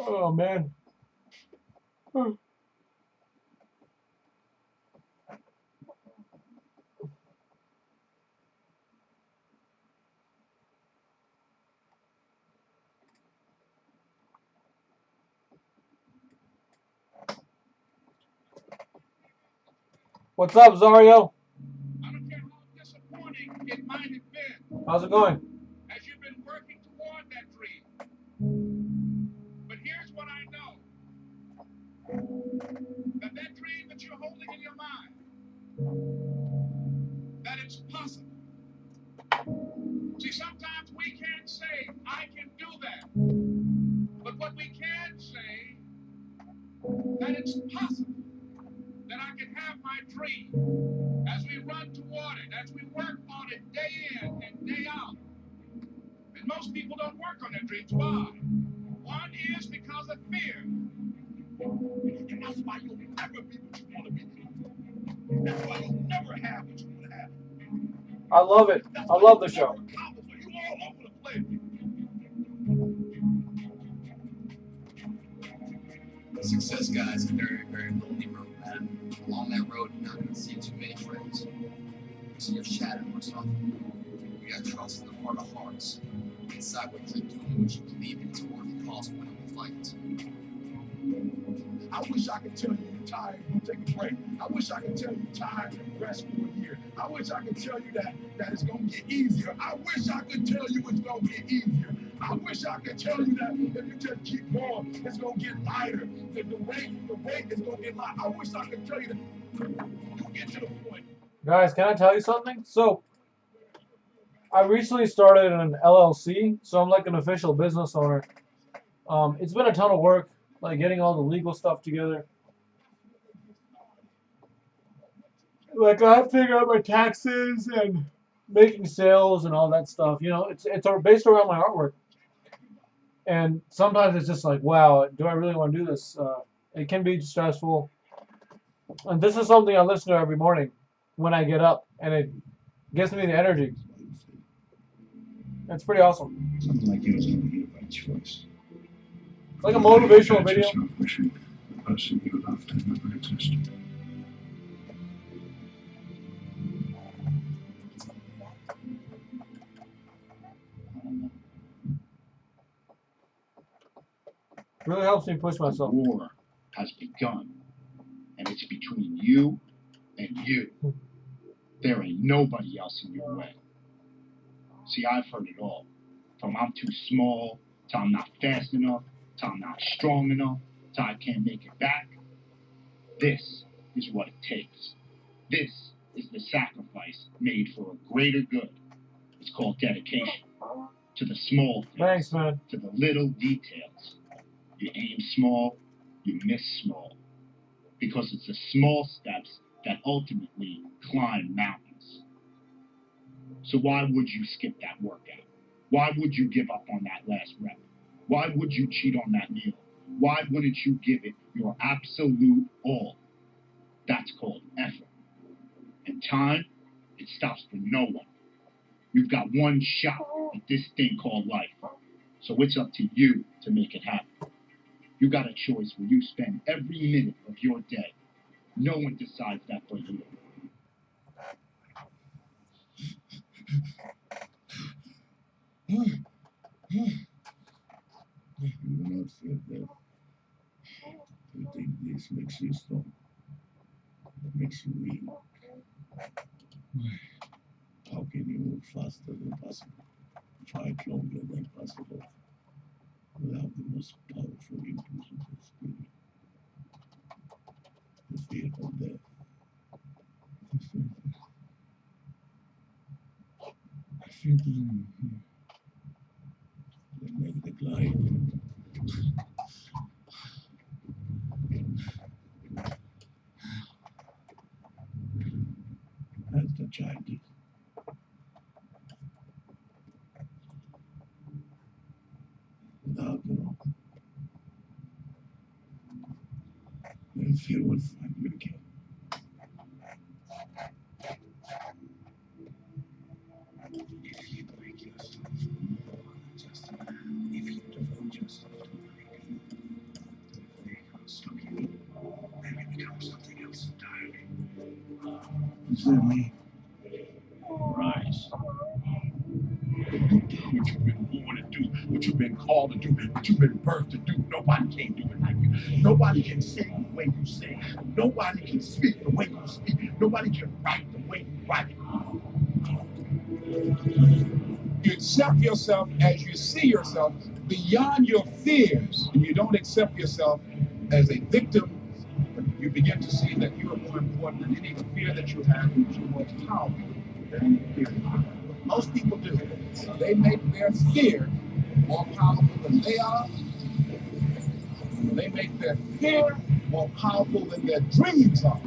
Oh man. What's up, Zario? I don't care how disappointing it might have been How's it going? as you've been working toward that dream. But here's what I know. That dream that you're holding in your mind, that it's possible. See, sometimes we can't say, I can do that. But what we can say, that it's possible that I can have my dream as we run toward it, as we work on it day in and day out. And most people don't work on their dreams. Why? One is because of fear. And that's why you'll never be what you want to be. That's why you'll never have what you want to have. I love it. I love the show. You all over the place. Success, guys, is a very, very lonely road, man. Along that road, you're not going to see too many friends. You see your shadow or something. You got trust in the heart of hearts. Decide what you're doing, what you believe in, is worth the cost when we fight. I wish I could tell you you're tired, you take a break. I wish I could tell you you're tired and rest for a year. I wish I could tell you that it's going to get easier. I wish I could tell you it's going to get easier. I wish I could tell you that if you just keep going, it's going to get lighter. The weight is going to get lighter. I wish I could tell you that you'll get to the point. Guys, can I tell you something? So, I recently started an LLC, so I'm like an official business owner. It's been a ton of work, like getting all the legal stuff together. Like I have to figure out my taxes and making sales and all that stuff. You know, it's based around my artwork. And sometimes it's just like, wow, do I really want to do this? It can be stressful. And this is something I listen to every morning. when I get up, and it gives me the energy. It's pretty awesome. Something like you is not made by choice. It's like a motivational video. Yourself wishing the person you loved had never existed. Really helps me push myself. The war has begun, and it's between you and you. There ain't nobody else in your way. See, I've heard it all. From I'm too small, to I'm not fast enough, to I'm not strong enough, to I can't make it back. This is what it takes. This is the sacrifice made for a greater good. It's called dedication. To the small things. Thanks, man. To the little details. You aim small, you miss small. Because it's the small steps that ultimately climb mountains. So why would you skip that workout? Why would you give up on that last rep? Why would you cheat on that meal? Why wouldn't you give it your absolute all? That's called effort. And time, it stops for no one. You've got one shot at this thing called life. So it's up to you to make it happen. You got a choice where you spend every minute of your day. No one decides that for you. You will not fear death. You think this makes you strong. It makes you weak. How can you move faster than possible? Try longer than possible. Without the most powerful impulse of the spirit. The fear of death. I feel the make the glide. As the child did. Without the rope. Then fear will find you again. If you break yourself more than just a man, if you devote yourself to breaking, the fear will stop you. Then you become something else entirely. Is that me? Rise. You do what you've been born to do, what you've been called to do, what you've been birthed to do. Nobody can do it like you. Nobody can sing the way you sing. Nobody can speak the way you speak. Nobody can write the way you write. You accept yourself as you see yourself beyond your fears, and you don't accept yourself as a victim. You begin to see that you are more important than any fear that you have, and you're more powerful than any fear. What most people do, they make their fear more powerful than they are. They make their fear more powerful than their dreams are.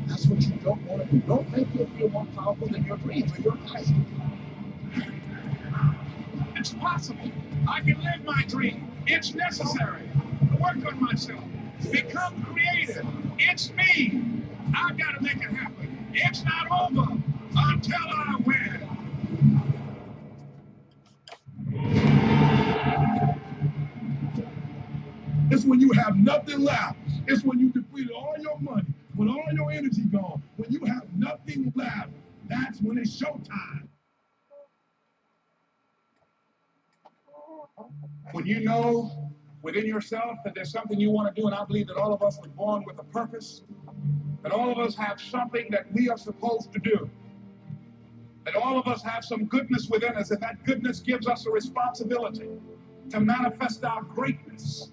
That's what you don't want to do. Don't make your fear more powerful than your dreams or your passion. It's possible. I can live my dream. It's necessary. Work on myself. Become creative. It's me. I've got to make it happen. It's not over until I win. It's when you have nothing left. It's when you depleted all your money, when all your energy gone, when you have nothing left. That's when it's showtime. When you know within yourself that there's something you want to do, and I believe that all of us were born with a purpose, that all of us have something that we are supposed to do, that all of us have some goodness within us, and that goodness gives us a responsibility to manifest our greatness.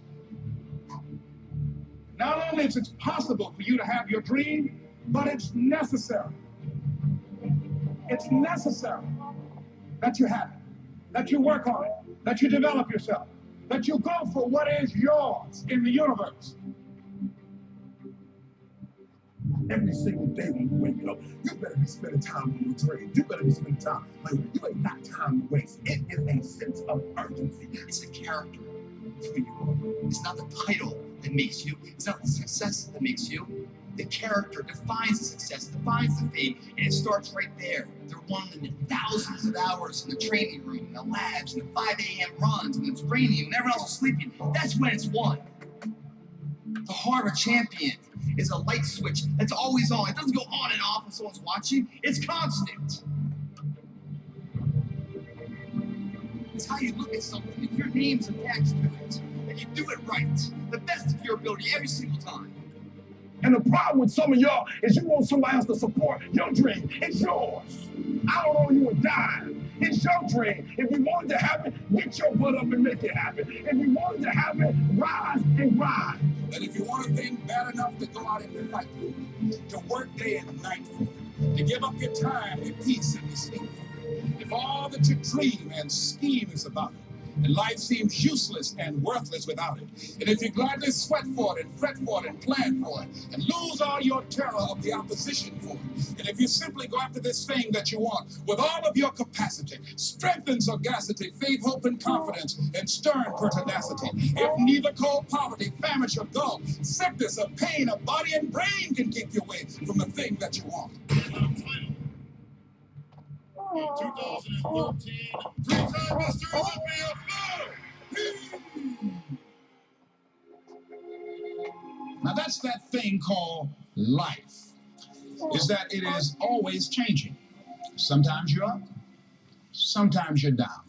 Not only is it possible for you to have your dream, but it's necessary. It's necessary that you have it, that you work on it, that you develop yourself, that you go for what is yours in the universe. Every single day when you wake up, you better be spending time on your dream. You better be spending time. Like, you ain't got time to waste. It is a sense of urgency. It's a character. It's who you are. It's not the title that makes you. It's not the success that makes you. The character defines the success, defines the fame, and it starts right there. They're one in thousands of hours in the training room, in the labs, in the 5 a.m. runs, and it's raining, and everyone else is sleeping. That's when it's won. The heart of a champion is a light switch that's always on. It doesn't go on and off when someone's watching. It's constant. It's how you look at something. If your name's attached to it, and you do it right, the best of your ability every single time. And the problem with some of y'all is you want somebody else to support your dream. It's yours. I don't owe you a dime. It's your dream. If you want it to happen, get your butt up and make it happen. If you want it to happen, rise and grind. And if you want a thing bad enough to go out and fight for it, to work day and night for it, to give up your time, your peace, and your sleep for it, if all that you dream and scheme is about it, and life seems useless and worthless without it. And if you gladly sweat for it and fret for it and plan for it and lose all your terror of the opposition for it. And if you simply go after this thing that you want with all of your capacity, strength and sagacity, faith, hope, and confidence, and stern pertinacity. If neither cold poverty, famine, or gulf, sickness, or pain, of body and brain can keep you away from the thing that you want. In 2013, three-time Mr. Olympia, Now that's that thing called life, is that it is always changing. Sometimes you're up, sometimes you're down.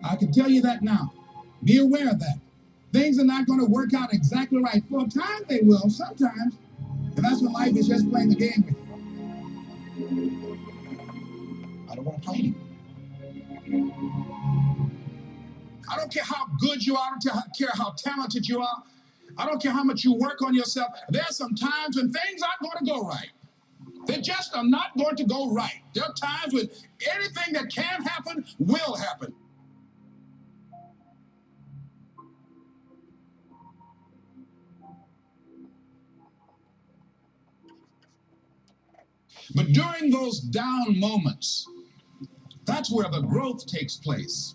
I can tell you that now. Be aware of that. Things are not going to work out exactly right. For a time they will, sometimes. And that's when life is just playing the game with you. I don't want to play anymore. I don't care how good you are, I don't care how talented you are. I don't care how much you work on yourself. There's some times when things aren't going to go right. They just are not going to go right. There are times when anything that can happen will happen. But during those down moments, that's where the growth takes place.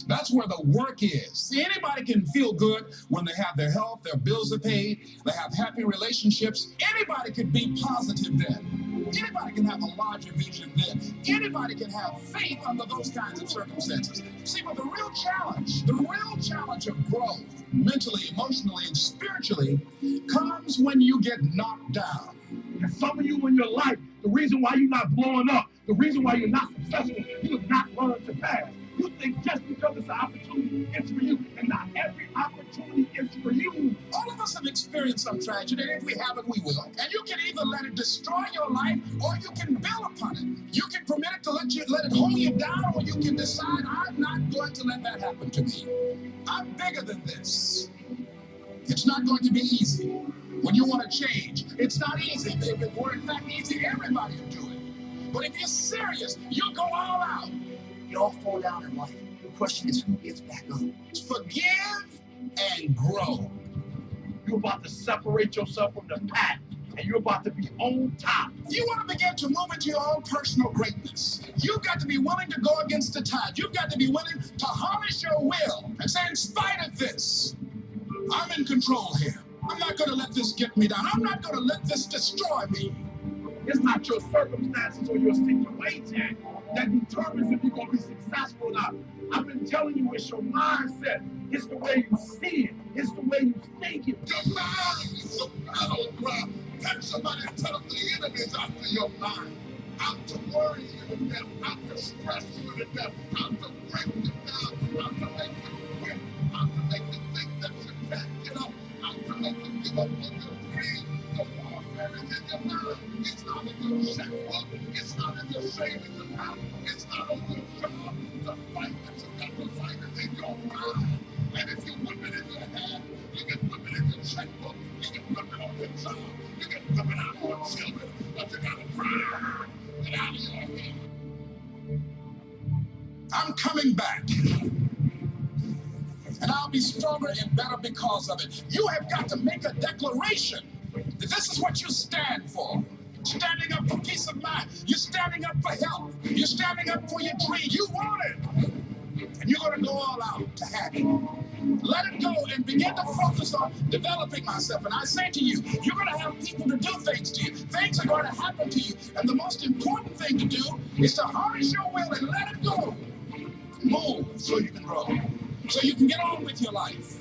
That's where the work is. See, anybody can feel good when they have their health, their bills are paid, they have happy relationships. Anybody can be positive then. Anybody can have a larger vision then. Anybody can have faith under those kinds of circumstances. See, but the real challenge of growth, mentally, emotionally, and spiritually, comes when you get knocked down. And some of you in your life, the reason why you're not blowing up, the reason why you're not successful, you have not learned to pass. You think just because it's an opportunity, it's for you, and not every opportunity is for you. All of us have experienced some tragedy, and if we haven't, we will. And you can either let it destroy your life, or you can build upon it. You can permit it to let it hold you down, or you can decide, I'm not going to let that happen to me. I'm bigger than this. It's not going to be easy. When you want to change, it's not easy. If it were in fact easy, everybody would do it. But if you're serious, you'll go all out. We all fall down in life. The question is, who gets back up? Forgive and grow. You're about to separate yourself from the pack, and you're about to be on top. If you want to begin to move into your own personal greatness, you've got to be willing to go against the tide. You've got to be willing to harness your will and say, in spite of this, I'm in control here. I'm not going to let this get me down. I'm not going to let this destroy me. It's not your circumstances or your situation that determines if you're going to be successful or not. I've been telling you, it's your mindset. It's the way you see it. It's the way you think it. Your mind is your battleground. Touch somebody and tell them the enemy is after your mind. Out to worry you to death, out to stress you to death, out to break you down, out to make you quit, out to make you think that you can't get up, out to make you give up on your dream. The warfare is in your mind. It's not in your checkbook. It's not in your savings account. It's not on your job. The fight that you got to fight is in your mind. And if you whip it in your head, you can whip it in your checkbook. You can whip it on your job. You can whip it out of your children. But you got to pray it out of your head. I'm coming back. And I'll be stronger and better because of it. You have got to make a declaration that this is what you stand for. Standing up for peace of mind. You're standing up for health. You're standing up for your dream. You want it. And you're going to go all out to have it. let it go, and begin to focus on developing myself. And I say to you, you're going to have people to do things to you. Things are going to happen to you. And the most important thing to do is to harness your will and let it go. Move so you can grow, so you can get on with your life.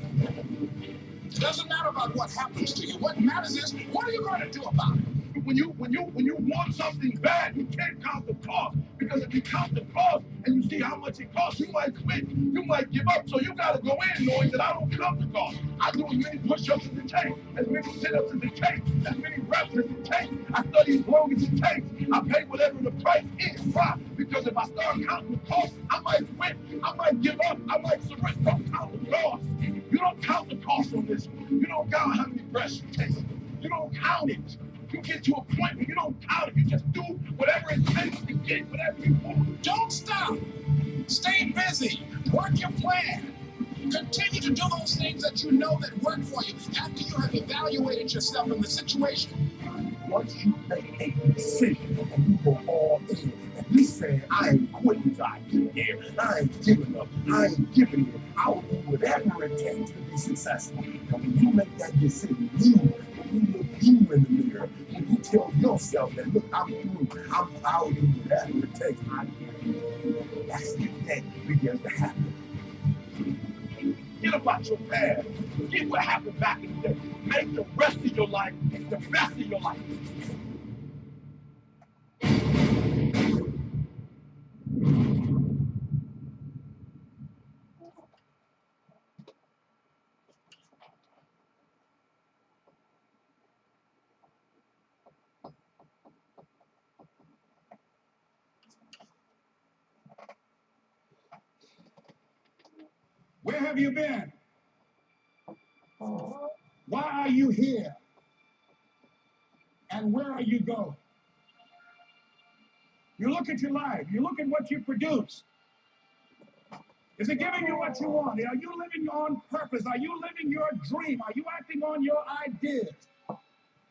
It doesn't matter about what happens to you. What matters is, what are you going to do about it? When you want something bad, you can't count the cost. Because if you count the cost and you see how much it costs, you might quit. You might give up. So you gotta go in knowing that I don't count the cost. I do as many push-ups as it takes, as many sit-ups as it takes, as many reps as it takes. I study as long as it takes. I pay whatever the price is. Why? Because if I start counting the cost, I might quit. I might give up. I might surrender. Don't count the cost. You don't count the cost on this one. You don't count how many breaths you take. You don't count it. You get to a point where you don't count it. You just do whatever it takes to get whatever you want. Don't stop. Stay busy. Work your plan. Continue to do those things that you know that work for you after you have evaluated yourself in the situation. Once you make a decision and you go all in, and you say, I ain't quitting till I get there. I ain't giving up. I ain't giving in. I will do whatever it takes to be successful. And when you make that decision, when you look you in the mirror, when you tell yourself that, look, I'm through, I'll do whatever it takes, I guarantee you, that's the thing begins to happen. Get about your past. Forget what happened back in the day. Make the rest of your life the best of your life. Where have you been? Why are you here? And where are you going? You look at your life. You look at what you produce. Is it giving you what you want? Are you living on purpose? Are you living your dream? Are you acting on your ideas?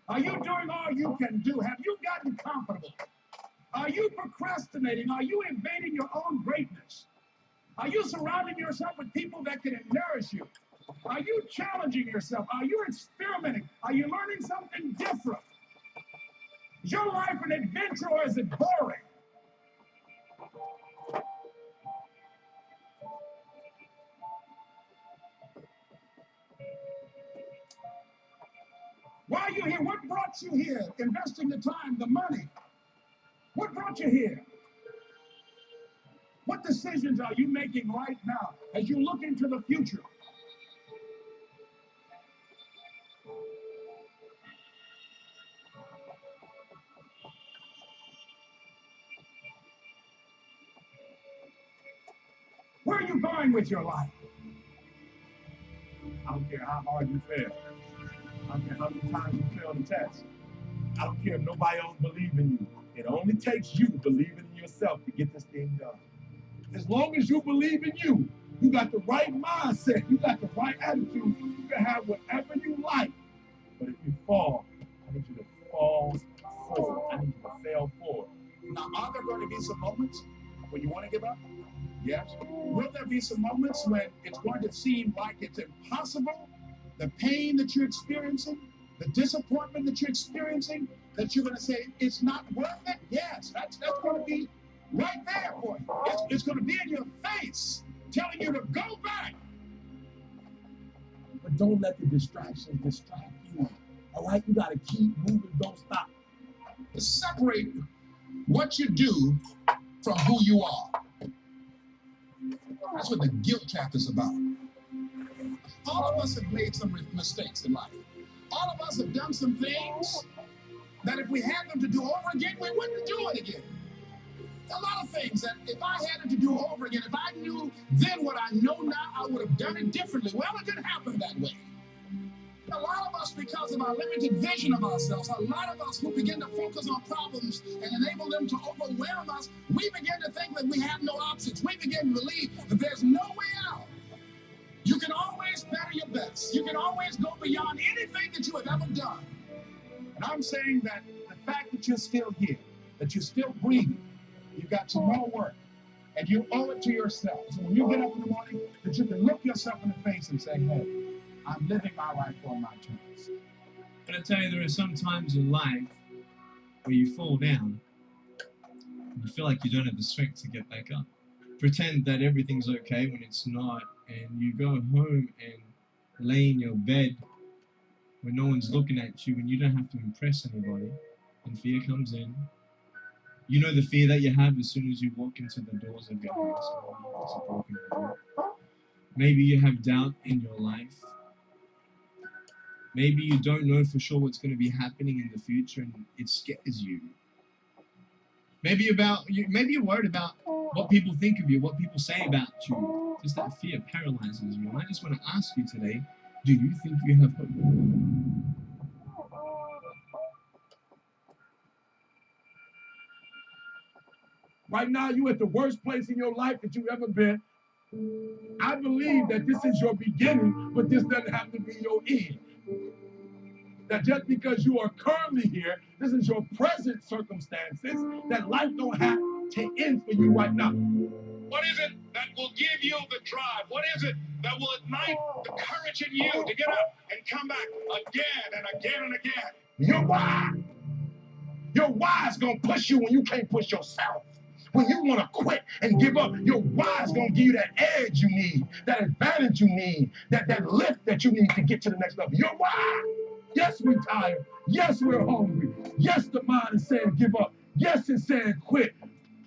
Are you doing all you can do? Have you gotten comfortable? Are you procrastinating? Are you invading your own greatness? Are you surrounding yourself with people that can nourish you? Are you challenging yourself? Are you experimenting? Are you learning something different? Is your life an adventure or is it boring? Why are you here? What brought you here? Investing the time, the money. What brought you here? What decisions are you making right now as you look into the future? Where are you going with your life? I don't care how hard you fail. I don't care how many times you fail the test. I don't care if nobody else believes in you. It only takes you believing in yourself to get this thing done. As long as you believe in you, you got the right mindset, you got the right attitude, you can have whatever you like. But if you fall, I need you to fall forward. I need you to fail forward. Now, are there going to be some moments when you want to give up? Yes. Will there be some moments when it's going to seem like it's impossible? The pain that you're experiencing, the disappointment that you're experiencing, that you're going to say, it's not worth it? Yes, that's going to be right there for you. It's going to be in your face, telling you to go back. But don't let the distractions distract you. All right? You got to keep moving, don't stop. Separate what you do from who you are. That's what the guilt trap is about. All of us have made some mistakes in life. All of us have done some things that if we had them to do over again, we wouldn't do it again. A lot of things that if I had it to do over again, if I knew then what I know now, I would have done it differently. Well, it didn't happen that way. A lot of us, because of our limited vision of ourselves, a lot of us who begin to focus on problems and enable them to overwhelm us, we begin to think that we have no options. We begin to believe that there's no way out. You can always better your best. You can always go beyond anything that you have ever done. And I'm saying that the fact that you're still here, that you're still breathing, you've got some more work. And you owe it to yourself. So when you get up in the morning, that you can look yourself in the face and say, hey, I'm living my life on my terms. But I tell you, there are some times in life where you fall down and you feel like you don't have the strength to get back up. Pretend that everything's okay when it's not, and you go home and lay in your bed when no one's looking at you and you don't have to impress anybody, and fear comes in. You know the fear that you have as soon as you walk into the doors of your house. It's a broken door. Maybe you have doubt in your life. Maybe you don't know for sure what's going to be happening in the future and it scares you. Maybe you're worried about what people think of you, what people say about you. Just that fear paralyzes you. And I just want to ask you today, do you think you have hope? Right now, you at the worst place in your life that you've ever been. I believe that this is your beginning, but this doesn't have to be your end. That just because you are currently here, this is your present circumstances, that life don't have to end for you right now. What is it that will give you the drive? What is it that will ignite the courage in you to get up and come back again and again and again? Your why. Your why is gonna push you when you can't push yourself. When you want to quit and give up, your why is gonna give you that edge you need, that advantage you need, that lift that you need to get to the next level. Your why. Yes, we're tired. Yes, we're hungry. Yes, the mind is saying give up. Yes, it's saying quit.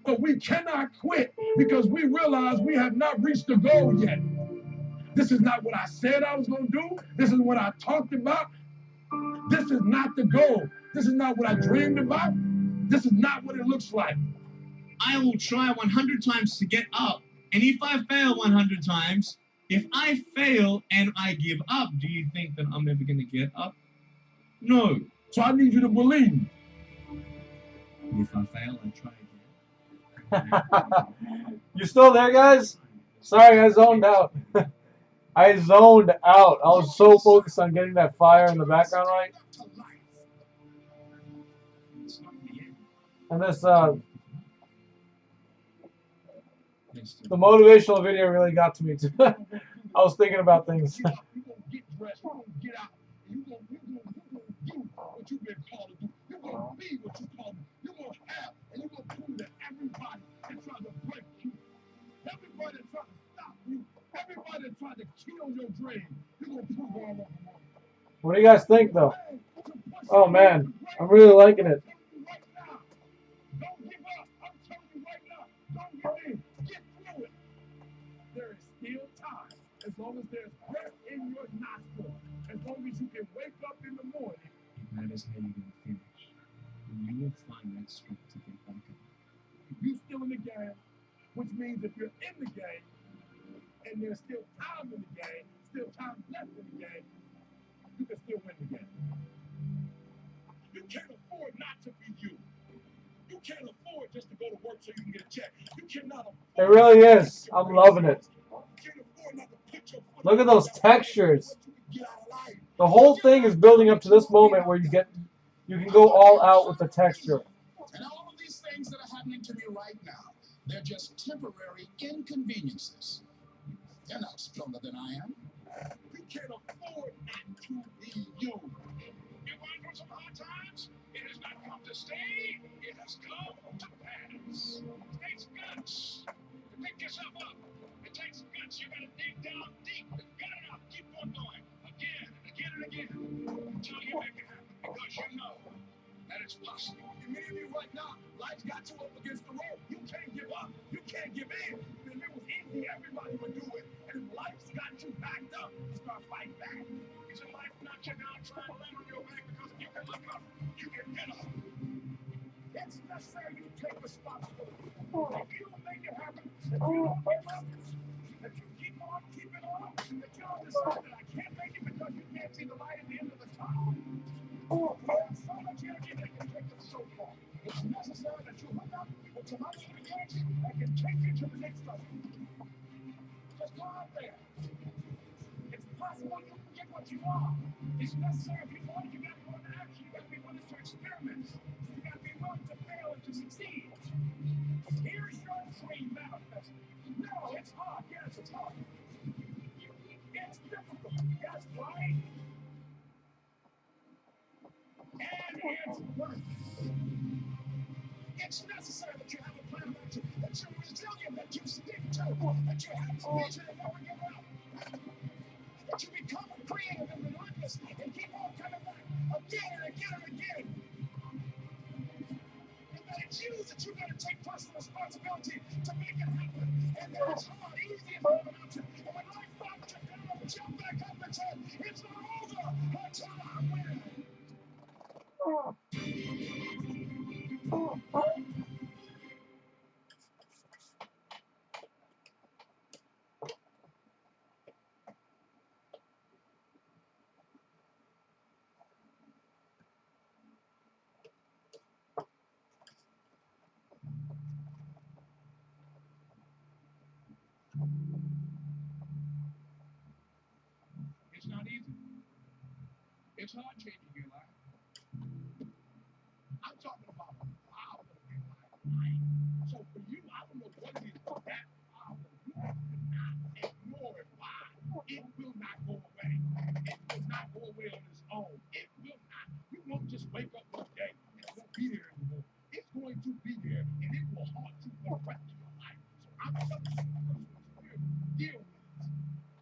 But we cannot quit because we realize we have not reached the goal yet. This is not what I said I was gonna do. This is what I talked about. This is not the goal. This is not what I dreamed about. This is not what it looks like. I will try 100 times to get up. And if I fail 100 times, if I fail and I give up, do you think that I'm ever going to get up? No. So I need you to believe me. If I fail, I try again. You still there, guys? Sorry, I zoned out. I zoned out. I was so focused on getting that fire in the background right. And this, the motivational video really got to me too. I was thinking about things. You're gonna get dressed, you're gonna get out, and you're gonna do what you've been called to do. You're gonna be what you're called to do. You're gonna have, and you're gonna prove that everybody that tried to break you, everybody that tried to stop you, everybody that tried to kill your dream, you're gonna prove all of them. What do you guys think, though? Oh man, I'm really liking it. Don't give up. I'm telling you right now. Don't give in. Get through it. There is still time. As long as there's breath in your nostrils. As long as you can wake up in the morning. That is how you're going to finish. And you will find that strength to get back up. If you're still in the game, which means if you're in the game, and there's still time in the game, still time left in the game, you can still win the game. You can't afford not to be you. You can't afford just to go to work so you can get a check. You cannot afford. It really is. I'm loving it. Look at those textures. The whole thing is building up to this moment where you can go all out with the texture. And all of these things that are happening to me right now, they're just temporary inconveniences. They're not stronger than I am. You can't afford not to be you. You're going through some hard times. It has not come to stay. It has come to pass. It takes guts to pick yourself up. It takes guts. You got to dig down deep. Get it up. Keep on going. Again and again and again. Until you make it happen. Because you know that it's possible. And many of you right now, life's got you up against the rope. You can't give up. You can't give in. If it was easy, everybody would do it. And if life's got you backed up, you start fighting back. Is it life knocked you down trying to land on your back because you can look up, you can get up. It's necessary you take responsibility. If you don't make it happen, if you don't give up, if you keep on keeping on, if you don't decide that I can't make it because you can't see the light at the end of the tunnel, you have so much energy that can take us so far. It's necessary that you hook up with some other energy that can take you to the next level. Just go out there. It's possible you can get what you want. It's necessary if you want it, you got to go into action. You got to be willing to experiment. You got to be willing to fail and to succeed. Here's your dream manifested. No, it's hard. Yes, it's hard. It's difficult. Yes, right? And it's worth it. It's necessary that you have a plan of action, that you're resilient, that you stick to, that you have a vision and never give up, that you become creative and relentless and keep on coming back again and again and again. And that it's you that you're going to take personal responsibility to make it happen. And that it's hard, easy is not an option. And when life knocks you down, jump back up and say, it's not over until I win. It's not easy. It's hard changing your life. I'm talking about a problem in my life. So for you, I don't know what it is, but that problem, you cannot ignore it. Why? It will not go away. It will not go away on its own. It will not. You won't just wake up one day and it won't be there anymore. It's going to be there and it will haunt you for the rest of your life. So I'm telling you, deal with it.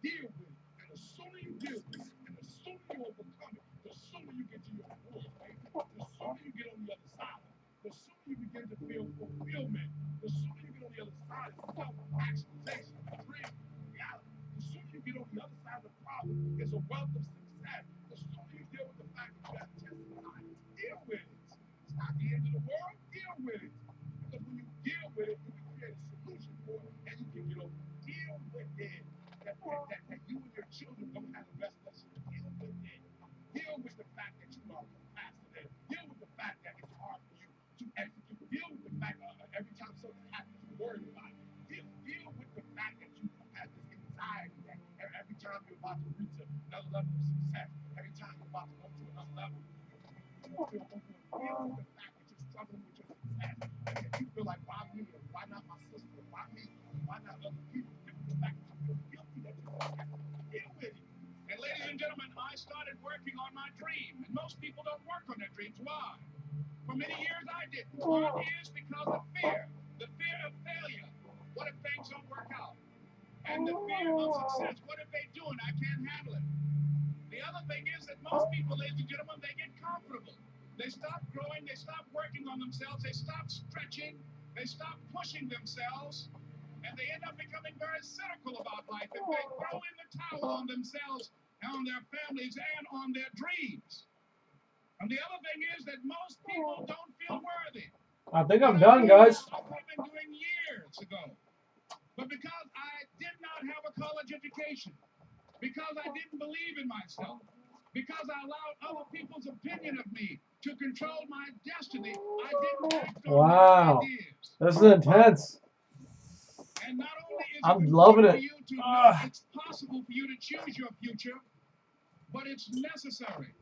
Deal with it. And the sooner you deal with it, and the sooner you overcome it, the sooner you get to your reward, baby. The sooner you get on the other side, the sooner you begin to feel fulfillment, the sooner you get on the other side of self-actualization, dream, reality, the sooner you get on the other side of the problem, it's a wealth of success. The sooner you deal with the fact that you have testimony, deal with it. It's not the end of the world, deal with it. Because when you deal with it, you can create a solution for it, and you can get over it. Deal with it. That you and your children don't have the best relationship. Deal with it. Deal with the fact that you are procrastinating. Deal with the fact that it's hard for you to execute. Deal with the fact every time something happens, you're worried about it. Deal with the fact that you have this anxiety that every time you're about to reach another level of success, every time you're about to go to another level, you feel overwhelmed. Deal with the fact that you're struggling with your success. And you feel like, why me? Or why not my sister? Why me? Why not other people? Deal with the fact that you feel guilty that you're successful. Deal with it. And ladies and gentlemen, I started working on my dream. And most people don't work on their dreams. Why? For many years I didn't. One is because of fear. The fear of failure. What if things don't work out? And the fear of success. What if they do and I can't handle it? The other thing is that most people, ladies and gentlemen, they get comfortable. They stop growing, they stop working on themselves, they stop stretching, they stop pushing themselves, and they end up becoming very cynical about life. And they throw in the towel on themselves, on their families, and on their dreams. And the other thing is that most people don't feel worthy. I think I'm done, guys. I could have been doing years ago. But because I did not have a college education, because I didn't believe in myself, because I allowed other people's opinion of me to control my destiny, I didn't act on my ideas. This is intense. And not only is I'm it loving important it. for you to know it's possible for you to choose your future, but it's necessary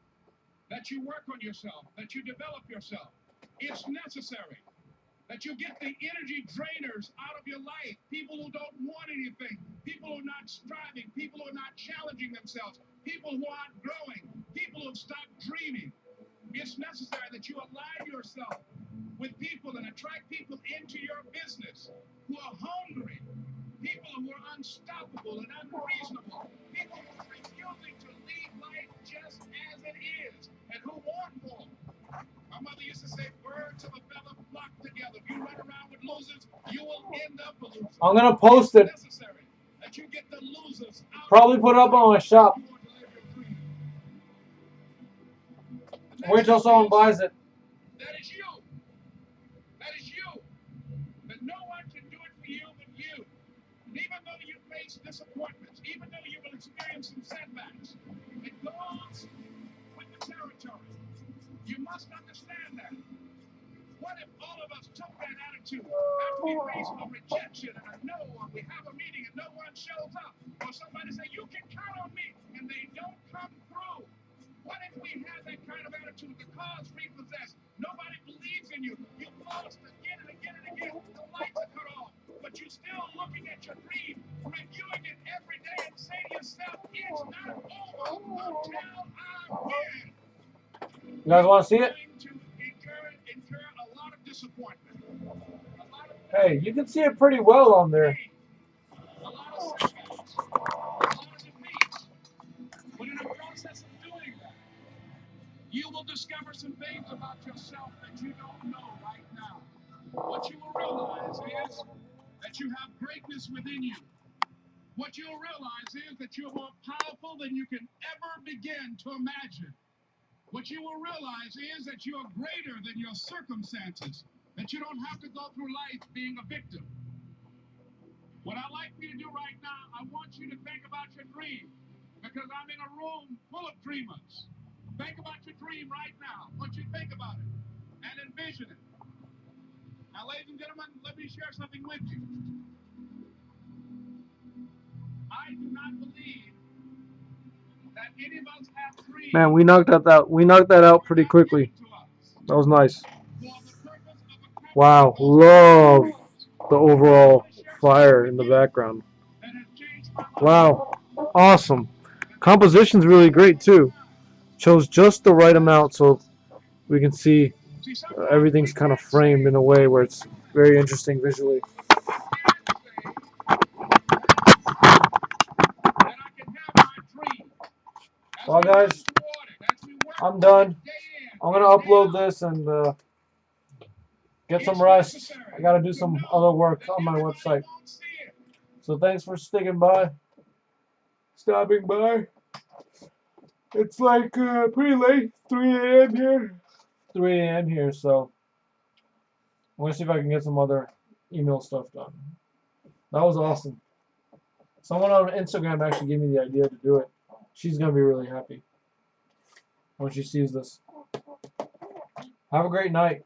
that you work on yourself, that you develop yourself. It's necessary that you get the energy drainers out of your life. People who don't want anything, people who are not striving, people who are not challenging themselves, people who aren't growing, people who have stopped dreaming. It's necessary that you align yourself with people and attract people into your business who are hungry, people who are unstoppable and unreasonable, people who are refusing to leave life just as it is and who want more. My mother used to say, birds of a feather flock together. If you run around with losers, you will end up a loser. I'm gonna post it. It's necessary that you get the losers out. Probably put it up on my shop. Wait till someone buys it. That is you. That is you. That no one can do it for you but you. And even though you face disappointments, even though you will experience some setbacks, it goes with the territory. You must understand that. What if all of us took that attitude after we face a rejection and a no, or we have a meeting and no one shows up, or somebody say, you can count on me, and they don't come through? What if we have that kind of attitude? The cause repossessed. Nobody believes in you. You've lost again and again and again. The lights You guys want to see it? To incur a lot of disappointment. A lot of Hey, you can see it pretty well on there. a lot of setbacks, a lot of defeats. But in the process of doing that, you will discover some things about yourself that you don't know right now. What you will realize is that you have greatness within you. What you'll realize is that you're more powerful than you can ever begin to imagine. What you will realize is that you are greater than your circumstances, that you don't have to go through life being a victim. What I'd like for you to do right now, I want you to think about your dream, because I'm in a room full of dreamers. Think about your dream right now. I want you to think about it and envision it. Now, ladies and gentlemen, let me share something with you. I do not believe that any of us have dreams. Man, we knocked that out pretty quickly. That was nice. Wow, love the overall fire in the background. Wow, awesome. Composition's really great too. Chose just the right amount so we can see everything's kind of framed in a way where it's very interesting visually. Well, guys, I'm done. I'm gonna upload this and get some rest. I gotta do some other work on my website. So thanks for stopping by. It's like pretty late, 3 a.m. here. 3 a.m. here, so I'm gonna see if I can get some other email stuff done. That was awesome. Someone on Instagram actually gave me the idea to do it. She's gonna be really happy when she sees this. Have a great night.